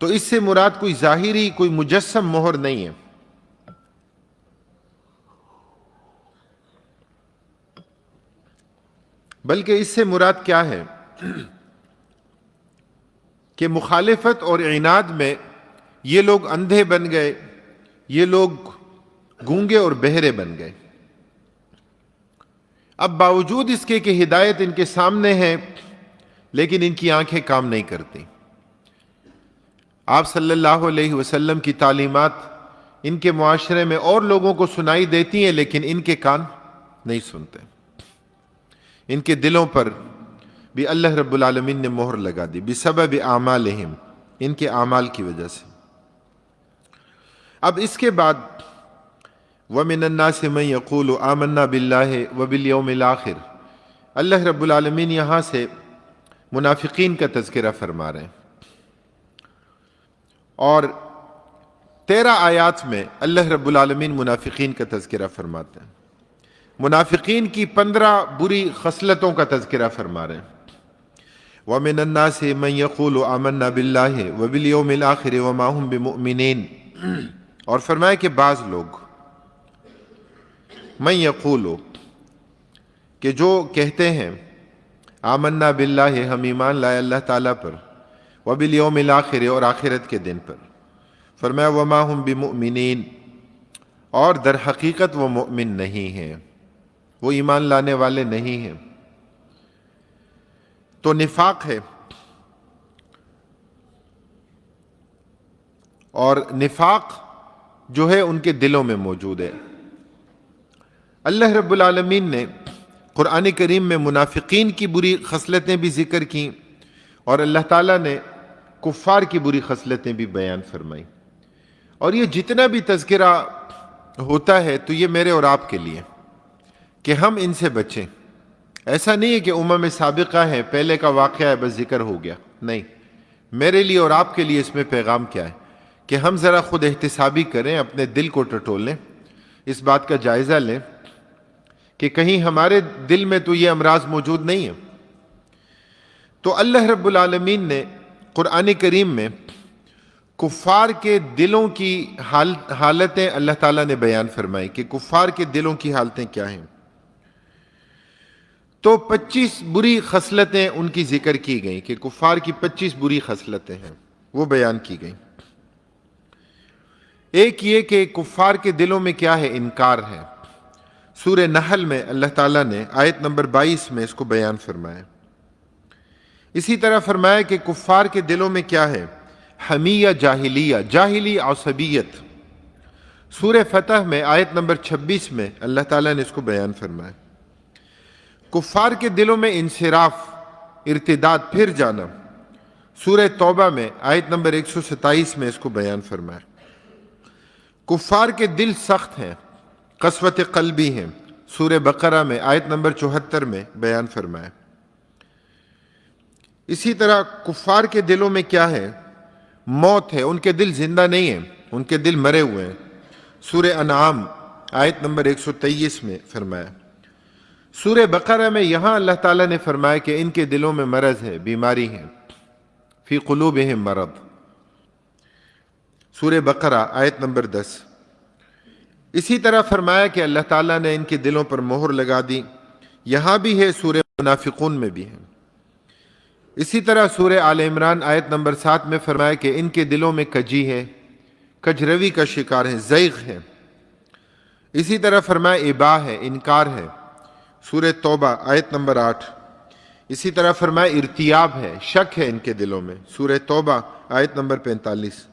تو اس سے مراد کوئی ظاہری کوئی مجسم مہر نہیں ہے، بلکہ اس سے مراد کیا ہے کہ مخالفت اور عناد میں یہ لوگ اندھے بن گئے، یہ لوگ گونگے اور بہرے بن گئے۔ اب باوجود اس کے کہ ہدایت ان کے سامنے ہے، لیکن ان کی آنکھیں کام نہیں کرتی۔ آپ صلی اللہ علیہ وسلم کی تعلیمات ان کے معاشرے میں اور لوگوں کو سنائی دیتی ہیں، لیکن ان کے کان نہیں سنتے، ان کے دلوں پر بھی اللہ رب العالمین نے مہر لگا دی، بسبب اعمالہم، ان کے اعمال کی وجہ سے۔ اب اس کے بعد وَمِنَ النَّاسِ مَن يَقُولُ آمَنَّا بِاللَّهِ وَبِالْيَوْمِ الْآخِرِ، اللہ رب العالمین یہاں سے منافقین کا تذکرہ فرما رہے ہیں، اور 13 آیات میں اللہ رب العالمین منافقین کا تذکرہ فرماتے ہیں، منافقین کی 15 بری خصلتوں کا تذکرہ فرما رہے ہیں۔ وَمِنَ النَّاسِ مَن يَقُولُ آمَنَّا بِاللَّهِ وَبِالْيَوْمِ الْآخِرِ وَمَا هُمْ بِمُؤْمِنِينَ، اور فرمایا کہ بعض لوگ من یقولو، کہ جو کہتے ہیں آمنا باللہ، ہم ایمان لائے اللہ تعالیٰ پر، وبالیوم الآخر، اور آخرت کے دن پر، فرمایا وما ہم بمؤمنین، اور در حقیقت وہ مؤمن نہیں ہیں، وہ ایمان لانے والے نہیں ہیں۔ تو نفاق ہے، اور نفاق جو ہے ان کے دلوں میں موجود ہے۔ اللہ رب العالمین نے قرآن کریم میں منافقین کی بری خصلتیں بھی ذکر کیں، اور اللہ تعالیٰ نے کفار کی بری خصلتیں بھی بیان فرمائیں، اور یہ جتنا بھی تذکرہ ہوتا ہے تو یہ میرے اور آپ کے لیے کہ ہم ان سے بچیں۔ ایسا نہیں ہے کہ امم سابقہ ہے، پہلے کا واقعہ ہے بس ذکر ہو گیا، نہیں، میرے لیے اور آپ کے لیے اس میں پیغام کیا ہے کہ ہم ذرا خود احتسابی کریں، اپنے دل کو ٹٹولیں، اس بات کا جائزہ لیں کہ کہیں ہمارے دل میں تو یہ امراض موجود نہیں ہے۔ تو اللہ رب العالمین نے قرآن کریم میں کفار کے دلوں کی حالتیں اللہ تعالیٰ نے بیان فرمائی کہ کفار کے دلوں کی حالتیں کیا ہیں۔ تو 25 بری خصلتیں ان کی ذکر کی گئیں کہ کفار کی 25 بری خصلتیں ہیں، وہ بیان کی گئیں۔ ایک یہ کہ کفار کے دلوں میں کیا ہے، انکار ہے۔ سورہ نحل میں اللہ تعالیٰ نے آیت نمبر 22 میں اس کو بیان فرمایا۔ اسی طرح فرمایا کہ کفار کے دلوں میں کیا ہے، حمیہ جاہلیہ، جاہلی عصبیت۔ سورہ فتح میں آیت نمبر 26 میں اللہ تعالیٰ نے اس کو بیان فرمایا۔ کفار کے دلوں میں انصراف، ارتداد، پھر جانا۔ سورہ توبہ میں آیت نمبر 127 میں اس کو بیان فرمایا۔ کفار کے دل سخت ہیں، قسوت قلبی ہیں، سورہ بقرہ میں آیت نمبر 74 میں بیان فرمایا۔ اسی طرح کفار کے دلوں میں کیا ہے، موت ہے، ان کے دل زندہ نہیں ہیں، ان کے دل مرے ہوئے ہیں، سورہ انعام آیت نمبر 123 میں فرمایا۔ سورہ بقرہ میں یہاں اللہ تعالیٰ نے فرمایا کہ ان کے دلوں میں مرض ہے، بیماری ہے، فی قلوبہم مرض، سورہ بقرہ آیت نمبر 10۔ اسی طرح فرمایا کہ اللہ تعالیٰ نے ان کے دلوں پر مہر لگا دی، یہاں بھی ہے، سورہ منافقون میں بھی ہے۔ اسی طرح سورہ آل عمران آیت نمبر 7 میں فرمایا کہ ان کے دلوں میں کجی ہے، کجروی کا شکار ہے، زیغ ہے۔ اسی طرح فرمایا ابا ہے، انکار ہے، سورہ توبہ آیت نمبر 8۔ اسی طرح فرمایا ارتیاب ہے، شک ہے ان کے دلوں میں، سورہ توبہ آیت نمبر 45۔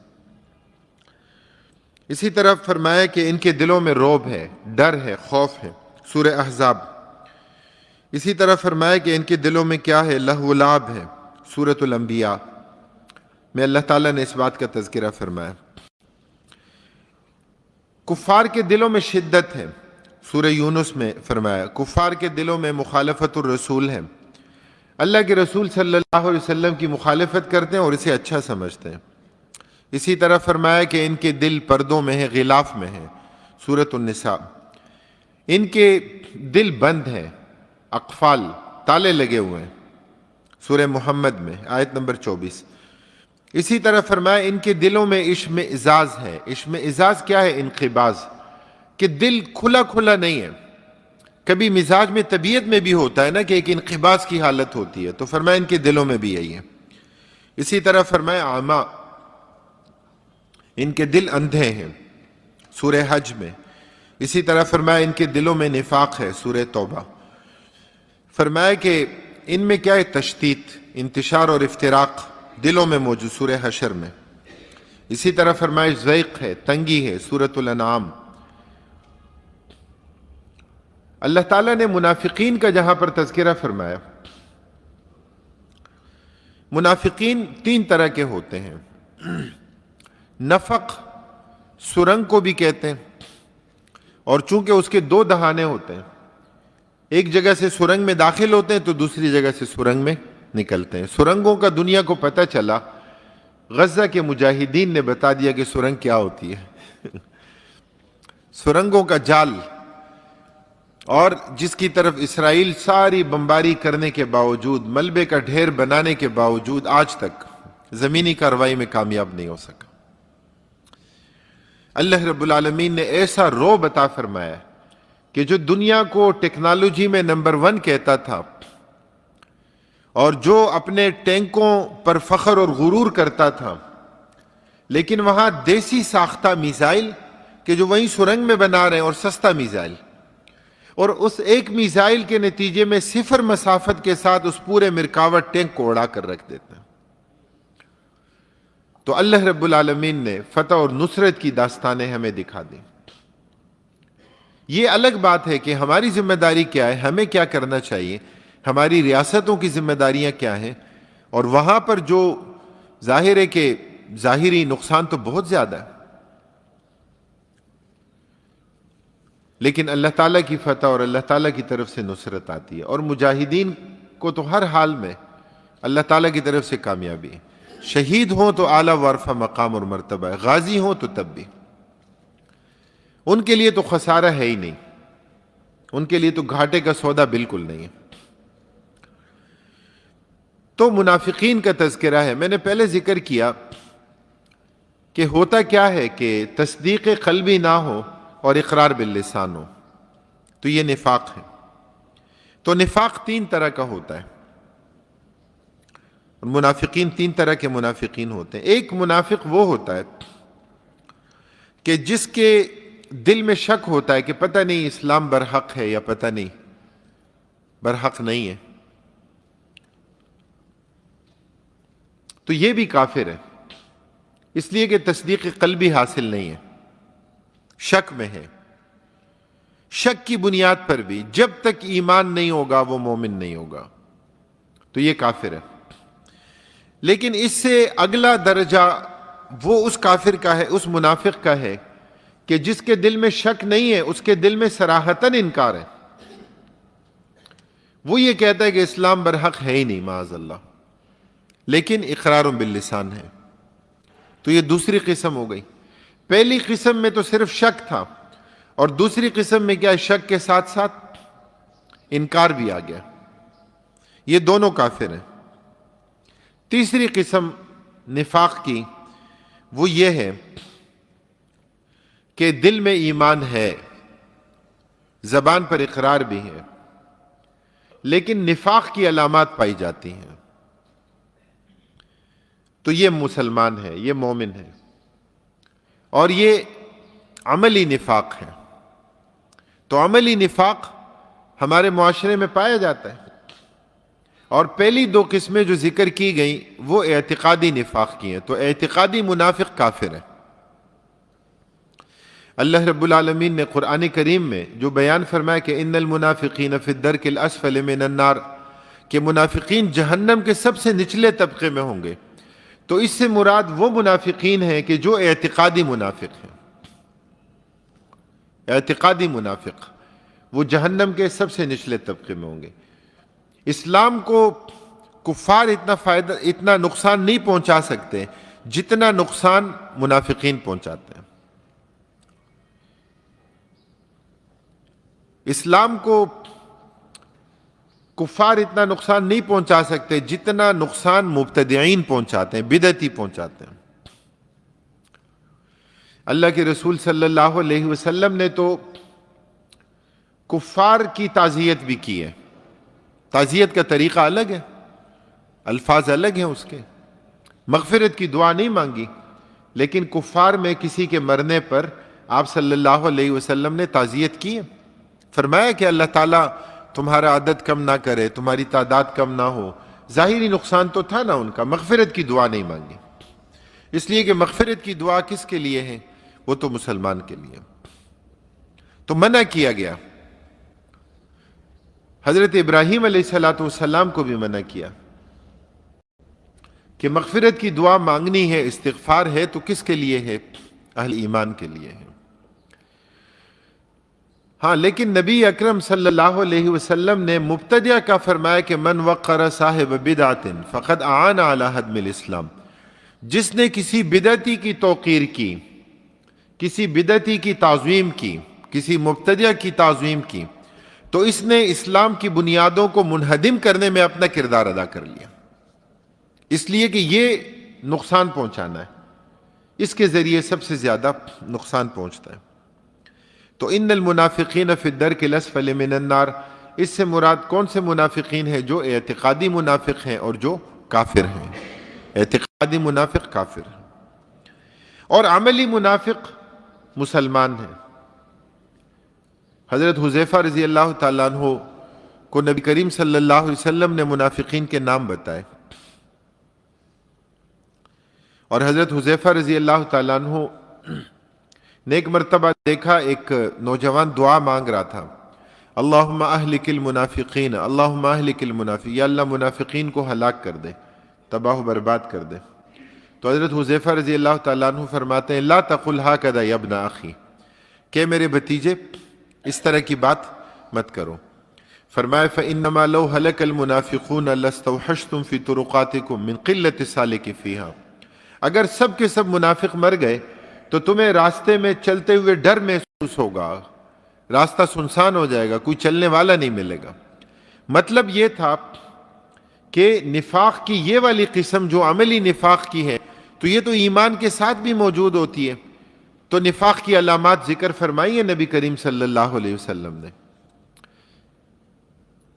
اسی طرح فرمایا کہ ان کے دلوں میں رعب ہے، ڈر ہے، خوف ہے، سورہ احزاب۔ اسی طرح فرمایا کہ ان کے دلوں میں کیا ہے، لہو و لعب ہے، سورۃ الانبیاء میں اللہ تعالیٰ نے اس بات کا تذکرہ فرمایا۔ کفار کے دلوں میں شدت ہے، سورہ یونس میں فرمایا۔ کفار کے دلوں میں مخالفت الرسول ہے، اللہ کے رسول صلی اللہ علیہ وسلم کی مخالفت کرتے ہیں اور اسے اچھا سمجھتے ہیں۔ اسی طرح فرمایا کہ ان کے دل پردوں میں ہیں، غلاف میں ہیں، سورۃ النساء۔ ان کے دل بند ہیں، اقفال، تالے لگے ہوئے ہیں، سورہ محمد میں آیت نمبر 24۔ اسی طرح فرمایا ان کے دلوں میں اشمئزاز ہے۔ اشمئزاز کیا ہے؟ انقباض، کہ دل کھلا کھلا نہیں ہے۔ کبھی مزاج میں، طبیعت میں بھی ہوتا ہے نا کہ ایک انقباض کی حالت ہوتی ہے، تو فرمایا ان کے دلوں میں بھی یہی ہے۔ اسی طرح فرمایا عاما، ان کے دل اندھے ہیں، سورہ حج میں۔ اسی طرح فرمایا ان کے دلوں میں نفاق ہے، سورہ توبہ۔ فرمایا کہ ان میں کیا ہے؟ تشتیت، انتشار اور افتراق دلوں میں موجود، سورہ حشر میں۔ اسی طرح فرمایا ضیق ہے، تنگی ہے، سورۃ الانعام۔ اللہ تعالیٰ نے منافقین کا جہاں پر تذکرہ فرمایا، منافقین تین طرح کے ہوتے ہیں۔ نفق، سرنگ کو بھی کہتے ہیں، اور چونکہ اس کے دو دہانے ہوتے ہیں، ایک جگہ سے سرنگ میں داخل ہوتے ہیں تو دوسری جگہ سے سرنگ میں نکلتے ہیں۔ سرنگوں کا دنیا کو پتہ چلا، غزہ کے مجاہدین نے بتا دیا کہ سرنگ کیا ہوتی ہے۔ سرنگوں کا جال، اور جس کی طرف اسرائیل ساری بمباری کرنے کے باوجود، ملبے کا ڈھیر بنانے کے باوجود آج تک زمینی کارروائی میں کامیاب نہیں ہو سکا۔ اللہ رب العالمین نے ایسا رعب عطا فرمایا کہ جو دنیا کو ٹیکنالوجی میں نمبر 1 کہتا تھا، اور جو اپنے ٹینکوں پر فخر اور غرور کرتا تھا، لیکن وہاں دیسی ساختہ میزائل کہ جو وہیں سرنگ میں بنا رہے ہیں، اور سستا میزائل، اور اس ایک میزائل کے نتیجے میں 0 مسافت کے ساتھ اس پورے مرکاوٹ ٹینک کو اڑا کر رکھ دیتے ہیں۔ تو اللہ رب العالمین نے فتح اور نصرت کی داستانیں ہمیں دکھا دیں۔ یہ الگ بات ہے کہ ہماری ذمہ داری کیا ہے، ہمیں کیا کرنا چاہیے، ہماری ریاستوں کی ذمہ داریاں کیا ہیں، اور وہاں پر جو ظاہر ہے کہ ظاہری نقصان تو بہت زیادہ ہے، لیکن اللہ تعالیٰ کی فتح اور اللہ تعالیٰ کی طرف سے نصرت آتی ہے، اور مجاہدین کو تو ہر حال میں اللہ تعالیٰ کی طرف سے کامیابی ہے۔ شہید ہوں تو اعلیٰ وعرفہ مقام اور مرتبہ ہے، غازی ہوں تو تب بھی ان کے لیے تو خسارہ ہے ہی نہیں، ان کے لیے تو گھاٹے کا سودا بالکل نہیں ہے۔ تو منافقین کا تذکرہ ہے۔ میں نے پہلے ذکر کیا کہ ہوتا کیا ہے کہ تصدیق قلبی نہ ہو اور اقرار باللسان ہو، تو یہ نفاق ہے۔ تو نفاق 3 طرح کا ہوتا ہے، منافقین 3 طرح کے منافقین ہوتے ہیں۔ ایک منافق وہ ہوتا ہے کہ جس کے دل میں شک ہوتا ہے کہ پتہ نہیں اسلام برحق ہے یا پتہ نہیں برحق نہیں ہے، تو یہ بھی کافر ہے، اس لیے کہ تصدیق قلبی حاصل نہیں ہے، شک میں ہے۔ شک کی بنیاد پر بھی جب تک ایمان نہیں ہوگا وہ مومن نہیں ہوگا، تو یہ کافر ہے۔ لیکن اس سے اگلا درجہ وہ اس کافر کا ہے، اس منافق کا ہے کہ جس کے دل میں شک نہیں ہے، اس کے دل میں صراحتاً انکار ہے، وہ یہ کہتا ہے کہ اسلام برحق ہے ہی نہیں معاذ اللہ، لیکن اقرار باللسان ہے۔ تو یہ دوسری قسم ہو گئی۔ پہلی قسم میں تو صرف شک تھا، اور دوسری قسم میں کیا، شک کے ساتھ ساتھ انکار بھی آ گیا، یہ دونوں کافر ہیں۔ تیسری قسم نفاق کی وہ یہ ہے کہ دل میں ایمان ہے، زبان پر اقرار بھی ہے، لیکن نفاق کی علامات پائی جاتی ہیں، تو یہ مسلمان ہے، یہ مومن ہے، اور یہ عملی نفاق ہے۔ تو عملی نفاق ہمارے معاشرے میں پایا جاتا ہے، اور پہلی 2 قسمیں جو ذکر کی گئیں وہ اعتقادی نفاق کی ہیں۔ تو اعتقادی منافق کافر ہے۔ اللہ رب العالمین نے قرآن کریم میں جو بیان فرمایا کہ ان المنافقین فی الدرک الاسفل من النار، کہ منافقین جہنم کے سب سے نچلے طبقے میں ہوں گے، تو اس سے مراد وہ منافقین ہیں کہ جو اعتقادی منافق ہیں۔ اعتقادی منافق وہ جہنم کے سب سے نچلے طبقے میں ہوں گے۔ اسلام کو کفار اتنا نقصان نہیں پہنچا سکتے جتنا نقصان منافقین پہنچاتے ہیں۔ اسلام کو کفار اتنا نقصان نہیں پہنچا سکتے جتنا نقصان مبتدعین پہنچاتے ہیں، بدعتی پہنچاتے ہیں۔ اللہ کے رسول صلی اللہ علیہ وسلم نے تو کفار کی تعزیت بھی کی ہے۔ تعزیت کا طریقہ الگ ہے، الفاظ الگ ہیں اس کے، مغفرت کی دعا نہیں مانگی، لیکن کفار میں کسی کے مرنے پر آپ صلی اللہ علیہ وسلم نے تعزیت کی ہے۔ فرمایا کہ اللہ تعالیٰ تمہارا عدد کم نہ کرے، تمہاری تعداد کم نہ ہو۔ ظاہری نقصان تو تھا نا ان کا، مغفرت کی دعا نہیں مانگی، اس لیے کہ مغفرت کی دعا کس کے لیے ہے؟ وہ تو مسلمان کے لیے۔ تو منع کیا گیا۔ حضرت ابراہیم علیہ السلام کو بھی منع کیا کہ مغفرت کی دعا مانگنی ہے، استغفار ہے تو کس کے لیے ہے؟ اہل ایمان کے لیے ہے۔ ہاں، لیکن نبی اکرم صلی اللہ علیہ وسلم نے مبتدع کا فرمایا کہ من وقر صاحب بدعت فقد اعان علی ہدم الاسلام، جس نے کسی بدعتی کی توقیر کی، کسی بدعتی کی تعظیم کی، کسی مبتدع کی تعظیم کی، تو اس نے اسلام کی بنیادوں کو منہدم کرنے میں اپنا کردار ادا کر لیا، اس لیے کہ یہ نقصان پہنچانا ہے، اس کے ذریعے سب سے زیادہ نقصان پہنچتا ہے۔ تو ان المنافقین فی الدرک الاسفل من النار، اس سے مراد کون سے منافقین ہیں؟ جو اعتقادی منافق ہیں اور جو کافر ہیں۔ اعتقادی منافق کافر ہیں، اور عملی منافق مسلمان ہیں۔ حضرت حذیفہ رضی اللہ تعالیٰ عنہ کو نبی کریم صلی اللہ علیہ وسلم نے منافقین کے نام بتائے، اور حضرت حذیفہ رضی اللہ تعالیٰ عنہ نے ایک مرتبہ دیکھا ایک نوجوان دعا مانگ رہا تھا، اللہم اہلک المنافقین، اللہم اہلک المنافقین، یا اللہ منافقین کو ہلاک کر دے، تباہ و برباد کر دے۔ تو حضرت حذیفہ رضی اللہ تعالیٰ عنہ فرماتے ہیں لا تقل ہکذا یا ابن اخی، کہ میرے بھتیجے اس طرح کی بات مت کرو۔ فرمایا فإنما لو هلك المنافقون لاستوحشتم في طرقاتكم من قلة السالك فيها، اگر سب کے سب منافق مر گئے تو تمہیں راستے میں چلتے ہوئے ڈر محسوس ہوگا، راستہ سنسان ہو جائے گا، کوئی چلنے والا نہیں ملے گا۔ مطلب یہ تھا کہ نفاق کی یہ والی قسم جو عملی نفاق کی ہے، تو یہ تو ایمان کے ساتھ بھی موجود ہوتی ہے۔ تو نفاق کی علامات ذکر فرمائی ہے نبی کریم صلی اللہ علیہ وسلم نے۔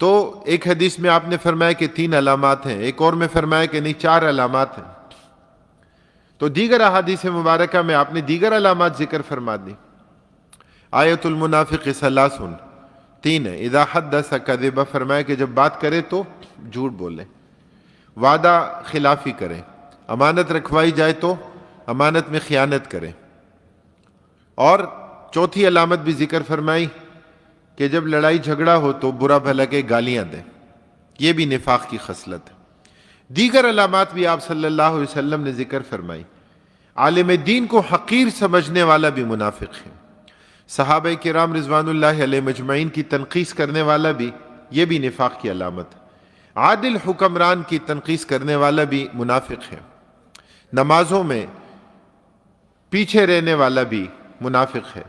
تو ایک حدیث میں آپ نے فرمایا کہ 3 علامات ہیں، ایک اور میں فرمایا کہ نہیں 4 علامات ہیں، تو دیگر احادیث مبارکہ میں آپ نے دیگر علامات ذکر فرما دی۔ آیت المنافق ثلاث، 3 ہے، اذا حدث کذب، فرمایا کہ جب بات کرے تو جھوٹ بولے، وعدہ خلافی کرے، امانت رکھوائی جائے تو امانت میں خیانت کرے، اور چوتھی علامت بھی ذکر فرمائی کہ جب لڑائی جھگڑا ہو تو برا بھلا کے گالیاں دے، یہ بھی نفاق کی خصلت ہے۔ دیگر علامات بھی آپ صلی اللہ علیہ وسلم نے ذکر فرمائی۔ عالم دین کو حقیر سمجھنے والا بھی منافق ہے، صحابہ کرام رضوان اللہ علیہ مجمعین کی تنقیص کرنے والا بھی، یہ بھی نفاق کی علامت ہے۔ عادل حکمران کی تنقیص کرنے والا بھی منافق ہے، نمازوں میں پیچھے رہنے والا بھی منافق ہے۔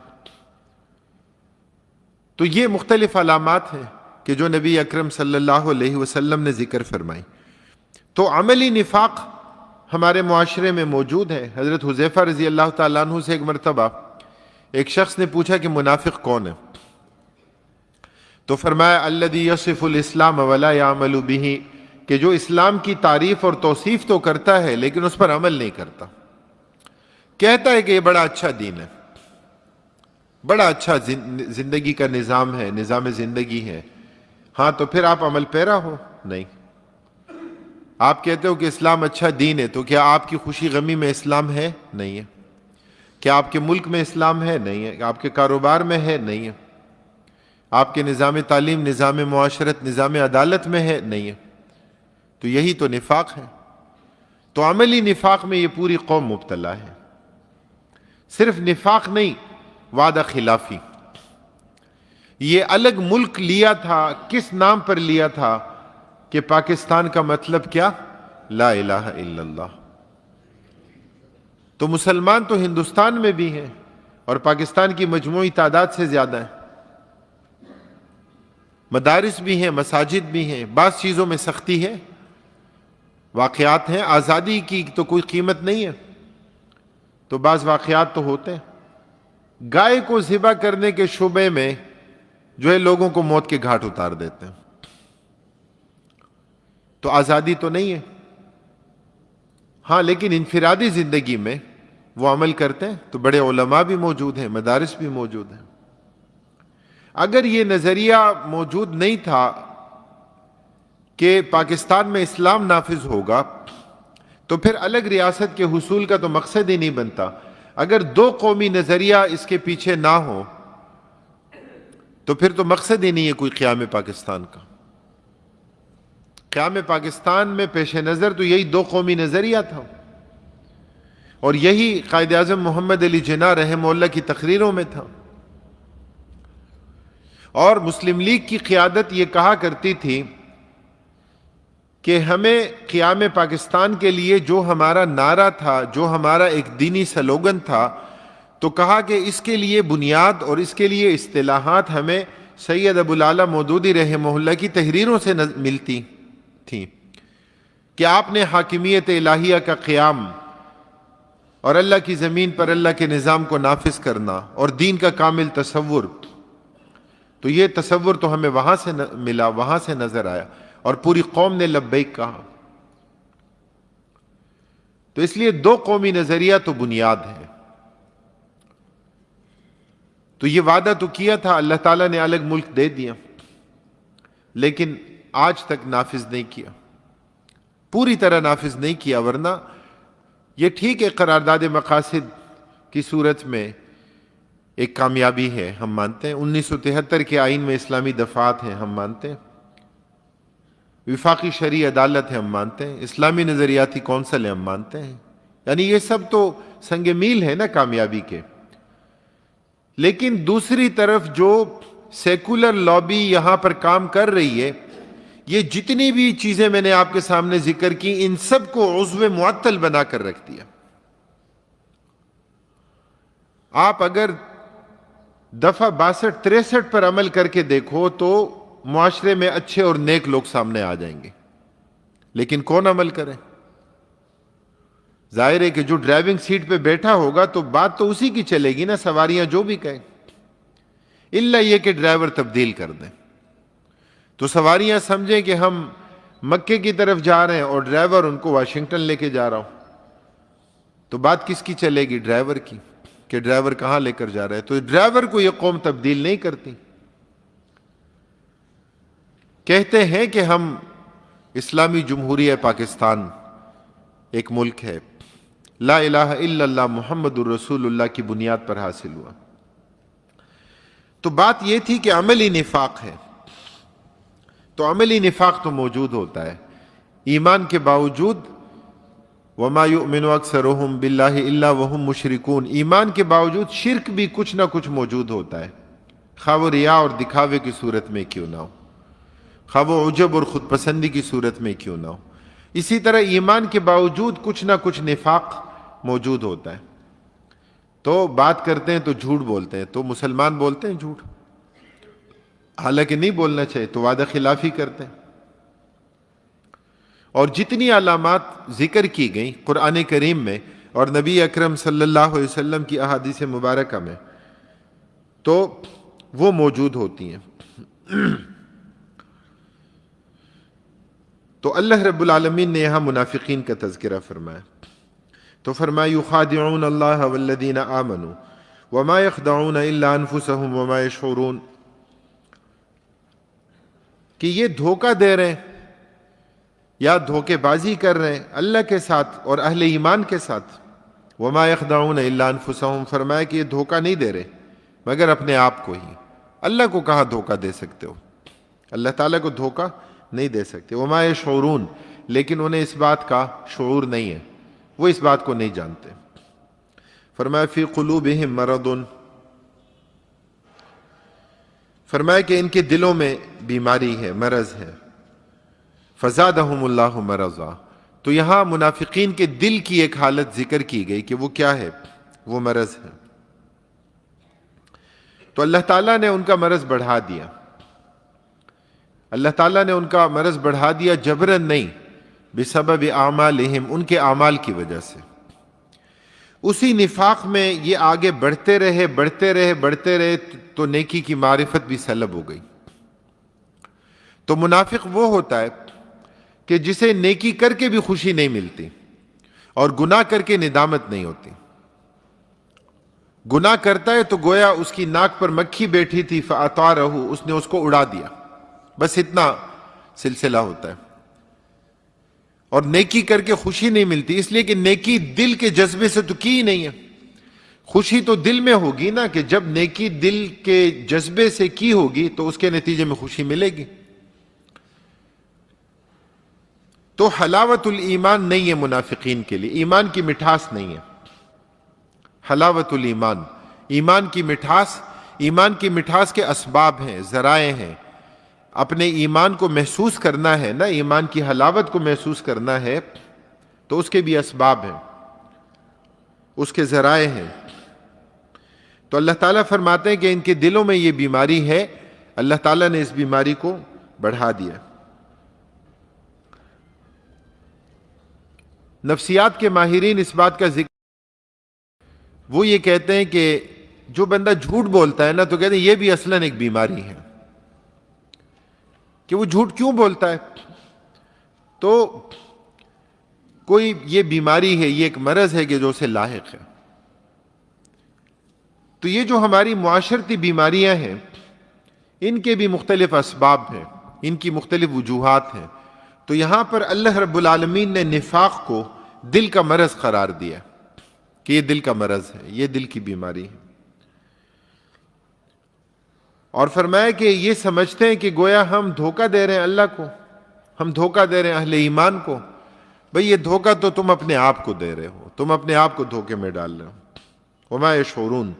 تو یہ مختلف علامات ہیں کہ جو نبی اکرم صلی اللہ علیہ وسلم نے ذکر فرمائی۔ تو عملی نفاق ہمارے معاشرے میں موجود ہے۔ حضرت حذیفہ رضی اللہ تعالیٰ عنہ سے ایک مرتبہ ایک شخص نے پوچھا کہ منافق کون ہے؟ تو فرمایا الذی یصف الاسلام ولا یعمل به، کہ جو اسلام کی تعریف اور توصیف تو کرتا ہے لیکن اس پر عمل نہیں کرتا۔ کہتا ہے کہ یہ بڑا اچھا دین ہے، بڑا اچھا زندگی کا نظام ہے، نظام زندگی ہے، ہاں تو پھر آپ عمل پیرا ہو؟ نہیں۔ آپ کہتے ہو کہ اسلام اچھا دین ہے، تو کیا آپ کی خوشی غمی میں اسلام ہے؟ نہیں ہے۔ کیا آپ کے ملک میں اسلام ہے؟ نہیں ہے۔ آپ کے کاروبار میں ہے؟ نہیں ہے۔ آپ کے نظام تعلیم، نظام معاشرت، نظام عدالت میں ہے؟ نہیں ہے۔ تو یہی تو نفاق ہے۔ تو عملی نفاق میں یہ پوری قوم مبتلا ہے۔ صرف نفاق نہیں، وعدہ خلافی۔ یہ الگ ملک لیا تھا، کس نام پر لیا تھا؟ کہ پاکستان کا مطلب کیا؟ لا الہ الا اللہ۔ تو مسلمان تو ہندوستان میں بھی ہیں اور پاکستان کی مجموعی تعداد سے زیادہ ہیں، مدارس بھی ہیں، مساجد بھی ہیں، بعض چیزوں میں سختی ہے، واقعات ہیں، آزادی کی تو کوئی قیمت نہیں ہے، تو بعض واقعات تو ہوتے ہیں۔ گائے کو ذبح کرنے کے شعبے میں جو ہے لوگوں کو موت کے گھاٹ اتار دیتے ہیں، تو آزادی تو نہیں ہے۔ ہاں لیکن انفرادی زندگی میں وہ عمل کرتے ہیں، تو بڑے علماء بھی موجود ہیں، مدارس بھی موجود ہیں۔ اگر یہ نظریہ موجود نہیں تھا کہ پاکستان میں اسلام نافذ ہوگا تو پھر الگ ریاست کے حصول کا تو مقصد ہی نہیں بنتا۔ اگر دو قومی نظریہ اس کے پیچھے نہ ہو تو پھر تو مقصد ہی نہیں ہے کوئی قیام پاکستان کا۔ قیام پاکستان میں پیش نظر تو یہی دو قومی نظریہ تھا، اور یہی قائد اعظم محمد علی جناح رحمہ اللہ کی تقریروں میں تھا۔ اور مسلم لیگ کی قیادت یہ کہا کرتی تھی کہ ہمیں قیام پاکستان کے لیے جو ہمارا نعرہ تھا، جو ہمارا ایک دینی سلوگن تھا، تو کہا کہ اس کے لیے بنیاد اور اس کے لیے اصطلاحات ہمیں سید ابو الاعلیٰ مودودی رحمہ اللہ کی تحریروں سے ملتی تھیں کہ آپ نے حاکمیت الہیہ کا قیام اور اللہ کی زمین پر اللہ کے نظام کو نافذ کرنا اور دین کا کامل تصور، تو یہ تصور تو ہمیں وہاں سے ملا، وہاں سے نظر آیا، اور پوری قوم نے لبیک کہا۔ تو اس لیے دو قومی نظریہ تو بنیاد ہے۔ تو یہ وعدہ تو کیا تھا، اللہ تعالیٰ نے الگ ملک دے دیا، لیکن آج تک نافذ نہیں کیا، پوری طرح نافذ نہیں کیا۔ ورنہ یہ ٹھیک ہے، قرارداد مقاصد کی صورت میں ایک کامیابی ہے، ہم مانتے ہیں۔ 1973 کے آئین میں اسلامی دفعات ہیں، ہم مانتے ہیں۔ وفاقی شرعی عدالت ہے، ہم مانتے ہیں۔ اسلامی نظریاتی کونسل ہے، ہم مانتے ہیں۔ یعنی یہ سب تو سنگ میل ہے نا کامیابی کے۔ لیکن دوسری طرف جو سیکولر لابی یہاں پر کام کر رہی ہے، یہ جتنی بھی چیزیں میں نے آپ کے سامنے ذکر کی، ان سب کو عضو معطل بنا کر رکھ دیا۔ آپ اگر دفعہ 62-63 پر عمل کر کے دیکھو تو معاشرے میں اچھے اور نیک لوگ سامنے آ جائیں گے، لیکن کون عمل کرے؟ ظاہر ہے کہ جو ڈرائیونگ سیٹ پہ بیٹھا ہوگا تو بات تو اسی کی چلے گی نا، سواریاں جو بھی کہیں، الا یہ کہ ڈرائیور تبدیل کر دیں، تو سواریاں سمجھیں کہ ہم مکے کی طرف جا رہے ہیں اور ڈرائیور ان کو واشنگٹن لے کے جا رہا ہوں، تو بات کس کی چلے گی؟ ڈرائیور کی، کہ ڈرائیور کہاں لے کر جا رہا ہے۔ تو ڈرائیور کو یہ قوم تبدیل نہیں کرتی۔ کہتے ہیں کہ ہم اسلامی جمہوریہ پاکستان ایک ملک ہے، لا الہ الا اللہ محمد الرسول اللہ کی بنیاد پر حاصل ہوا۔ تو بات یہ تھی کہ عملی نفاق ہے، تو عملی نفاق تو موجود ہوتا ہے، ایمان کے باوجود وما یؤمن اکثرهم باللہ الا وهم مشرکون، ایمان کے باوجود شرک بھی کچھ نہ کچھ موجود ہوتا ہے، خواہ وہ ریا اور دکھاوے کی صورت میں کیوں نہ ہو، خواہ وہ عجب اور خود پسندی کی صورت میں کیوں نہ ہو۔ اسی طرح ایمان کے باوجود کچھ نہ کچھ نفاق موجود ہوتا ہے۔ تو بات کرتے ہیں تو جھوٹ بولتے ہیں، تو مسلمان بولتے ہیں جھوٹ، حالانکہ نہیں بولنا چاہیے، تو وعدہ خلافی کرتے ہیں۔ اور جتنی علامات ذکر کی گئیں قرآن کریم میں اور نبی اکرم صلی اللہ علیہ وسلم کی احادیث مبارکہ میں، تو وہ موجود ہوتی ہیں۔ تو اللہ رب العالمین نے یہاں منافقین کا تذکرہ فرمایا، تو فرمایا یخادعون اللہ والذین آمنوا وما یخدعون الا انفسهم وما یشعرون، کہ یہ دھوکہ دے رہے ہیں یا دھوکے بازی کر رہے ہیں اللہ کے ساتھ اور اہل ایمان کے ساتھ۔ وما یخدعون الا انفسهم، فرمایا کہ یہ دھوکہ نہیں دے رہے مگر اپنے آپ کو ہی۔ اللہ کو کہاں دھوکہ دے سکتے ہو؟ اللہ تعالیٰ کو دھوکہ نہیں دے سکتے۔ وما یشعرون، لیکن انہیں اس بات کا شعور نہیں ہے، وہ اس بات کو نہیں جانتے۔ فرمایا فی قلوبہم مرض، فرمایا کہ ان کے دلوں میں بیماری ہے، مرض ہے۔ فزادہم اللہ مرضا. تو یہاں منافقین کے دل کی ایک حالت ذکر کی گئی کہ وہ کیا ہے، وہ مرض ہے. تو اللہ تعالیٰ نے ان کا مرض بڑھا دیا. اللہ تعالیٰ نے ان کا مرض بڑھا دیا جبرن نہیں، بسبب اعمالہم، ان کے اعمال کی وجہ سے. اسی نفاق میں یہ آگے بڑھتے رہے تو نیکی کی معرفت بھی سلب ہو گئی. تو منافق وہ ہوتا ہے کہ جسے نیکی کر کے بھی خوشی نہیں ملتی اور گناہ کر کے ندامت نہیں ہوتی. گناہ کرتا ہے تو گویا اس کی ناک پر مکھی بیٹھی تھی، فأطارہ، اس نے اس کو اڑا دیا، بس اتنا سلسلہ ہوتا ہے. اور نیکی کر کے خوشی نہیں ملتی، اس لیے کہ نیکی دل کے جذبے سے تو کی ہی نہیں ہے. خوشی تو دل میں ہوگی نا، کہ جب نیکی دل کے جذبے سے کی ہوگی تو اس کے نتیجے میں خوشی ملے گی. تو حلاوت الایمان نہیں ہے منافقین کے لیے، ایمان کی مٹھاس نہیں ہے. حلاوت الایمان، ایمان کی مٹھاس کے اسباب ہیں، ذرائع ہیں. اپنے ایمان کو محسوس کرنا ہے نا، ایمان کی حلاوت کو محسوس کرنا ہے تو اس کے بھی اسباب ہیں، اس کے ذرائع ہیں. تو اللہ تعالیٰ فرماتے ہیں کہ ان کے دلوں میں یہ بیماری ہے، اللہ تعالیٰ نے اس بیماری کو بڑھا دیا. نفسیات کے ماہرین اس بات کا ذکر، وہ یہ کہتے ہیں کہ جو بندہ جھوٹ بولتا ہے نا، تو کہتے ہیں یہ بھی اصلاً ایک بیماری ہے. کہ وہ جھوٹ کیوں بولتا ہے؟ تو کوئی یہ بیماری ہے، یہ ایک مرض ہے کہ جو اسے لاحق ہے. تو یہ جو ہماری معاشرتی بیماریاں ہیں، ان کے بھی مختلف اسباب ہیں، ان کی مختلف وجوہات ہیں. تو یہاں پر اللہ رب العالمین نے نفاق کو دل کا مرض قرار دیا کہ یہ دل کا مرض ہے، یہ دل کی بیماری ہے. اور فرمایا کہ یہ سمجھتے ہیں کہ گویا ہم دھوکہ دے رہے ہیں اللہ کو، ہم دھوکہ دے رہے ہیں اہل ایمان کو. بھئی یہ دھوکہ تو تم اپنے آپ کو دے رہے ہو، تم اپنے آپ کو دھوکے میں ڈال رہے ہو. وما یشعرون،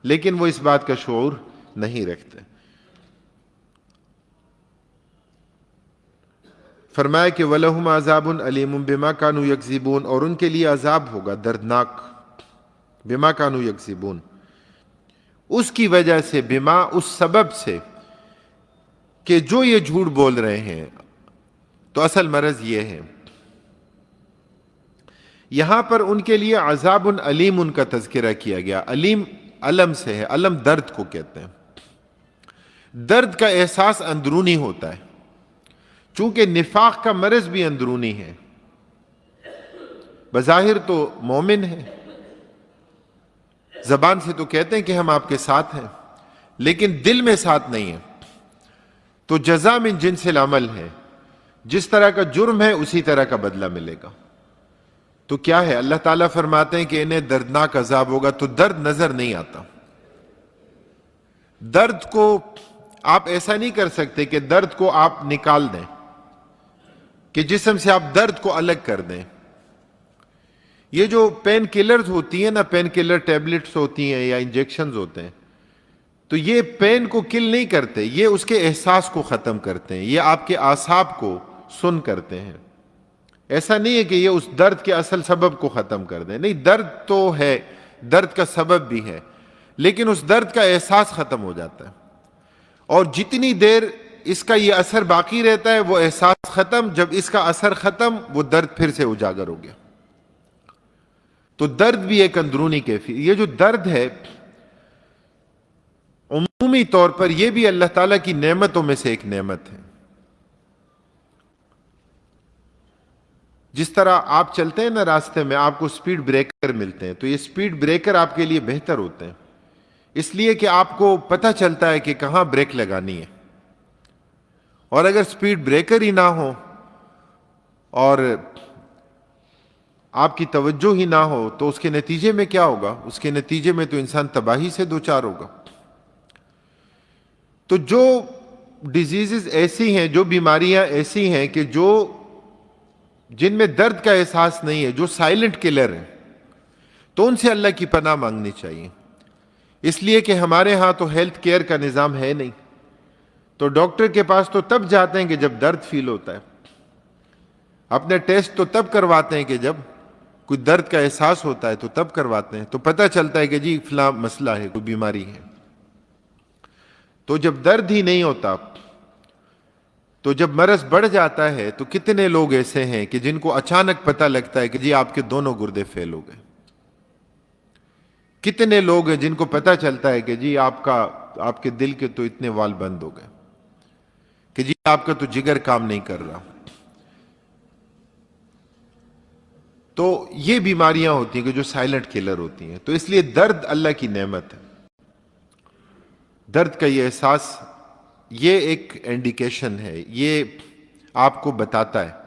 لیکن وہ اس بات کا شعور نہیں رکھتے. فرمایا کہ وَلَهُمْ عَذَابٌ عَلِيمٌ بِمَا كَانُوا يَكْذِبُونَ، اور ان کے لیے عذاب ہوگا دردناک، بِمَا كَانُوا يَكْذِبُونَ، اس کی وجہ سے، بما اس سبب سے کہ جو یہ جھوٹ بول رہے ہیں. تو اصل مرض یہ ہے. یہاں پر ان کے لیے عذاب علیم ان کا تذکرہ کیا گیا. علیم علم سے ہے، علم درد کو کہتے ہیں. درد کا احساس اندرونی ہوتا ہے، چونکہ نفاق کا مرض بھی اندرونی ہے. بظاہر تو مومن ہے، زبان سے تو کہتے ہیں کہ ہم آپ کے ساتھ ہیں، لیکن دل میں ساتھ نہیں ہے. تو جزا من جنس العمل ہے، جس طرح کا جرم ہے اسی طرح کا بدلہ ملے گا. تو کیا ہے؟ اللہ تعالیٰ فرماتے ہیں کہ انہیں دردناک عذاب ہوگا. تو درد نظر نہیں آتا. درد کو آپ ایسا نہیں کر سکتے کہ درد کو آپ نکال دیں، کہ جسم سے آپ درد کو الگ کر دیں. یہ جو پین کلرز ہوتی ہیں نا، پین کلر ٹیبلٹس ہوتی ہیں یا انجیکشنز ہوتے ہیں، تو یہ پین کو کل نہیں کرتے، یہ اس کے احساس کو ختم کرتے ہیں، یہ آپ کے اعصاب کو سن کرتے ہیں. ایسا نہیں ہے کہ یہ اس درد کے اصل سبب کو ختم کر دیں، نہیں، درد تو ہے، درد کا سبب بھی ہے، لیکن اس درد کا احساس ختم ہو جاتا ہے. اور جتنی دیر اس کا یہ اثر باقی رہتا ہے وہ احساس ختم، جب اس کا اثر ختم وہ درد پھر سے اجاگر ہو گیا. تو درد بھی ایک اندرونی کیفیت. یہ جو درد ہے عمومی طور پر یہ بھی اللہ تعالیٰ کی نعمتوں میں سے ایک نعمت ہے. جس طرح آپ چلتے ہیں نا راستے میں، آپ کو سپیڈ بریکر ملتے ہیں، تو یہ سپیڈ بریکر آپ کے لیے بہتر ہوتے ہیں، اس لیے کہ آپ کو پتہ چلتا ہے کہ کہاں بریک لگانی ہے. اور اگر سپیڈ بریکر ہی نہ ہو اور آپ کی توجہ ہی نہ ہو تو اس کے نتیجے میں کیا ہوگا؟ اس کے نتیجے میں تو انسان تباہی سے دوچار ہوگا. تو جو ڈیزیزز ایسی ہیں، جو بیماریاں ایسی ہیں کہ جن میں درد کا احساس نہیں ہے، جو سائلنٹ کلر ہیں، تو ان سے اللہ کی پناہ مانگنی چاہیے. اس لیے کہ ہمارے ہاں تو ہیلتھ کیئر کا نظام ہے نہیں، تو ڈاکٹر کے پاس تو تب جاتے ہیں کہ جب درد فیل ہوتا ہے. اپنے ٹیسٹ تو تب کرواتے ہیں کہ جب کوئی درد کا احساس ہوتا ہے تو تب کرواتے ہیں، تو پتہ چلتا ہے کہ جی فلاں مسئلہ ہے، کوئی بیماری ہے۔ تو جب درد ہی نہیں ہوتا، تو جب مرض بڑھ جاتا ہے تو کتنے لوگ ایسے ہیں کہ جن کو اچانک پتہ لگتا ہے کہ جی آپ کے دونوں گردے فیل ہو گئے۔ کتنے لوگ ہیں جن کو پتہ چلتا ہے کہ جی آپ کے دل کے تو اتنے وال بند ہو گئے، کہ جی آپ کا تو جگر کام نہیں کر رہا۔ تو یہ بیماریاں ہوتی ہیں کہ جو سائلنٹ کلر ہوتی ہیں۔ تو اس لیے درد اللہ کی نعمت ہے، درد کا یہ احساس، یہ ایک انڈیکیشن ہے، یہ آپ کو بتاتا ہے۔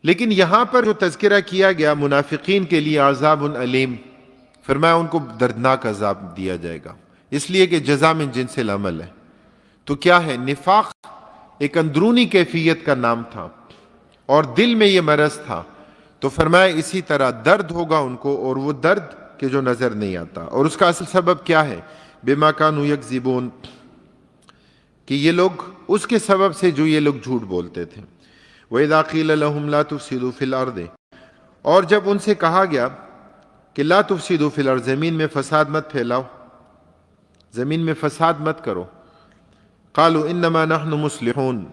لیکن یہاں پر جو تذکرہ کیا گیا منافقین کے لیے عذاب علیم، فرمایا ان کو دردناک عذاب دیا جائے گا، اس لیے کہ جزا من جنس العمل ہے۔ تو کیا ہے؟ نفاق ایک اندرونی کیفیت کا نام تھا اور دل میں یہ مرض تھا، تو فرمایا اسی طرح درد ہوگا ان کو، اور وہ درد کہ جو نظر نہیں آتا۔ اور اس کا اصل سبب کیا ہے؟ بما کانوا یکذبون، کہ یہ لوگ اس کے سبب سے جو یہ لوگ جھوٹ بولتے تھے۔ وَإِذَا قِيلَ لَهُمْ لَا تُفْسِدُوا فِي الْأَرْضِ، اور جب ان سے کہا گیا کہ لا تفسدوا فی الارض، زمین میں فساد مت پھیلاؤ، زمین میں فساد مت کرو، قالوا انما نحن مصلحون،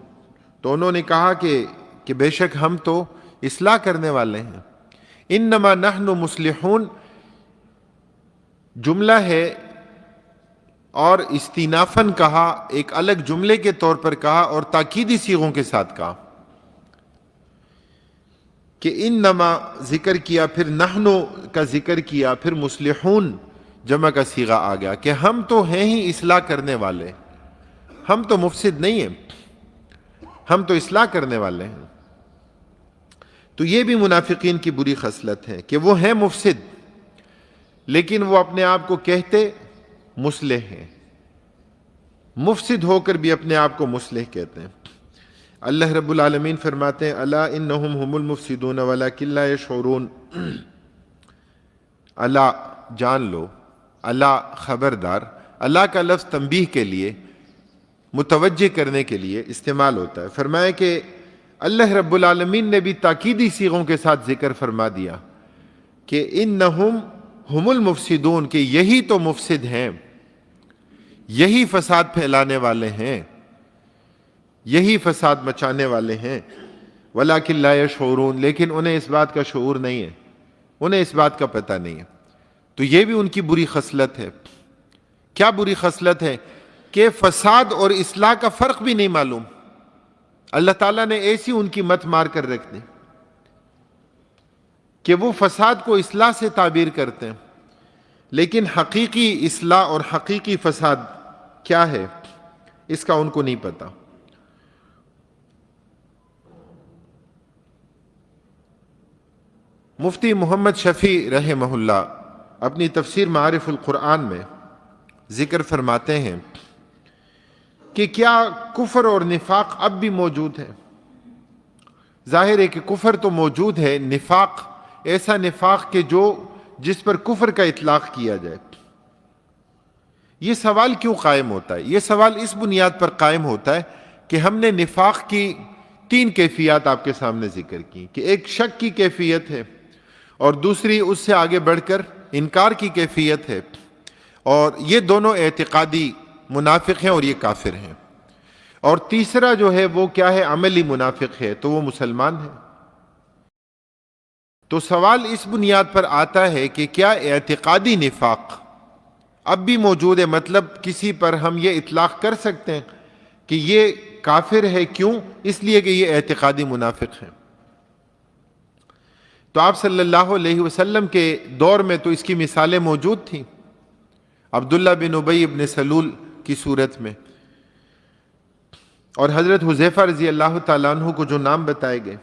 تو انہوں نے کہا کہ بے شک ہم تو اصلاح کرنے والے ہیں۔ انما نحن مصلحون جملہ ہے اور استینافاً کہا، ایک الگ جملے کے طور پر کہا اور تاکیدی صیغوں کے ساتھ کہا کہ انما ذکر کیا، پھر نحنو کا ذکر کیا، پھر مصلحون جمع کا صیغہ آ گیا کہ ہم تو ہیں ہی اصلاح کرنے والے، ہم تو مفسد نہیں ہیں، ہم تو اصلاح کرنے والے ہیں۔ تو یہ بھی منافقین کی بری خصلت ہے کہ وہ ہیں مفسد، لیکن وہ اپنے آپ کو کہتے مصلح ہیں، مفسد ہو کر بھی اپنے آپ کو مصلح کہتے ہیں۔ اللہ رب العالمین فرماتے ہیں الا انہم هم المفسدون ولکن لا یشعرون، الا جان لو، الا خبردار، اللہ کا لفظ تنبیہ کے لیے، متوجہ کرنے کے لیے استعمال ہوتا ہے۔ فرمایا کہ اللہ رب العالمین نے بھی تاکیدی صیغوں کے ساتھ ذکر فرما دیا کہ انہم هم المفسدون، کہ یہی تو مفسد ہیں، یہی فساد پھیلانے والے ہیں، یہی فساد مچانے والے ہیں۔ وَلَكِنْ لَا يَشْعُرُونَ، لیکن انہیں اس بات کا شعور نہیں ہے، انہیں اس بات کا پتہ نہیں ہے۔ تو یہ بھی ان کی بری خصلت ہے۔ کیا بری خصلت ہے؟ کہ فساد اور اصلاح کا فرق بھی نہیں معلوم۔ اللہ تعالیٰ نے ایسی ان کی مت مار کر رکھ دی کہ وہ فساد کو اصلاح سے تعبیر کرتے ہیں، لیکن حقیقی اصلاح اور حقیقی فساد کیا ہے اس کا ان کو نہیں پتہ۔ مفتی محمد شفیع رحمہ اللہ اپنی تفسیر معارف القرآن میں ذکر فرماتے ہیں کہ کیا کفر اور نفاق اب بھی موجود ہے؟ ظاہر ہے کہ کفر تو موجود ہے، نفاق ایسا نفاق کہ جس پر کفر کا اطلاق کیا جائے۔ یہ سوال کیوں قائم ہوتا ہے؟ یہ سوال اس بنیاد پر قائم ہوتا ہے کہ ہم نے نفاق کی 3 کیفیات آپ کے سامنے ذکر کی، کہ ایک شک کی کیفیت ہے، اور دوسری اس سے آگے بڑھ کر انکار کی کیفیت ہے، اور یہ دونوں اعتقادی منافق ہیں اور یہ کافر ہیں، اور تیسرا جو ہے وہ کیا ہے؟ عملی منافق ہے، تو وہ مسلمان ہے۔ تو سوال اس بنیاد پر آتا ہے کہ کیا اعتقادی نفاق اب بھی موجود ہے؟ مطلب کسی پر ہم یہ اطلاق کر سکتے ہیں کہ یہ کافر ہے، کیوں؟ اس لیے کہ یہ اعتقادی منافق ہے۔ تو آپ صلی اللہ علیہ وسلم کے دور میں تو اس کی مثالیں موجود تھیں، عبداللہ بن ابی بن سلول کی صورت میں، اور حضرت حذیفہ رضی اللہ تعالیٰ عنہ کو جو نام بتائے گئے۔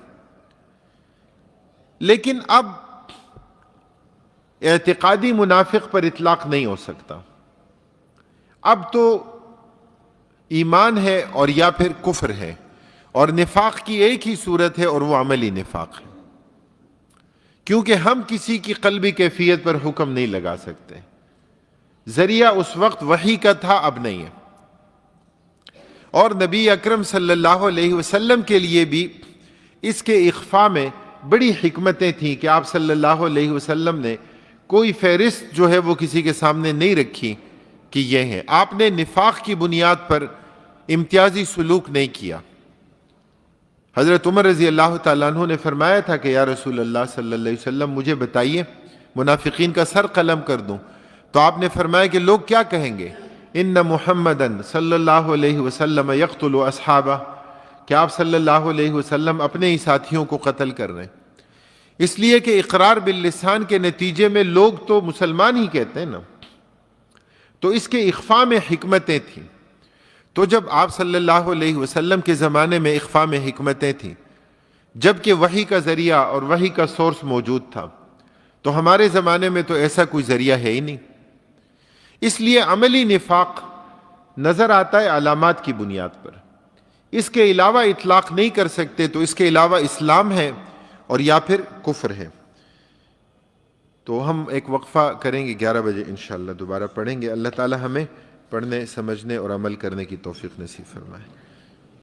لیکن اب اعتقادی منافق پر اطلاق نہیں ہو سکتا، اب تو ایمان ہے اور یا پھر کفر ہے، اور نفاق کی ایک ہی صورت ہے اور وہ عملی نفاق ہے، کیونکہ ہم کسی کی قلبی کیفیت پر حکم نہیں لگا سکتے۔ ذریعہ اس وقت وحی کا تھا، اب نہیں ہے، اور نبی اکرم صلی اللہ علیہ وسلم کے لیے بھی اس کے اخفاء میں بڑی حکمتیں تھیں کہ آپ صلی اللہ علیہ وسلم نے کوئی فہرست جو ہے وہ کسی کے سامنے نہیں رکھی کہ یہ ہے. آپ نے نفاق کی بنیاد پر امتیازی سلوک نہیں کیا. حضرت عمر رضی اللہ تعالیٰ عنہ نے فرمایا تھا کہ یا رسول اللہ صلی اللہ علیہ وسلم مجھے بتائیے منافقین کا سر قلم کر دوں. تو آپ نے فرمایا کہ لوگ کیا کہیں گے؟ ان محمدن صلی اللہ علیہ وسلم یقتل اصحابہ، کہ آپ صلی اللہ علیہ وسلم اپنے ہی ساتھیوں کو قتل کر رہے ہیں. اس لیے کہ اقرار باللسان کے نتیجے میں لوگ تو مسلمان ہی کہتے ہیں نا، تو اس کے اخفاء میں حکمتیں تھیں. تو جب آپ صلی اللہ علیہ وسلم کے زمانے میں اخفاء میں حکمتیں تھیں، جبکہ وحی کا ذریعہ اور وحی کا سورس موجود تھا، تو ہمارے زمانے میں تو ایسا کوئی ذریعہ ہے ہی نہیں. اس لیے عملی نفاق نظر آتا ہے علامات کی بنیاد پر. اس کے علاوہ اطلاق نہیں کر سکتے، تو اس کے علاوہ اسلام ہے اور یا پھر کفر ہے. تو ہم ایک وقفہ کریں گے، 11 بجے انشاءاللہ دوبارہ پڑھیں گے. اللہ تعالی ہمیں پڑھنے، سمجھنے اور عمل کرنے کی توفیق نصیب فرمائے.